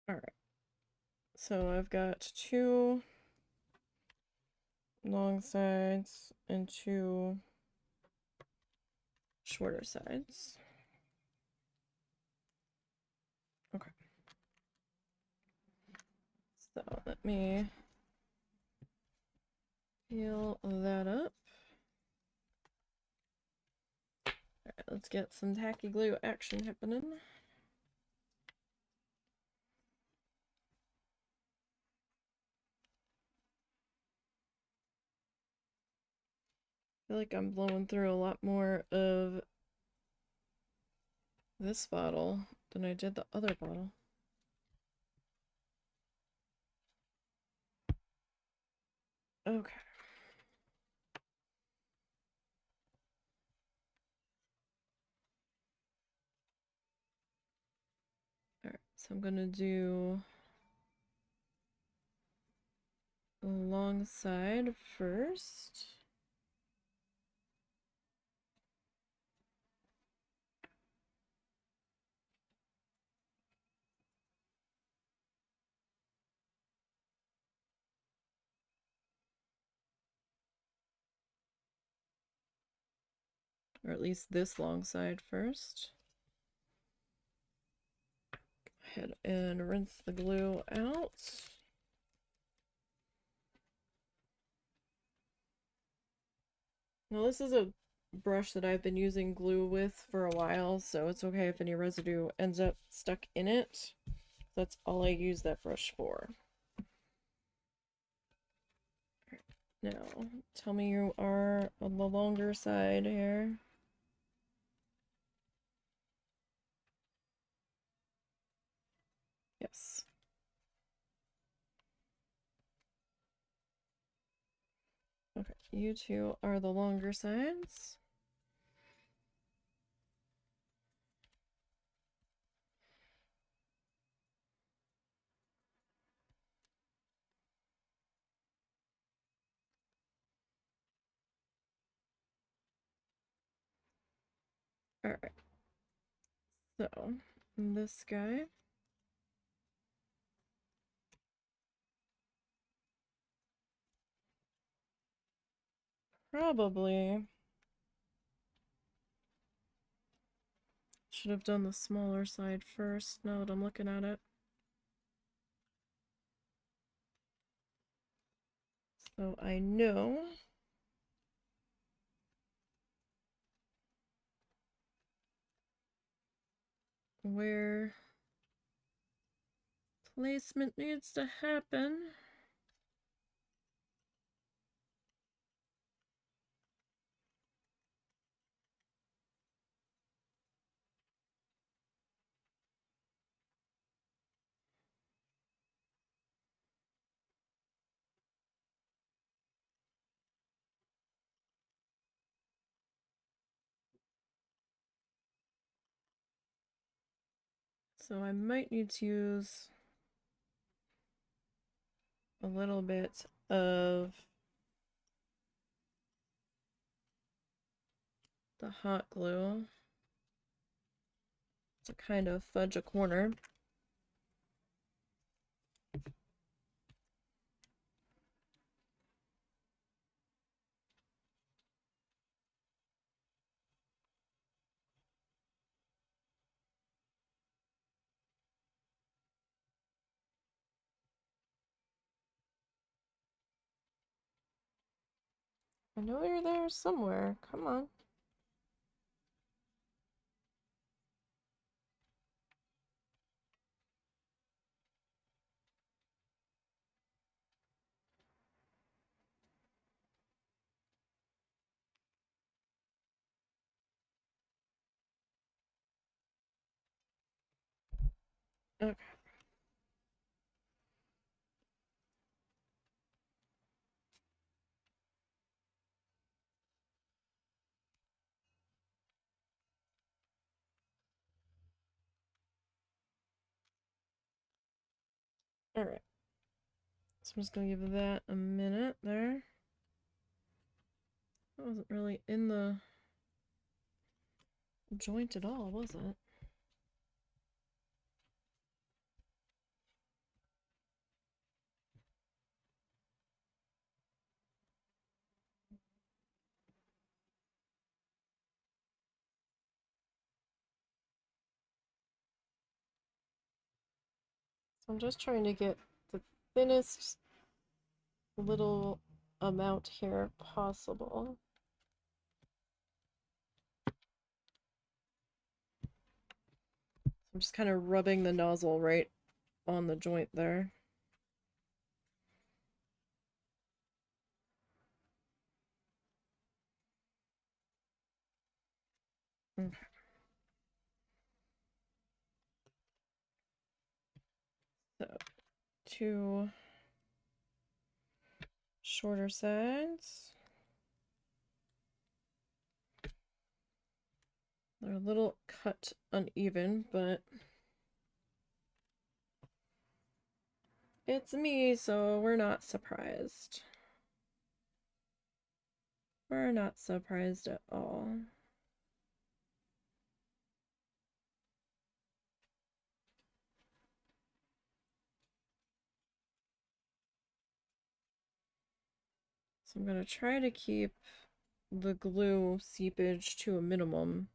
Alright. So I've got 2 long sides and 2 shorter sides. Okay. So let me peel that up. Alright, let's get some tacky glue action happening. I feel like I'm blowing through a lot more of this bottle than I did the other bottle. Okay. Alright, so I'm gonna do the long side first. Or at least this long side first. Go ahead and rinse the glue out. Now this is a brush that I've been using glue with for a while, so it's okay if any residue ends up stuck in it. That's all I use that brush for. Now, tell me you are on the longer side here. Yes. Okay, you two are the longer sides. Alright. So, this guy. Probably should have done the smaller side first, now that I'm looking at it. So I know where placement needs to happen. So I might need to use a little bit of the hot glue to kind of fudge a corner. I know you're there somewhere. Come on. Okay. Alright. So I'm just gonna give that a minute there. That wasn't really in the joint at all, was it? So I'm just trying to get the thinnest little amount here possible. I'm just kind of rubbing the nozzle right on the joint there. Okay. So, two shorter sides. They're a little cut uneven, but it's me, so we're not surprised. We're not surprised at all. So I'm going to try to keep the glue seepage to a minimum,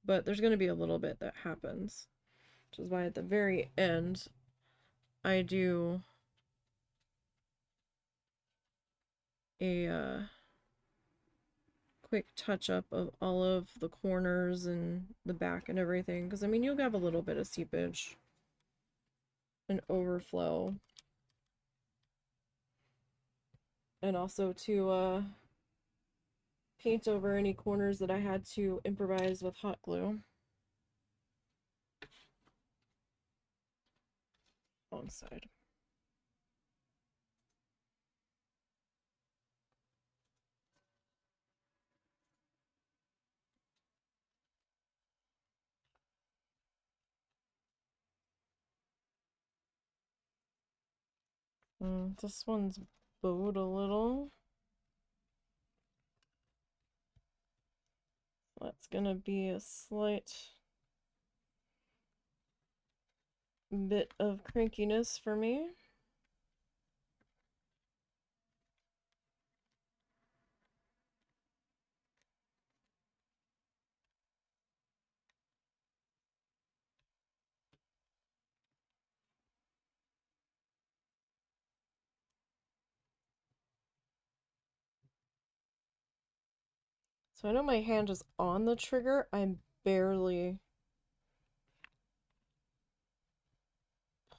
but there's going to be a little bit that happens, which is why at the very end I do a quick touch up of all of the corners and the back and everything, because I mean you'll have a little bit of seepage and overflow, and also to paint over any corners that I had to improvise with hot glue. Wrong side. This one's bowed a little. That's gonna be a slight bit of crankiness for me. So I know my hand is on the trigger. I'm barely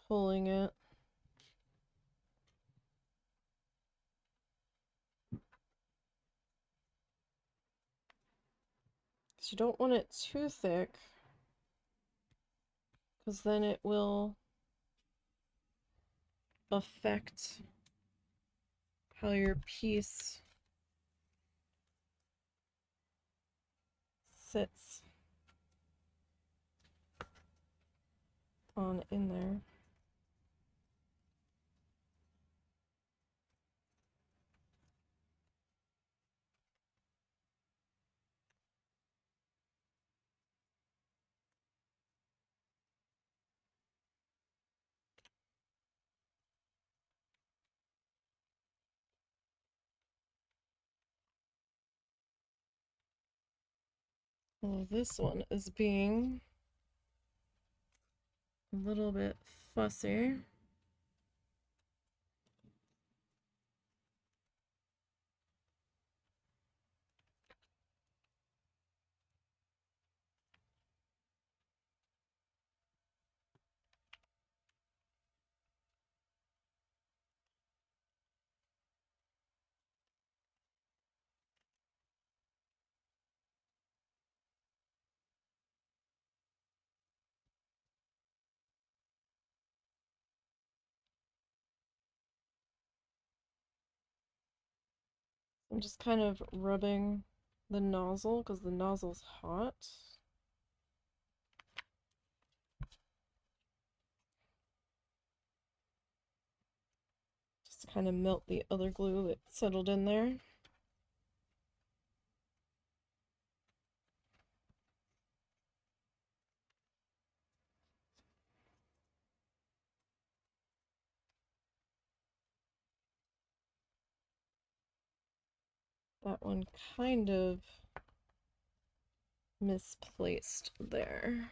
pulling it. Because you don't want it too thick, because then it will affect how your piece sits on in there. Well, this one is being a little bit fussy. I'm just kind of rubbing the nozzle because the nozzle's hot. Just to kind of melt the other glue that settled in there. That one kind of misplaced there.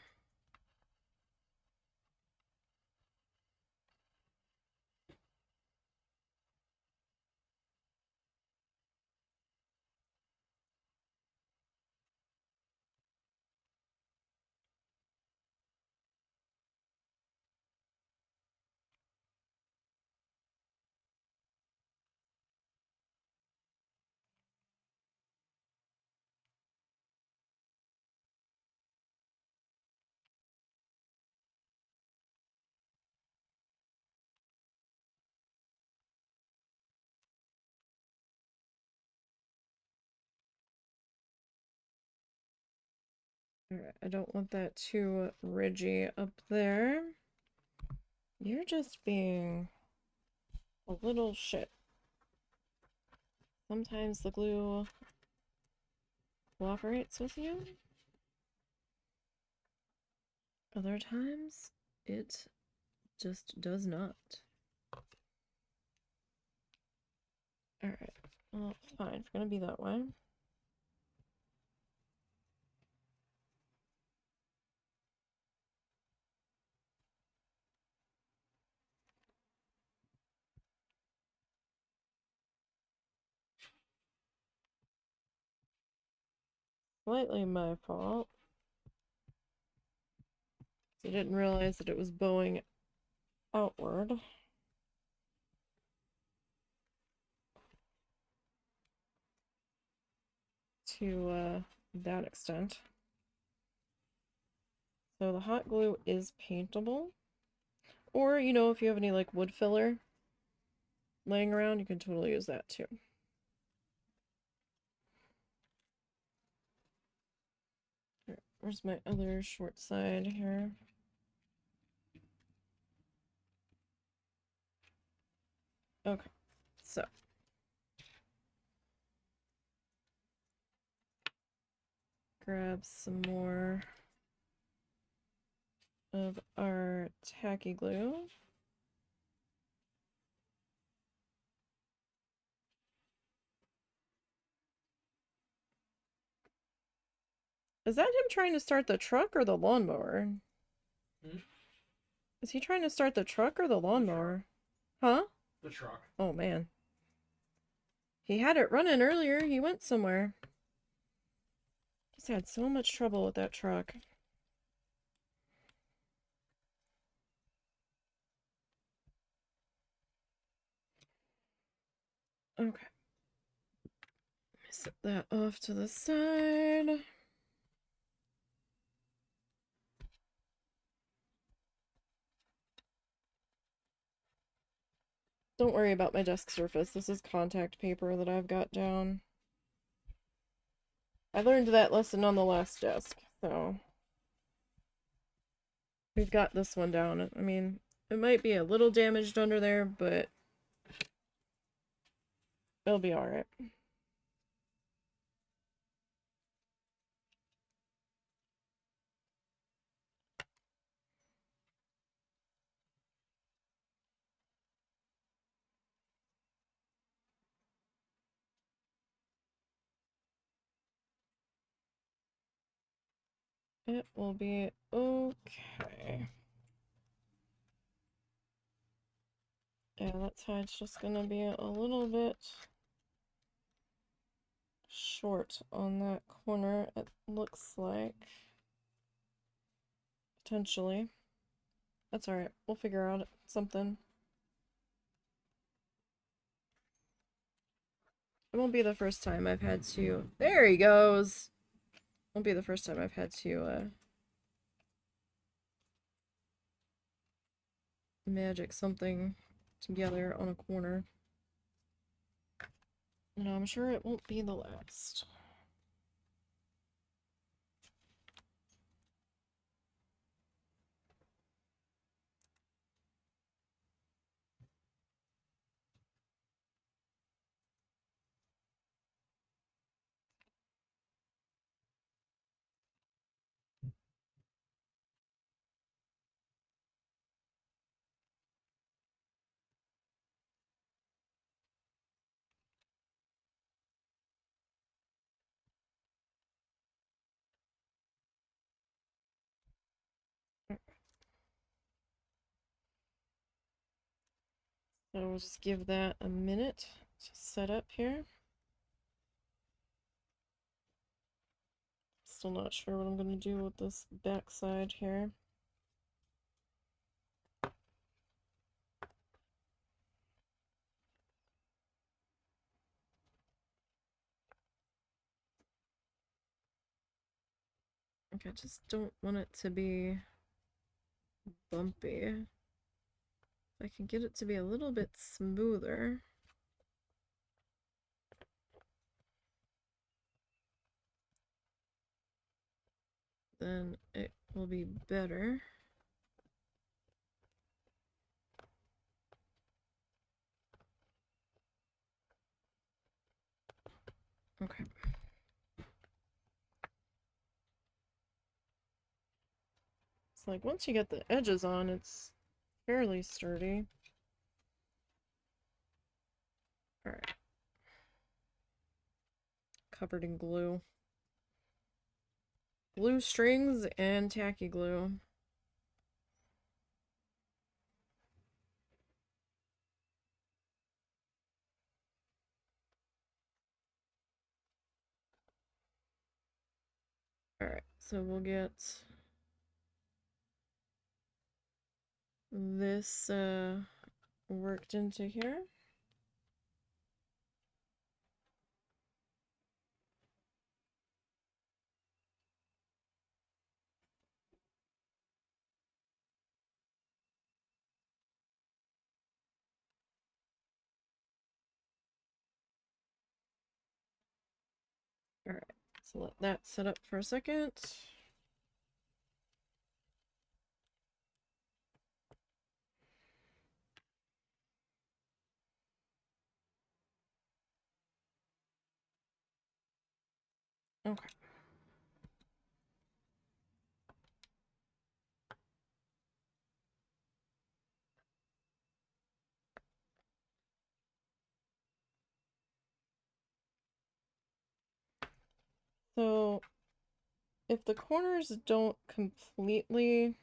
Alright, I don't want that too ridgy up there. You're just being a little shit. Sometimes the glue cooperates with you. Other times, it just does not. Alright, well, fine. It's gonna be that way. Slightly my fault. I didn't realize that it was bowing outward. To that extent. So the hot glue is paintable. Or, you know, if you have any like wood filler laying around, you can totally use that too. Where's my other short side here? Okay, so grab some more of our tacky glue. Is that him trying to start the truck or the lawnmower? Hmm? Is he trying to start the truck or the lawnmower? Huh? The truck. Oh man. He had it running earlier. He went somewhere. He's had so much trouble with that truck. Okay. Let me set that off to the side. Don't worry about my desk surface. This is contact paper that I've got down. I learned that lesson on the last desk, so we've got this one down. I mean, it might be a little damaged under there, but it'll be alright. It will be okay. Yeah, that side's just gonna be a little bit short on that corner, it looks like. Potentially. That's alright. We'll figure out something. It won't be the first time I've had to... There he goes! Won't be the first time I've had to, magic something together on a corner. And I'm sure it won't be the last. So we'll just give that a minute to set up here. Still not sure what I'm going to do with this back side here. I just don't want it to be bumpy. If I can get it to be a little bit smoother, then it will be better. Okay. It's like once you get the edges on, it's fairly sturdy. Alright. Covered in glue. Glue strings and tacky glue. Alright, so we'll get this worked into here. Alright, so let that set up for a second. Okay. So if the corners don't completely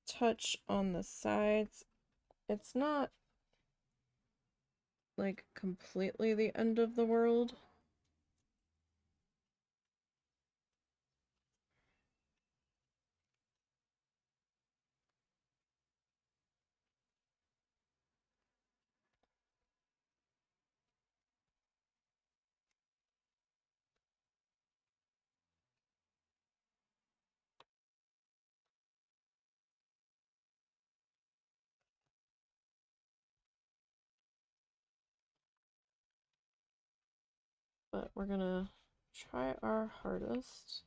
touch on the sides, it's not like completely the end of the world. But we're gonna try our hardest.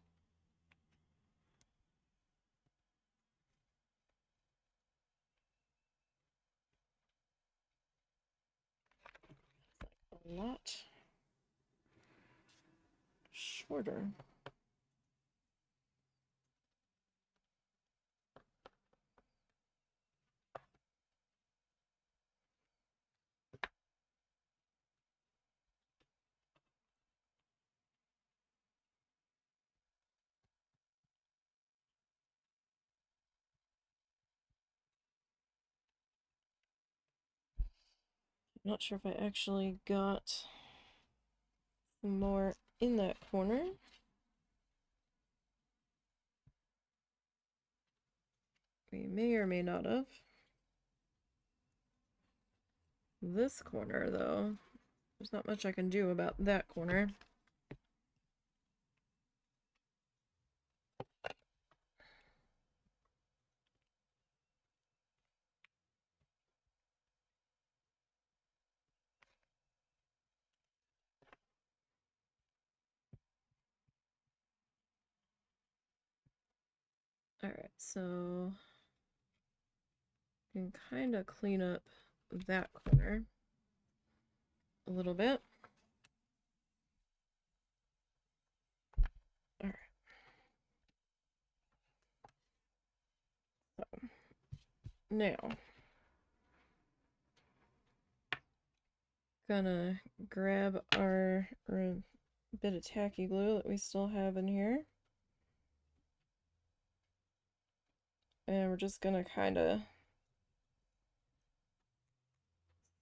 A lot shorter. I'm not sure if I actually got more in that corner. We may or may not have. This corner, though, there's not much I can do about that corner. Alright, so you can kind of clean up that corner a little bit. Alright. So, now, gonna grab our bit of tacky glue that we still have in here. And we're just gonna kind of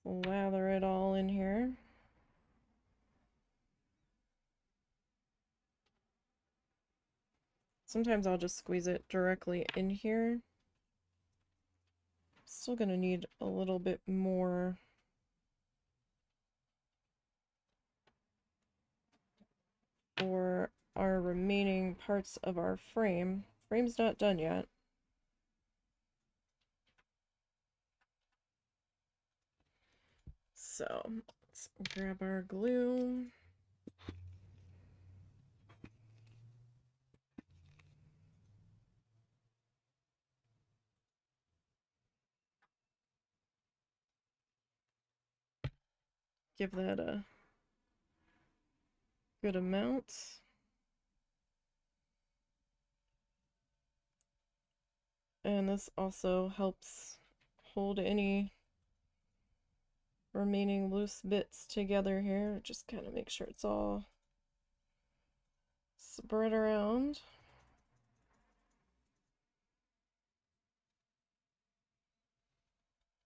lather it all in here. Sometimes I'll just squeeze it directly in here. Still gonna need a little bit more for our remaining parts of our frame. Frame's not done yet. So let's grab our glue. Give that a good amount. And this also helps hold any remaining loose bits together here. Just kind of make sure it's all spread around.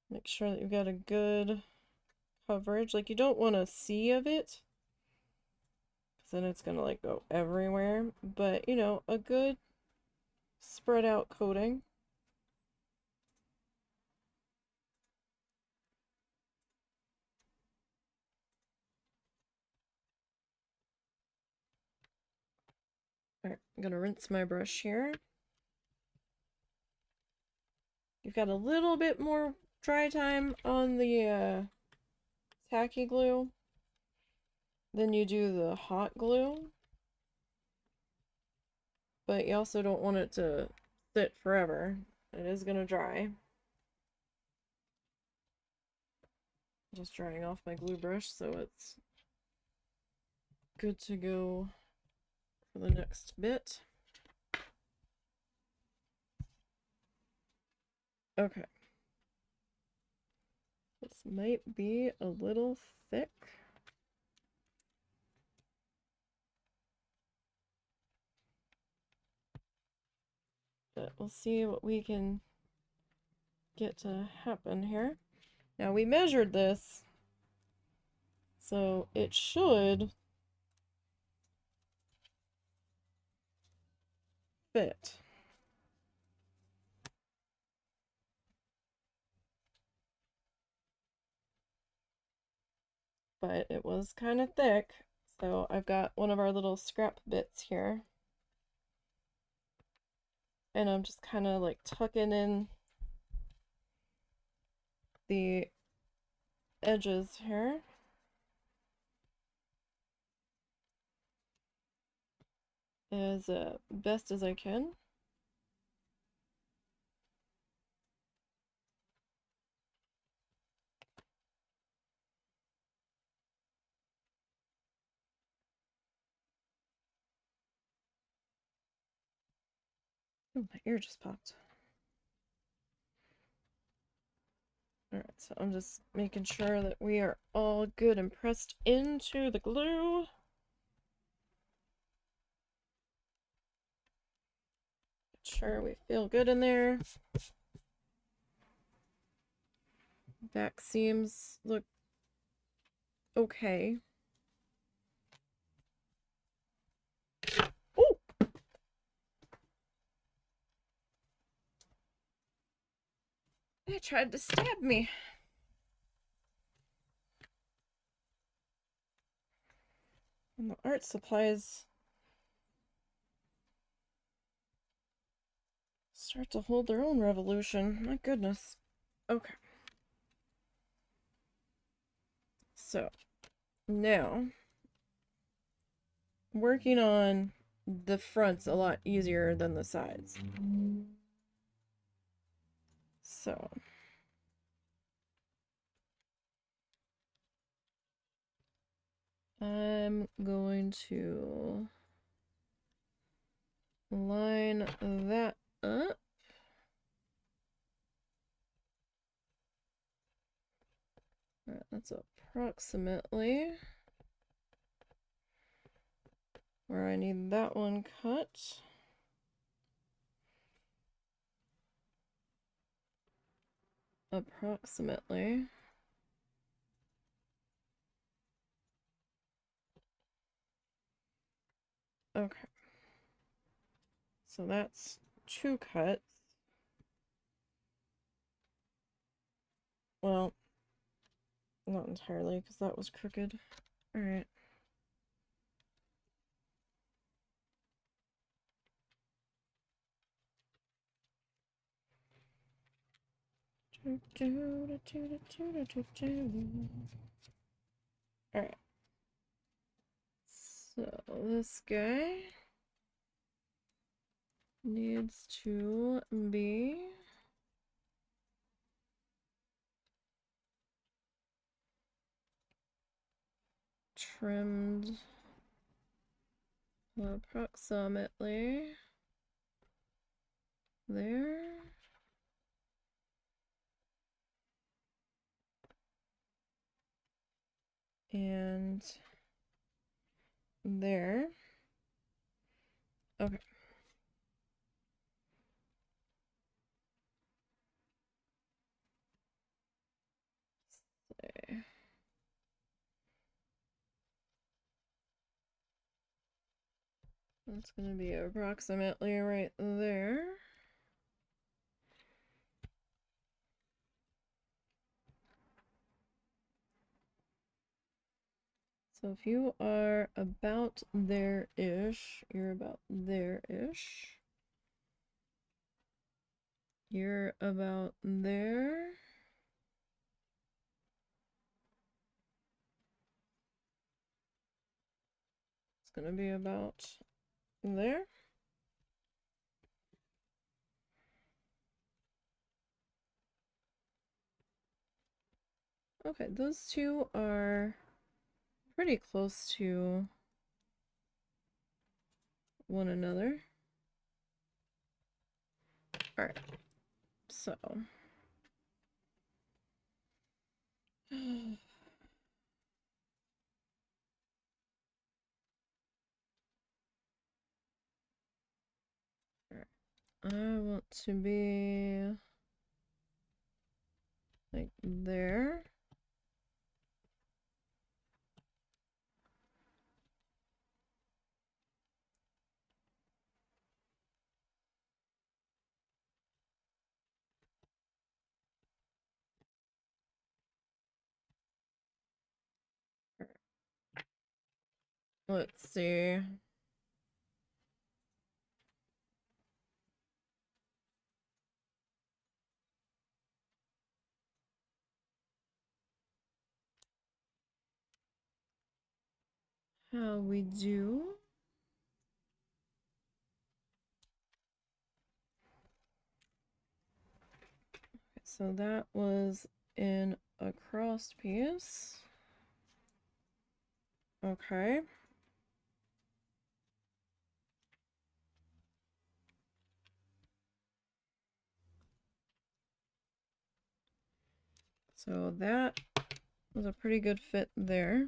Make sure that you've got a good coverage. Like, you don't want a sea of it, because then it's gonna like go everywhere. But, you know, a good spread out coating. Alright, I'm gonna rinse my brush here. You've got a little bit more dry time on the tacky glue than you do the hot glue. But you also don't want it to sit forever. It is gonna dry. Just drying off my glue brush so it's good to go for the next bit. Okay. This might be a little thick. But we'll see what we can get to happen here. Now we measured this, so it should fit. But it was kind of thick, so I've got one of our little scrap bits here. And I'm just kind of like tucking in the edges here as best as I can. Oh, my ear just popped. Alright, so I'm just making sure that we are all good and pressed into the glue. Make sure we feel good in there. Back seams look okay. Oh! It tried to stab me. And the art supplies start to hold their own revolution. My goodness. Okay. So, now, working on the front's a lot easier than the sides. So I'm going to line that up. All right, that's approximately where I need that one cut. Approximately. Okay. So that's 2 cuts. Well, not entirely, because that was crooked. Alright. Alright. So this guy needs to be trimmed approximately there. And there. Okay. Okay. That's going to be approximately right there. So if you are about there-ish, you're about there-ish. You're about there. It's going to be about there. Okay, those two are pretty close to one another. Alright, so I want to be like there. Let's see. How we do. So that was in a cross piece. Okay. So that was a pretty good fit there.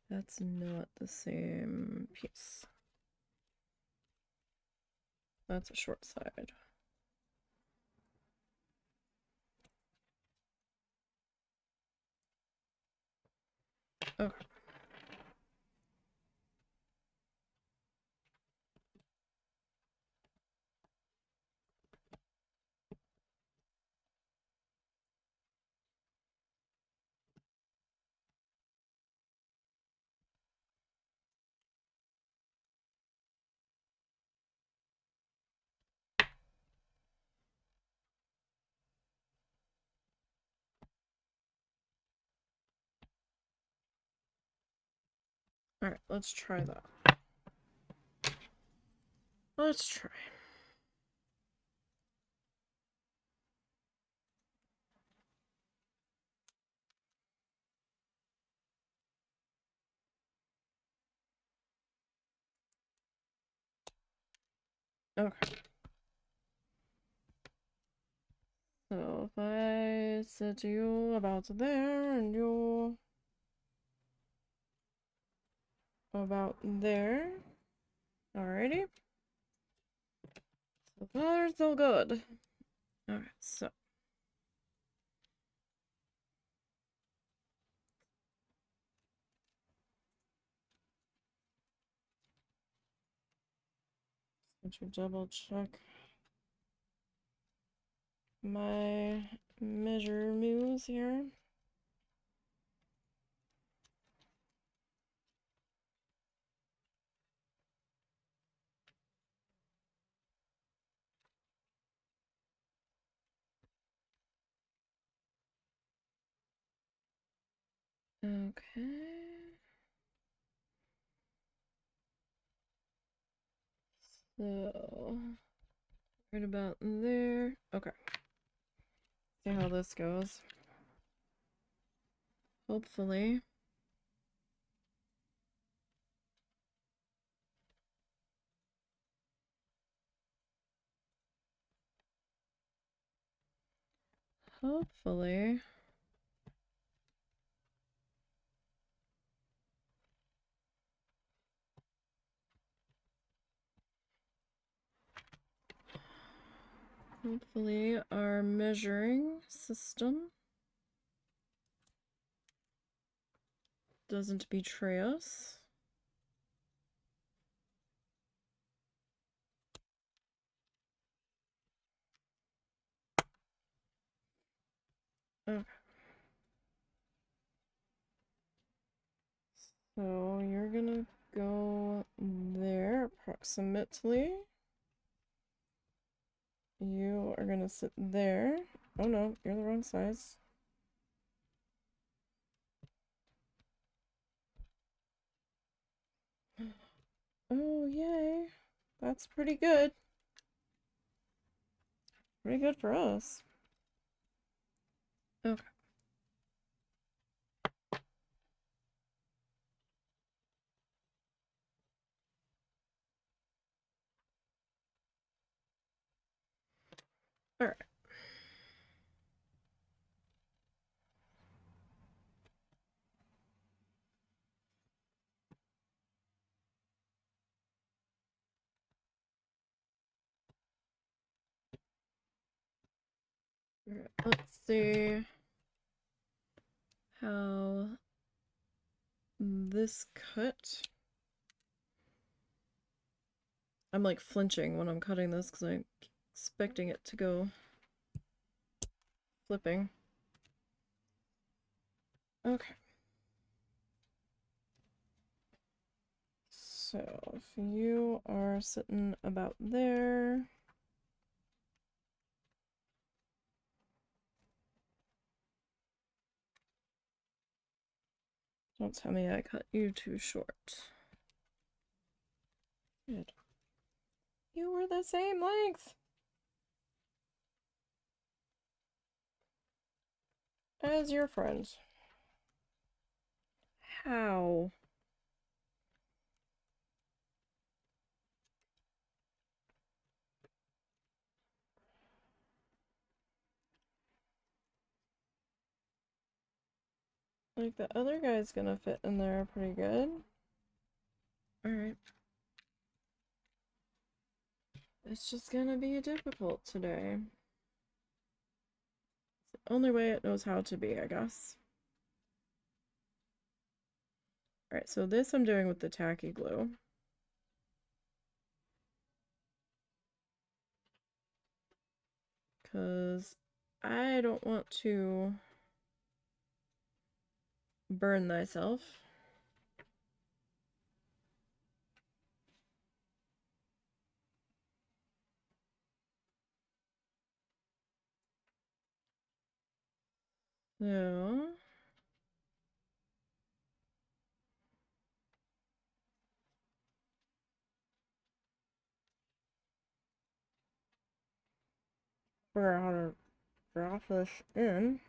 That's not the same piece. That's a short side. Okay. All right, let's try that. Let's try. Okay. So if I set you about there and you about there. Alrighty. So far, so good. Okay, so. Let you double check my measure moves here. Okay. So, right about there. Okay. See how this goes. Hopefully. Hopefully. Hopefully our measuring system doesn't betray us. Okay. So you're gonna go there approximately. You are gonna sit there. Oh no, you're the wrong size. Oh, yay. That's pretty good. Pretty good for us. Okay. Alright. Let's see how this cut. I'm like flinching when I'm cutting this because I'm expecting it to go flipping. Okay. So if you are sitting about there. Don't tell me I cut you too short. Good. You were the same length as your friend. How? Like, the other guy's gonna fit in there pretty good. Alright. It's just gonna be difficult today. It's the only way it knows how to be, I guess. Alright, so this I'm doing with the tacky glue. Because I don't want to burn thyself. So figure out how to drop this in.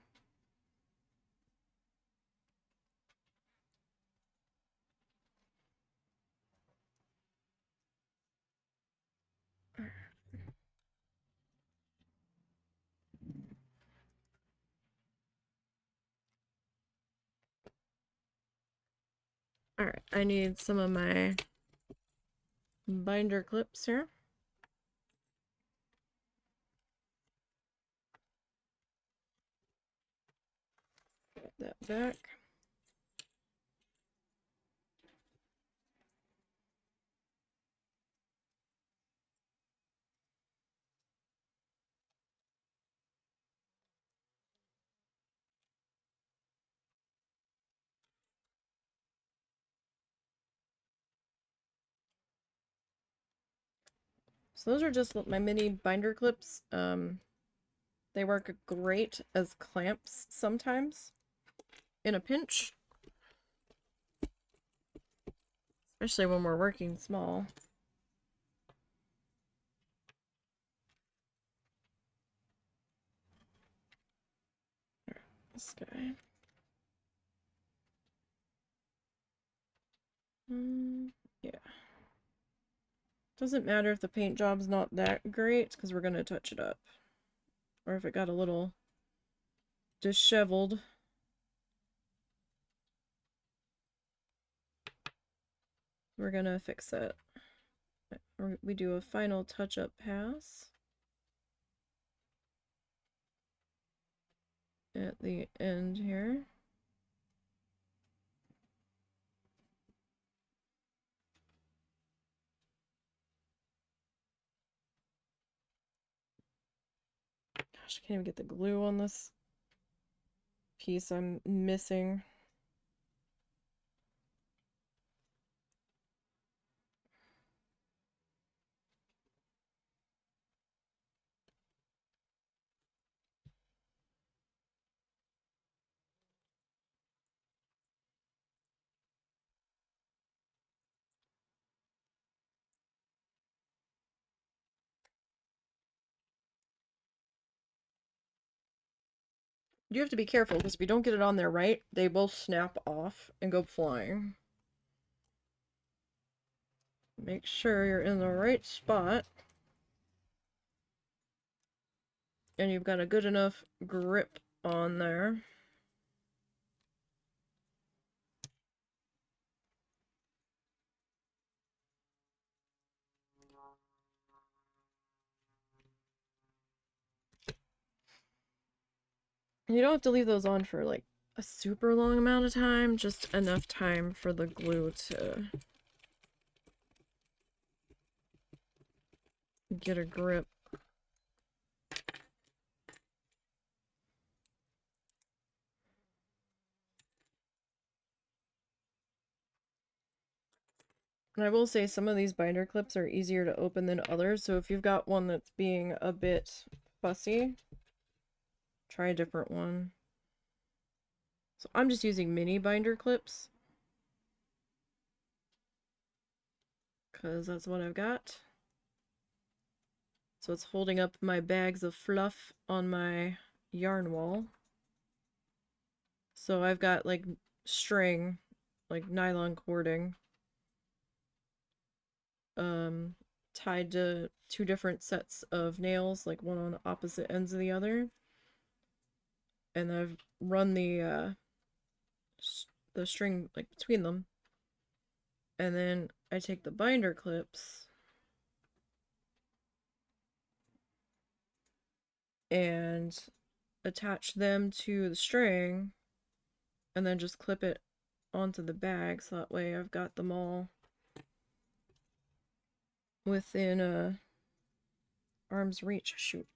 Alright, I need some of my binder clips here. Get that back. So those are just my mini binder clips. They work great as clamps sometimes in a pinch, especially when we're working small. This guy. Yeah. Doesn't matter if the paint job's not that great, because we're going to touch it up. Or if it got a little disheveled. We're going to fix it. We do a final touch-up pass at the end here. Gosh, I can't even get the glue on this piece I'm missing. You have to be careful, because if you don't get it on there right, they both snap off and go flying. Make sure you're in the right spot. And you've got a good enough grip on there. You don't have to leave those on for like a super long amount of time, just enough time for the glue to get a grip. And I will say some of these binder clips are easier to open than others, so if you've got one that's being a bit fussy, try a different one. So I'm just using mini binder clips, because that's what I've got. So it's holding up my bags of fluff on my yarn wall. So I've got like string, like nylon cording, tied to two different sets of nails, like one on opposite ends of the other. And I've run the string like between them. And then I take the binder clips and attach them to the string and then just clip it onto the bag, so that way I've got them all within arm's reach. Shoot.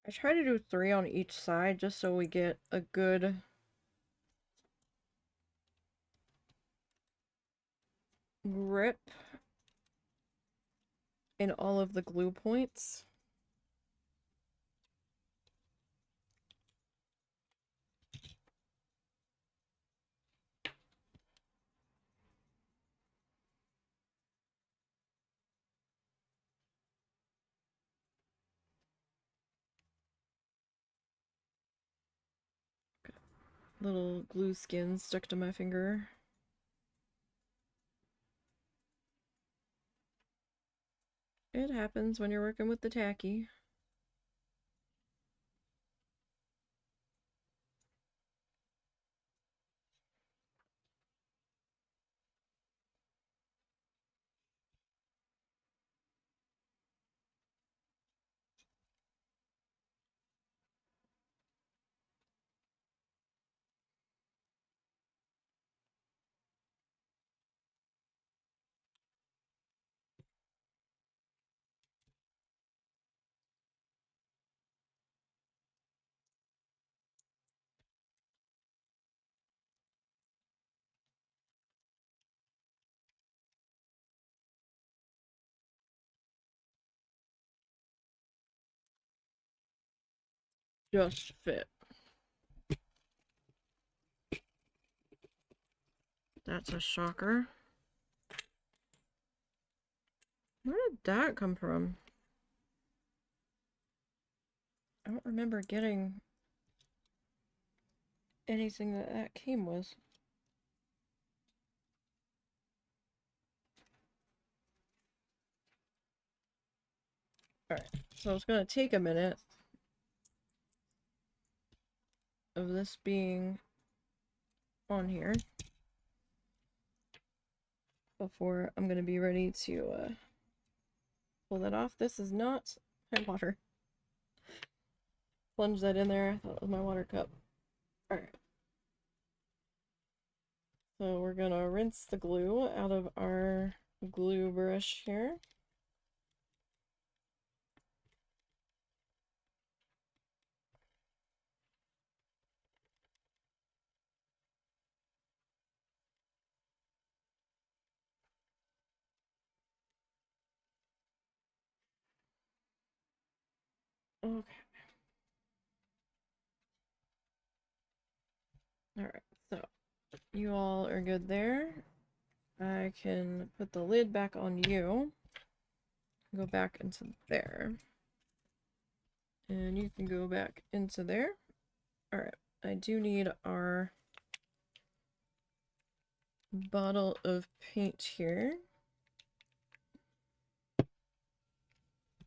I try to do 3 on each side just so we get a good grip in all of the glue points. Little glue skin stuck to my finger. It happens when you're working with the tacky. Just fit. That's a shocker. Where did that come from? I don't remember getting anything that came with. Alright, so it's gonna take a minute of this being on here before I'm gonna be ready to pull that off. This is not my water. Plunge that in there. I thought it was my water cup. Alright. So we're gonna rinse the glue out of our glue brush here. Okay. Alright, so you all are good there. I can put the lid back on you. Go back into there. And you can go back into there. Alright, I do need our bottle of paint here.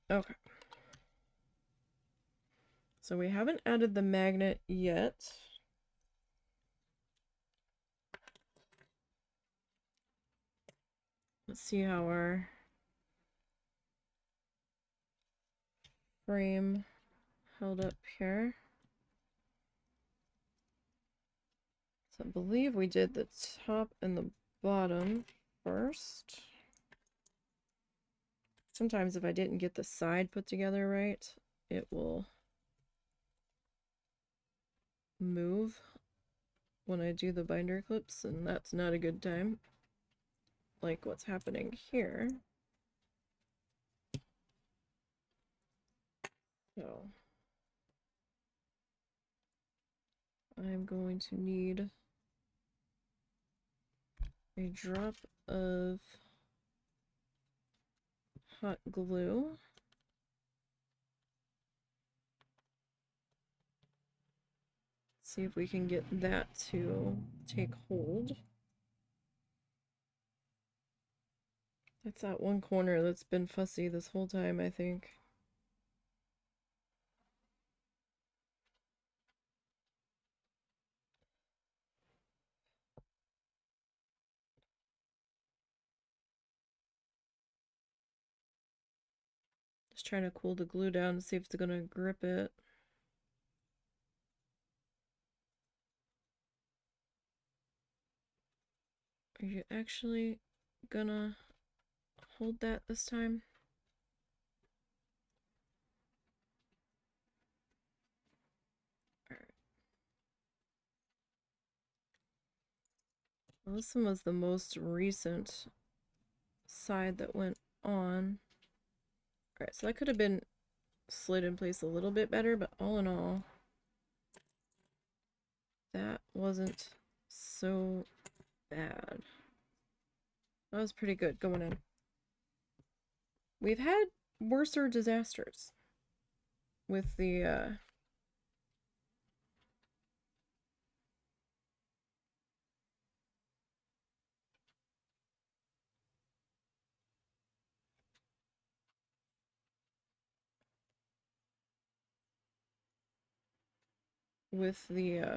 Okay. So we haven't added the magnet yet. Let's see how our frame held up here. So I believe we did the top and the bottom first. Sometimes if I didn't get the side put together right, it will move when I do the binder clips, and that's not a good time. Like what's happening here. So I'm going to need a drop of hot glue. See if we can get that to take hold. That's that one corner that's been fussy this whole time, I think. Just trying to cool the glue down to see if it's gonna grip it. Are you actually gonna hold that this time? Well, this one was the most recent side that went on. Alright, so that could have been slid in place a little bit better, but all in all, that wasn't so bad. That was pretty good going in. We've had worser disasters with the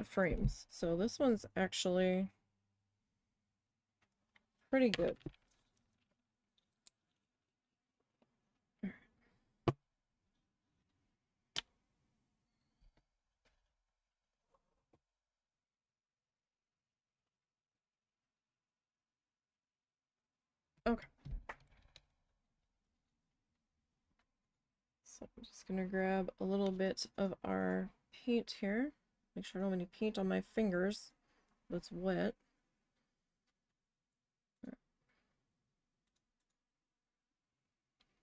frames. So this one's actually pretty good. Okay. So I'm just gonna grab a little bit of our paint here. Make sure I don't have any paint on my fingers that's wet.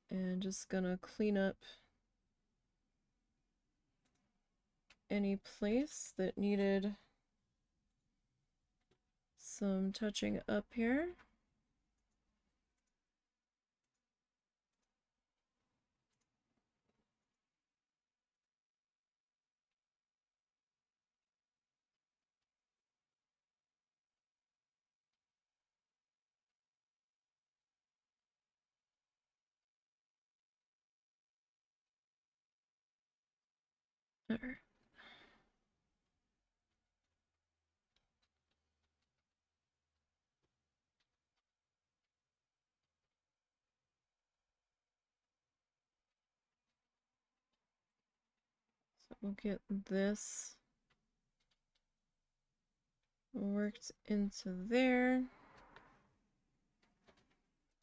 And just gonna clean up any place that needed some touching up here. There. So we'll get this worked into there.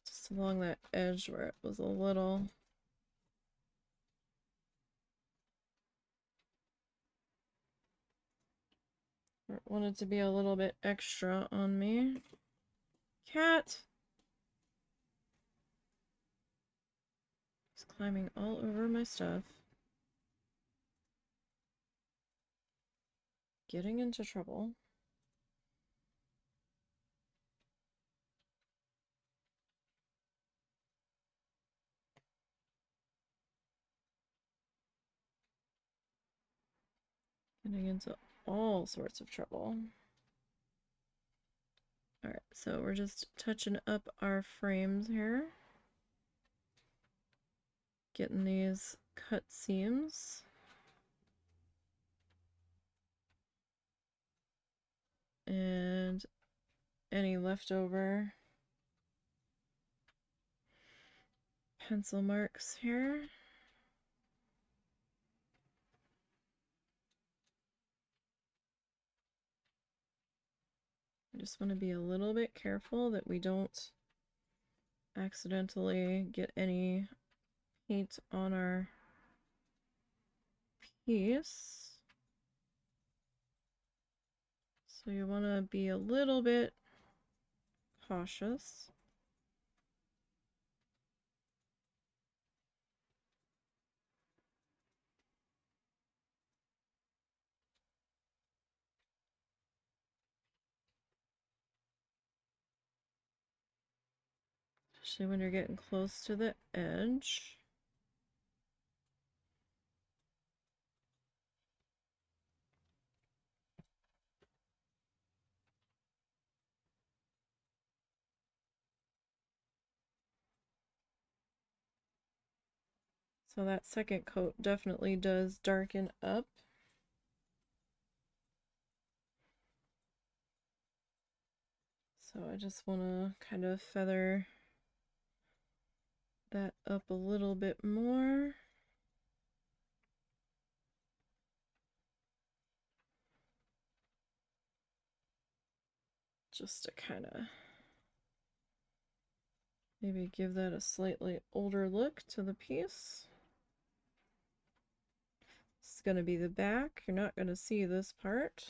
Just along that edge where it was a little wanted to be a little bit extra on me. Cat! He's climbing all over my stuff. Getting into trouble. Getting into all sorts of trouble. Alright, so we're just touching up our frames here. Getting these cut seams. And any leftover pencil marks here. I just want to be a little bit careful that we don't accidentally get any paint on our piece. So you want to be a little bit cautious. Especially when you're getting close to the edge. So that second coat definitely does darken up. So I just want to kind of feather that up a little bit more. Just to kind of maybe give that a slightly older look to the piece. This is going to be the back. You're not going to see this part.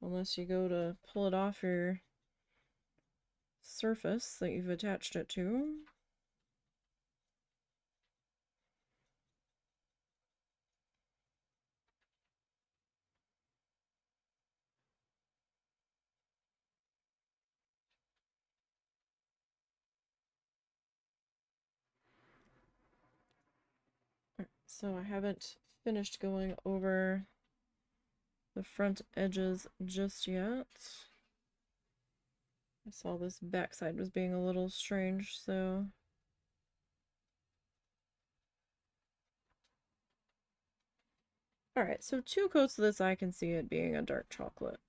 Unless you go to pull it off your surface that you've attached it to. So I haven't finished going over the front edges just yet. I saw this backside was being a little strange, so alright, so 2 coats of this I can see it being a dark chocolate.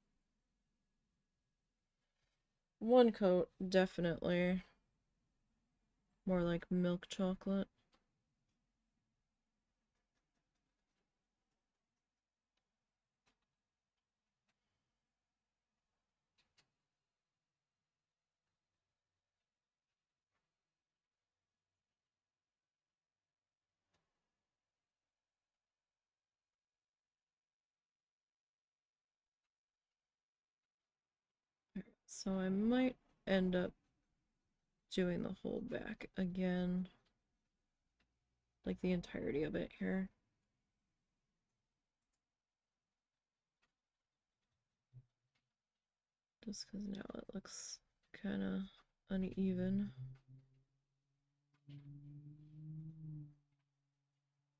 1 coat, definitely more like milk chocolate. So I might end up doing the whole back again, like the entirety of it here. Just because now it looks kind of uneven.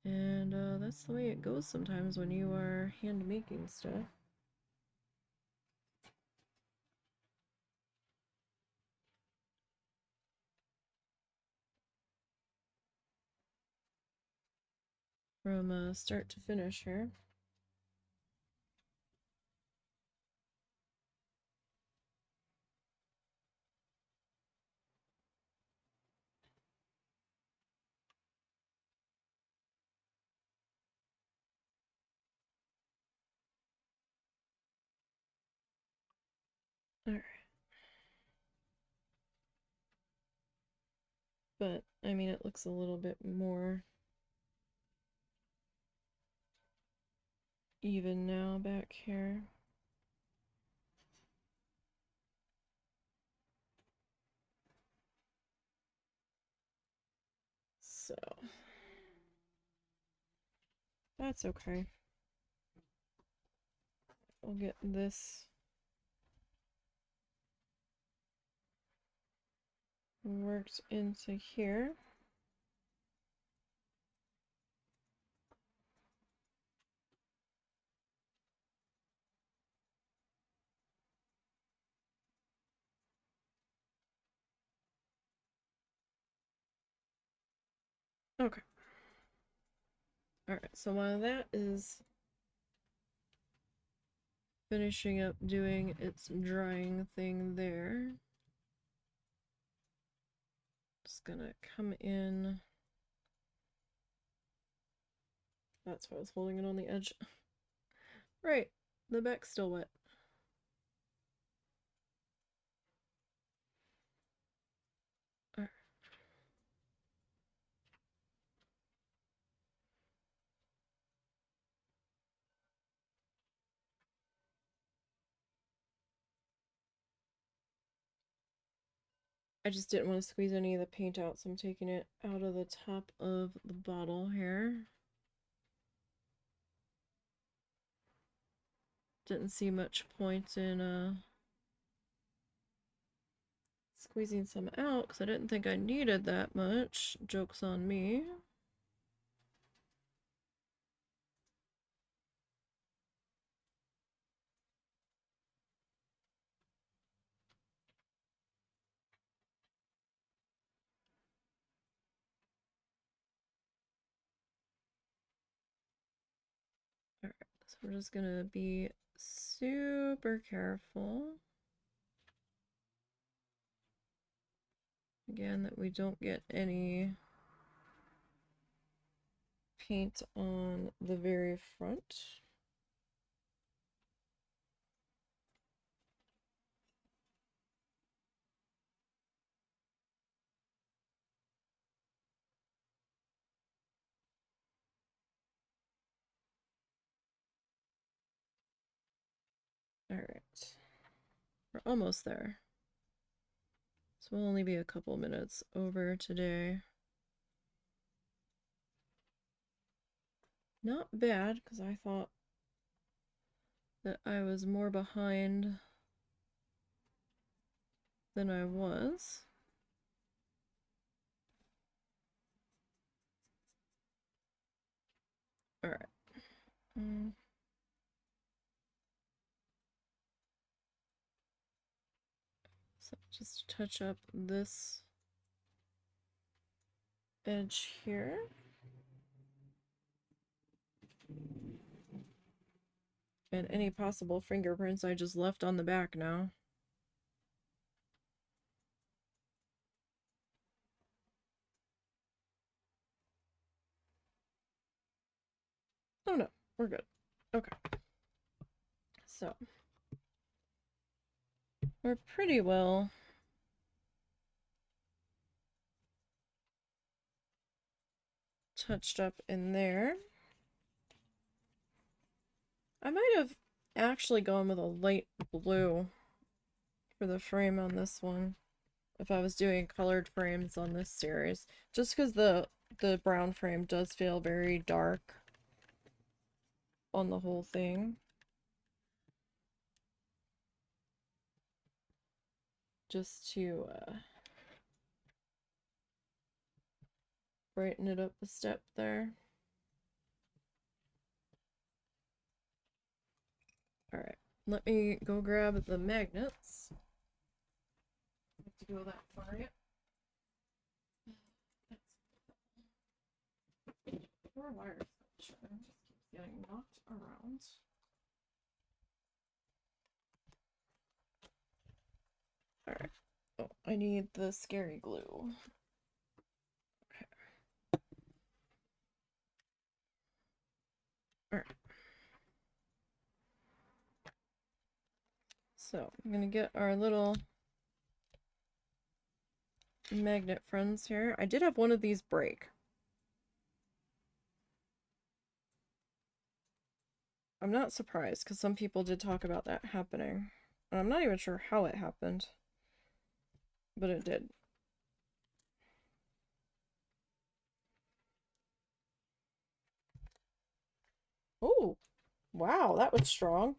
And that's the way it goes sometimes when you are hand making stuff. From start to finish here. Alright. But, I mean, it looks a little bit more even now back here. So, that's okay. We'll get this worked into here. Okay. Alright, so while that is finishing up doing its drying thing there, just gonna come in. That's why I was holding it on the edge. Right, the back's still wet. Alright. I just didn't want to squeeze any of the paint out, so I'm taking it out of the top of the bottle here. Didn't see much point in squeezing some out because I didn't think I needed that much. Joke's on me. Alright, so we're just gonna be super careful. Again, that we don't get any paint on the very front. Alright, We're almost there. So we'll only be a couple minutes over today. Not bad, because I thought that I was more behind than I was. Alright. So just touch up this edge here. And any possible fingerprints I just left on the back now. Oh no, we're good. Okay. So, we're pretty well touched up in there. I might have actually gone with a light blue for the frame on this one if I was doing colored frames on this series, just because the brown frame does feel very dark on the whole thing. Just to brighten it up a step there. Alright, let me go grab the magnets. I have to go that far yet. Poor wire just keeps getting knocked around. Alright. Oh, I need the scary glue. Okay. Alright. So, I'm gonna get our little magnet friends here. I did have one of these break. I'm not surprised, because some people did talk about that happening. And I'm not even sure how it happened. But it did. Oh! Wow, that was strong.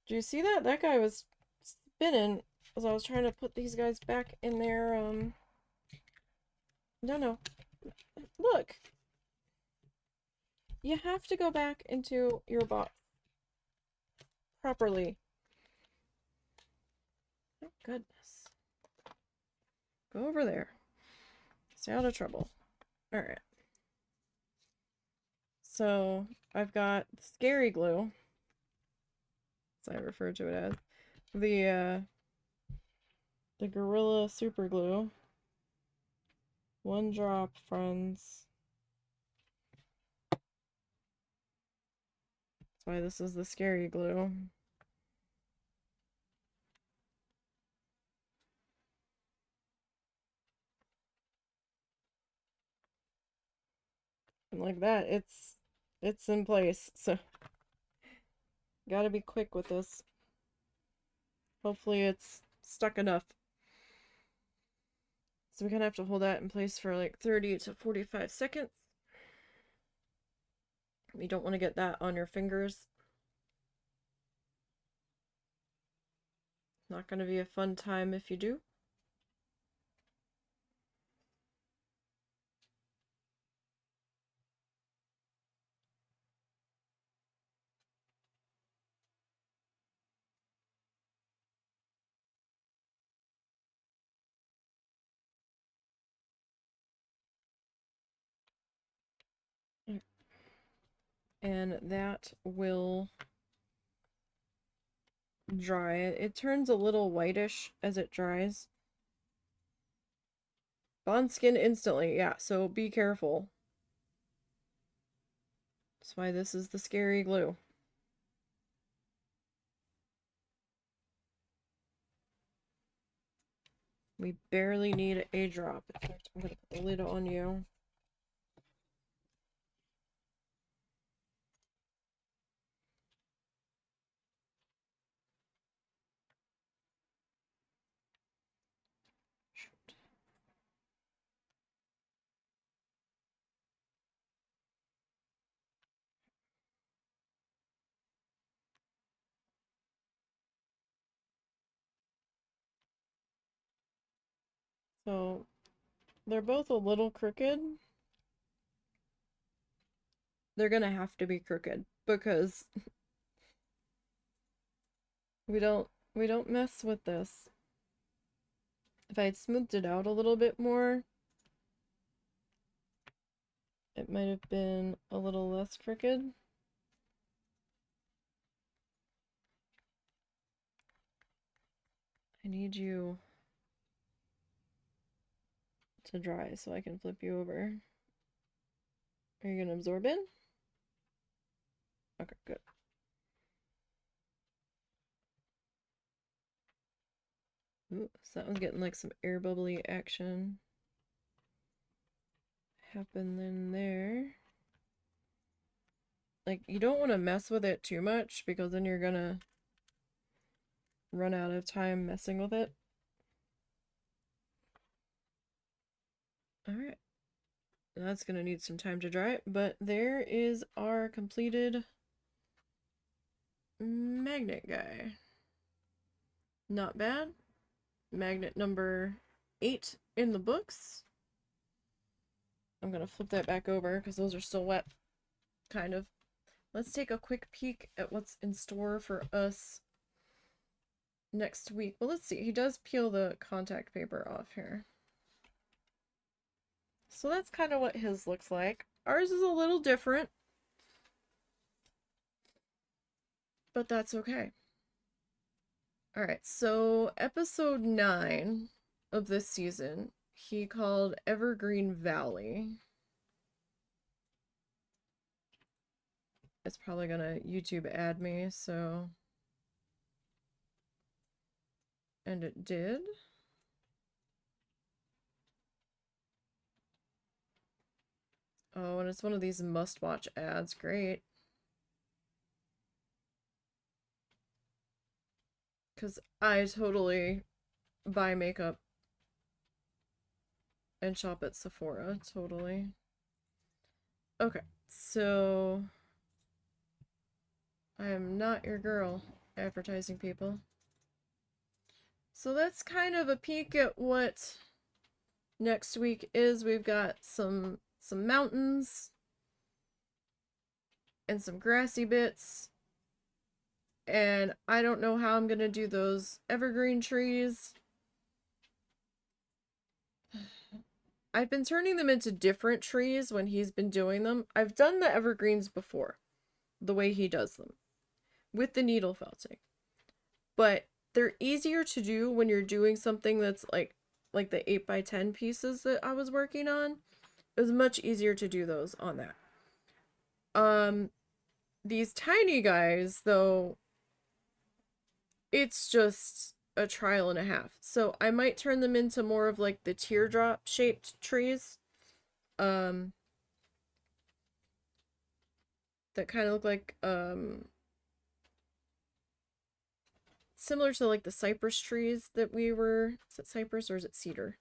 Do you see that? That guy was spinning as I was trying to put these guys back in their, No. Look! You have to go back into your box properly. Oh, goodness. Go over there. Stay out of trouble. Alright. So, I've got scary glue, as I refer to it as. The Gorilla Super Glue. One drop, friends. That's why this is the scary glue. And like that, it's in place. So gotta be quick with this. Hopefully it's stuck enough. So we're gonna have to hold that in place for like 30 to 45 seconds. You don't want to get that on your fingers. Not gonna be a fun time if you do. And that will dry. It turns a little whitish as it dries. Bond skin instantly, yeah, so be careful. That's why this is the scary glue. We barely need a drop. In fact, I'm gonna put the lid on you. So they're both a little crooked. They're gonna have to be crooked because we don't mess with this. If I had smoothed it out a little bit more, it might have been a little less crooked. I need you to dry so I can flip you over. Are you gonna absorb in? Okay, good. Ooh, so that one's getting like some air bubbly action happening there. Like, you don't want to mess with it too much because then you're gonna run out of time messing with it. Alright. That's gonna need some time to dry, but there is our completed magnet guy. Not bad. Magnet number 8 in the books. I'm gonna flip that back over because those are still wet, kind of. Let's take a quick peek at what's in store for us next week. Well, let's see. He does peel the contact paper off here. So that's kind of what his looks like. Ours is a little different, but that's okay. Alright, so episode 9 of this season, he called Evergreen Valley. It's probably gonna YouTube ad me, so... And it did. Oh, and it's one of these must-watch ads. Great. Because I totally buy makeup and shop at Sephora. Totally. Okay, so... I am not your girl, advertising people. So that's kind of a peek at what next week is. We've got some mountains and some grassy bits. And I don't know how I'm gonna do those evergreen trees. I've been turning them into different trees when he's been doing them. I've done the evergreens before, the way he does them, with the needle felting. But they're easier to do when you're doing something that's like the 8x10 pieces that I was working on. It was much easier to do those on that. These tiny guys, though, it's just a trial and a half. So I might turn them into more of like the teardrop shaped trees. That kind of look like, similar to like the cypress trees that we were, is it cypress or is it cedar?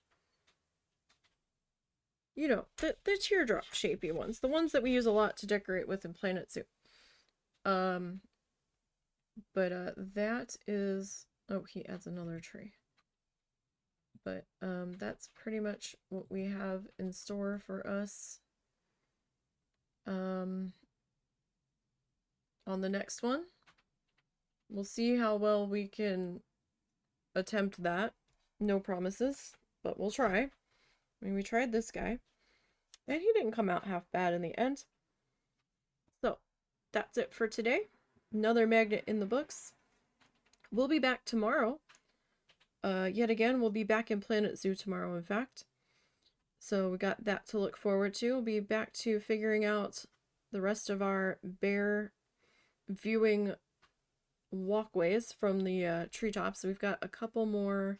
You know, the teardrop shapey ones, the ones that we use a lot to decorate with in Planet Zoo. That is, oh, he adds another tree. But that's pretty much what we have in store for us on the next one. We'll see how well we can attempt that. No promises, but we'll try. I mean, we tried this guy, and he didn't come out half bad in the end. So, that's it for today. Another magnet in the books. We'll be back tomorrow. Yet again, we'll be back in Planet Zoo tomorrow, in fact. So we got that to look forward to. We'll be back to figuring out the rest of our bear viewing walkways from the treetops. We've got a couple more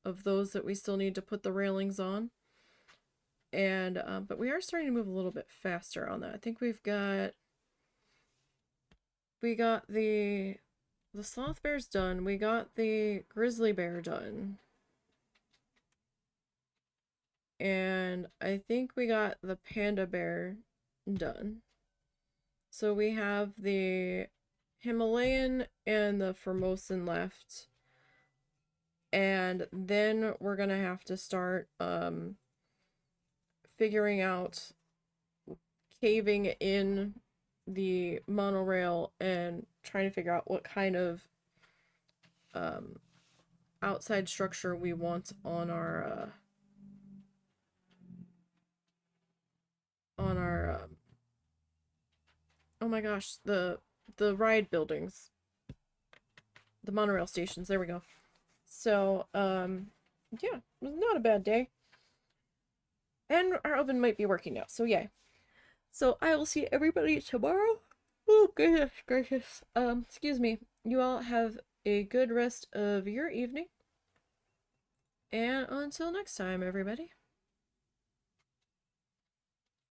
of those that we still need to put the railings on. And but we are starting to move a little bit faster on that. I think we got the sloth bear's done. We got the grizzly bear done. And I think we got the panda bear done. So we have the Himalayan and the Formosan left. And then we're gonna have to start figuring out caving in the monorail and trying to figure out what kind of um, outside structure we want on our oh my gosh, the ride buildings, the monorail stations. There we go. So yeah, it was not a bad day. And our oven might be working now, so yay. So I will see everybody tomorrow. Oh goodness gracious. Excuse me. You all have a good rest of your evening. And until next time, everybody.